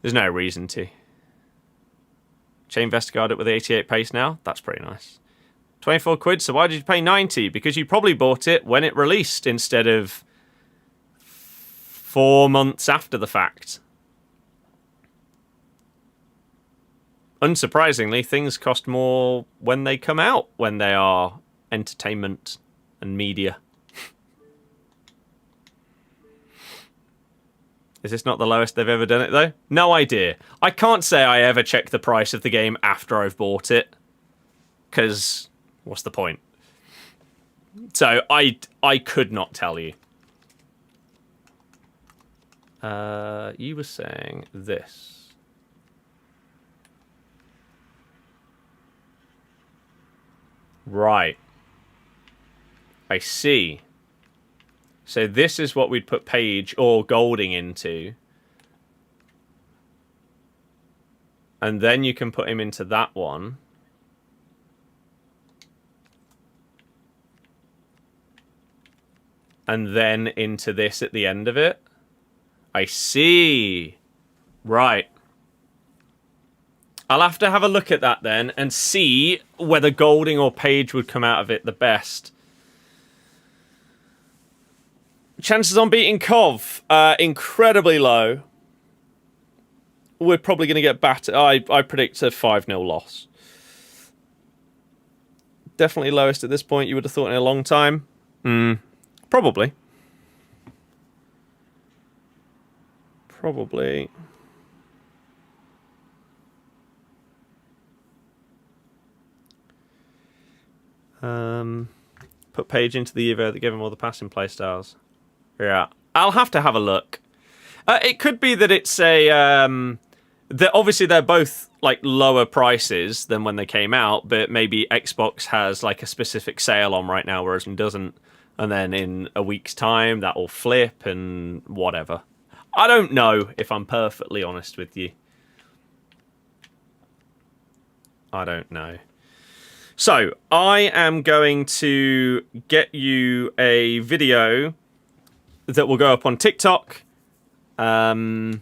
There's no reason to. Chain Vestergaard up with 88 pace now. That's pretty nice. 24 quid, so why did you pay 90? Because you probably bought it when it released instead of 4 months after the fact. Unsurprisingly, things cost more when they come out, when they are entertainment and media. Is this not the lowest they've ever done it, though? No idea. I can't say I ever check the price of the game after I've bought it. Because, what's the point? So, I could not tell you. You were saying this. Right. I see. So this is what we'd put Page or Golding into. And then you can put him into that one. And then into this at the end of it. I see. Right. I'll have to have a look at that then and see whether Golding or Page would come out of it the best. Chances on beating Kov, incredibly low. We're probably going to get battered. I predict a 5-0 loss. Definitely lowest at this point, you would have thought in a long time. Probably. Probably. Put Page into the Evo that gave him all the passing playstyles. Yeah. I'll have to have a look. It could be that it's a... that obviously they're both like lower prices than when they came out, but maybe Xbox has like a specific sale on right now, whereas it doesn't. And then in a week's time, that will flip and whatever. I don't know, if I'm perfectly honest with you. I don't know. So, I am going to get you a video that will go up on TikTok, YouTube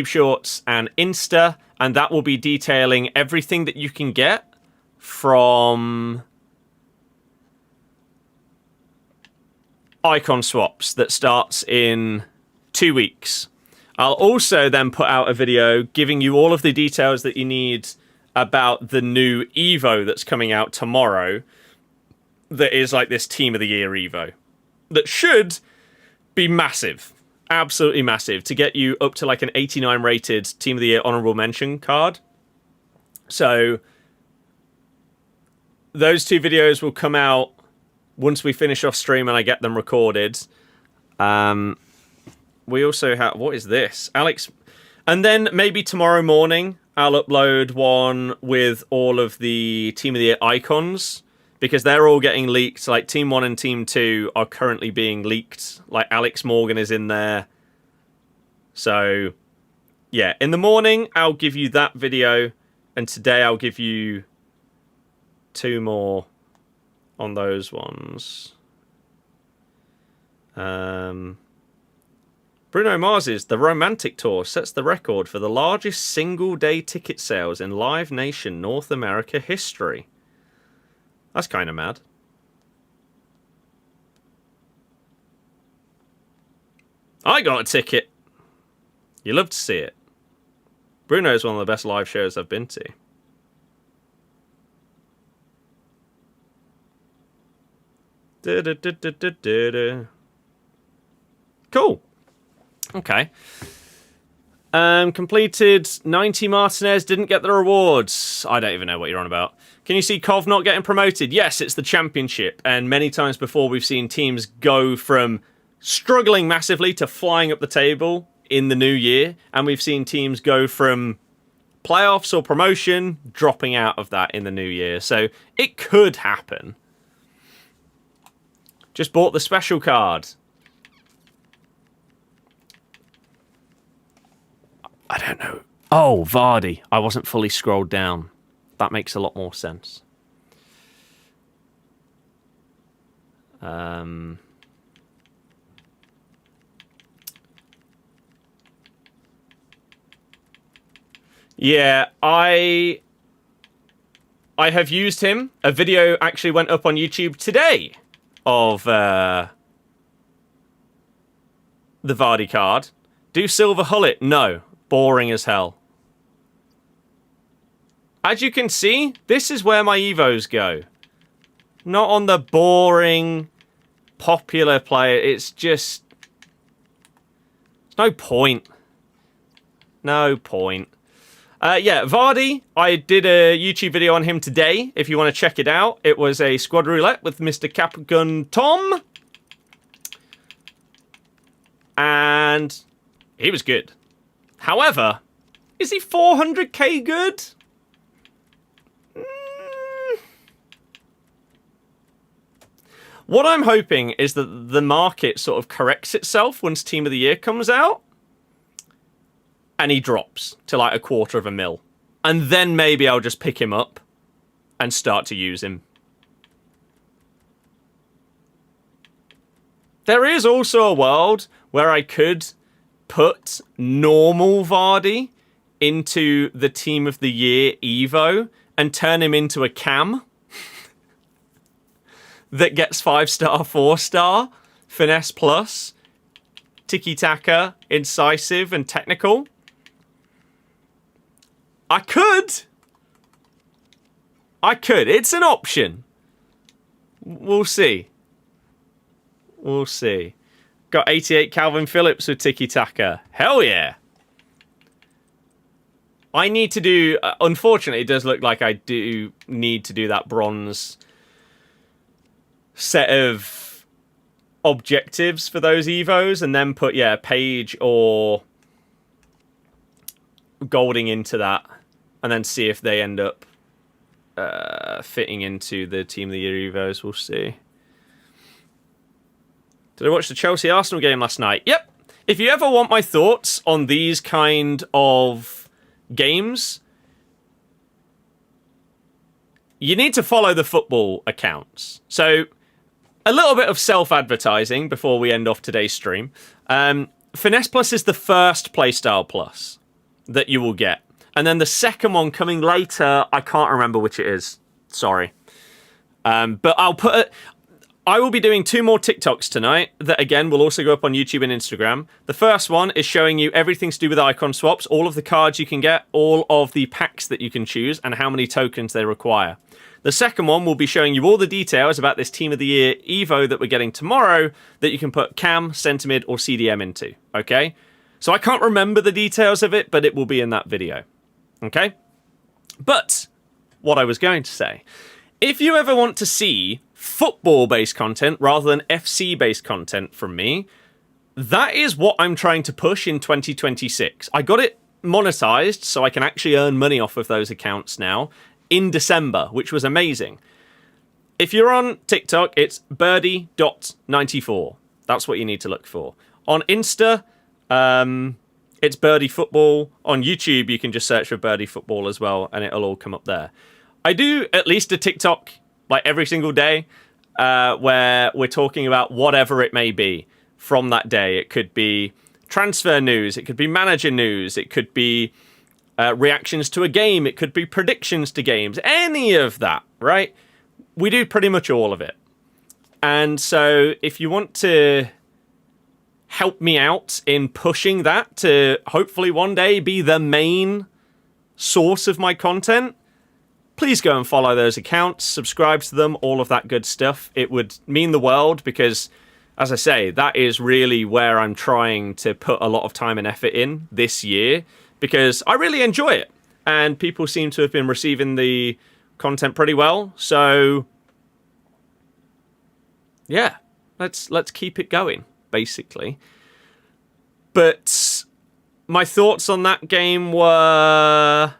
Shorts, and Insta, and that will be detailing everything that you can get from icon swaps that starts in 2 weeks. I'll also then put out a video giving you all of the details that you need about the new Evo that's coming out tomorrow, that is like this Team of the Year Evo, that should be massive. Absolutely massive, to get you up to like an 89 rated Team of the Year honorable mention card. So those two videos will come out once we finish off stream and I get them recorded. We also have, what is this? Alex, and then maybe tomorrow morning I'll upload one with all of the Team of the Year icons, because they're all getting leaked. Like Team 1 and Team 2 are currently being leaked. Like Alex Morgan is in there. So, yeah, in the morning I'll give you that video, and today I'll give you 2 more on those ones. Bruno Mars's The Romantic Tour sets the record for the largest single-day ticket sales in Live Nation North America history. That's kind of mad. I got a ticket. You love to see it. Bruno's one of the best live shows I've been to. Cool. Okay. Completed 90 Martinez, didn't get the rewards. I don't even know what you're on about. Can you see Kov not getting promoted? Yes, it's the championship. And many times before we've seen teams go from struggling massively to flying up the table in the new year. And we've seen teams go from playoffs or promotion dropping out of that in the new year. So it could happen. Just bought the special card. I don't know. Oh, Vardy. I wasn't fully scrolled down. That makes a lot more sense. Yeah, I have used him. A video actually went up on YouTube today of the Vardy card. Do Silver hull it? No. Boring as hell. As you can see, this is where my Evos go. Not on the boring, popular player. It's just... there's no point. No point. Yeah, Vardy, I did a YouTube video on him today, if you want to check it out. It was a squad roulette with Mr. Capgun Tom. And he was good. However, is he 400k good? What I'm hoping is that the market sort of corrects itself once Team of the Year comes out, and he drops to like $250,000. And then maybe I'll just pick him up and start to use him. There is also a world where I could put normal Vardy into the Team of the Year Evo and turn him into a cam that gets 5-star, 4-star, finesse plus, tiki-taka, incisive, and technical. I could. It's an option. We'll see. We'll see. Got 88 Calvin Phillips with tiki-taka. Hell yeah. I need to do... unfortunately, it does look like I do need to do that bronze set of objectives for those Evos and then put, Page or Golding into that and then see if they end up fitting into the Team of the Year Evos. We'll see. Did I watch the Chelsea-Arsenal game last night? Yep. If you ever want my thoughts on these kind of games, you need to follow the football accounts. So, a little bit of self-advertising before we end off today's stream. Finesse Plus is the first Playstyle Plus that you will get. And then the second one coming later, I can't remember which it is. Sorry. But I will be doing 2 more TikToks tonight that, again, will also go up on YouTube and Instagram. The first one is showing you everything to do with icon swaps, all of the cards you can get, all of the packs that you can choose, and how many tokens they require. The second one will be showing you all the details about this Team of the Year Evo that we're getting tomorrow that you can put Cam, Centimid, or CDM into, okay? So I can't remember the details of it, but it will be in that video, okay? But what I was going to say, if you ever want to see football-based content rather than FC-based content from me, that is what I'm trying to push in 2026. I got it monetized so I can actually earn money off of those accounts now in December, which was amazing. If you're on TikTok, it's birdie.94. That's what you need to look for. On Insta, it's Birdie Football. On YouTube, you can just search for Birdie Football as well, and it'll all come up there. I do at least a TikTok like every single day, where we're talking about whatever it may be from that day. It could be transfer news, it could be manager news, it could be reactions to a game, it could be predictions to games, any of that, right? We do pretty much all of it. And so if you want to help me out in pushing that to hopefully one day be the main source of my content, please go and follow those accounts, subscribe to them, all of that good stuff. It would mean the world because, as I say, that is really where I'm trying to put a lot of time and effort in this year because I really enjoy it. And people seem to have been receiving the content pretty well. So, yeah, let's keep it going, basically. But my thoughts on that game were...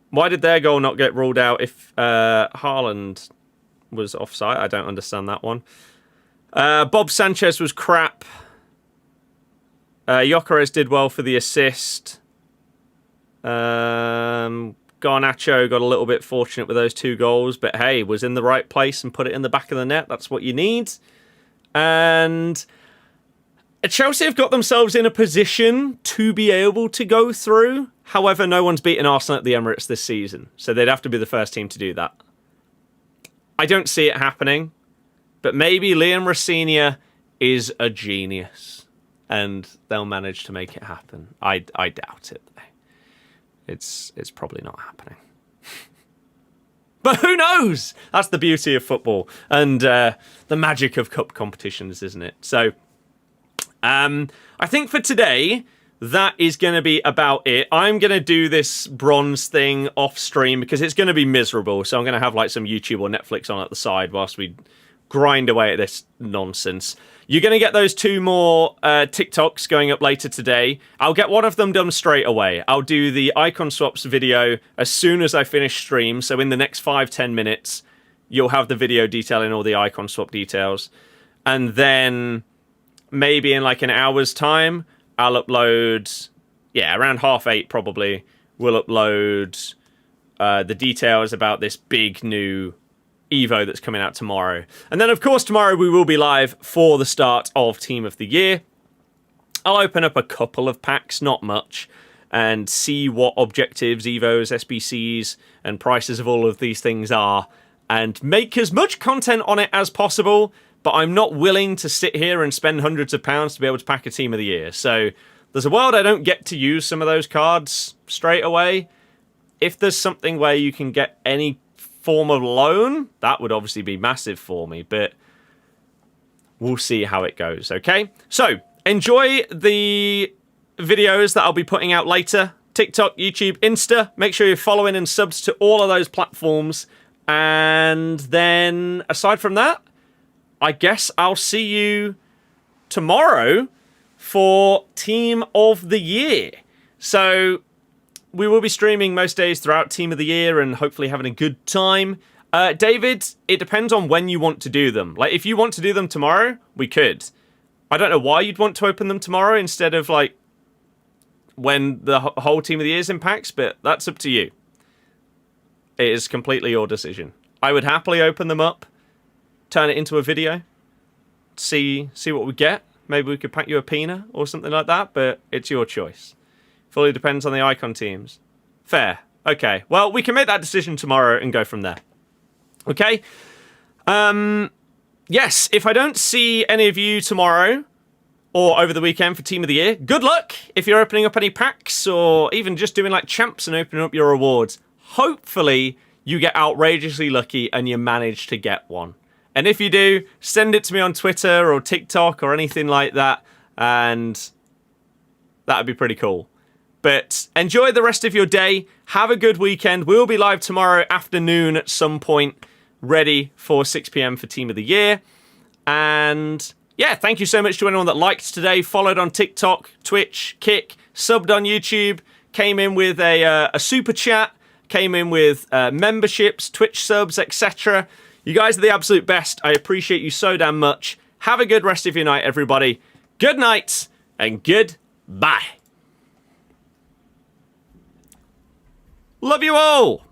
Why did their goal not get ruled out if Haaland was offside? I don't understand that one. Bob Sanchez was crap. Gyökeres did well for the assist. Garnacho got a little bit fortunate with those 2 goals, but hey, was in the right place and put it in the back of the net. That's what you need. And Chelsea have got themselves in a position to be able to go through. However, no one's beaten Arsenal at the Emirates this season, so they'd have to be the first team to do that. I don't see it happening, but maybe Liam Rosenior is a genius, and they'll manage to make it happen. I doubt it, though. It's probably not happening. But who knows? That's the beauty of football, and the magic of cup competitions, isn't it? So, I think for today... that is going to be about it. I'm going to do this bronze thing off stream because it's going to be miserable. So I'm going to have like some YouTube or Netflix on at the side whilst we grind away at this nonsense. You're going to get those 2 more TikToks going up later today. I'll get one of them done straight away. I'll do the icon swaps video as soon as I finish stream. So in the next 5-10 minutes, you'll have the video detailing all the icon swap details. And then maybe in like an hour's time, I'll upload, around 8:30 probably, we'll upload the details about this big new Evo that's coming out tomorrow. And then, of course, tomorrow we will be live for the start of Team of the Year. I'll open up a couple of packs, not much, and see what objectives, Evos, SBCs, and prices of all of these things are, and make as much content on it as possible, but I'm not willing to sit here and spend hundreds of pounds to be able to pack a Team of the Year. So there's a world I don't get to use some of those cards straight away. If there's something where you can get any form of loan, that would obviously be massive for me, but we'll see how it goes, okay? So, enjoy the videos that I'll be putting out later. TikTok, YouTube, Insta. Make sure you're following and subs to all of those platforms. And then, aside from that, I guess I'll see you tomorrow for Team of the Year. So, we will be streaming most days throughout Team of the Year and hopefully having a good time. David, it depends on when you want to do them. Like, if you want to do them tomorrow, we could. I don't know why you'd want to open them tomorrow instead of, like, when the whole Team of the Year is in packs, but that's up to you. It is completely your decision. I would happily open them up, turn it into a video, see what we get. Maybe we could pack you a Pina or something like that, but it's your choice. Fully depends on the icon teams. Fair. Okay. Well, we can make that decision tomorrow and go from there. Okay? Yes, if I don't see any of you tomorrow or over the weekend for Team of the Year, good luck if you're opening up any packs or even just doing like champs and opening up your rewards. Hopefully, you get outrageously lucky and you manage to get one. And if you do, send it to me on Twitter or TikTok or anything like that, and that would be pretty cool. But enjoy the rest of your day. Have a good weekend. We'll be live tomorrow afternoon at some point, ready for 6 p.m. for Team of the Year. And yeah, thank you so much to anyone that liked today, followed on TikTok, Twitch, Kick, subbed on YouTube, came in with a super chat, came in with memberships, Twitch subs, etc. You guys are the absolute best. I appreciate you so damn much. Have a good rest of your night, everybody. Good night and goodbye. Love you all!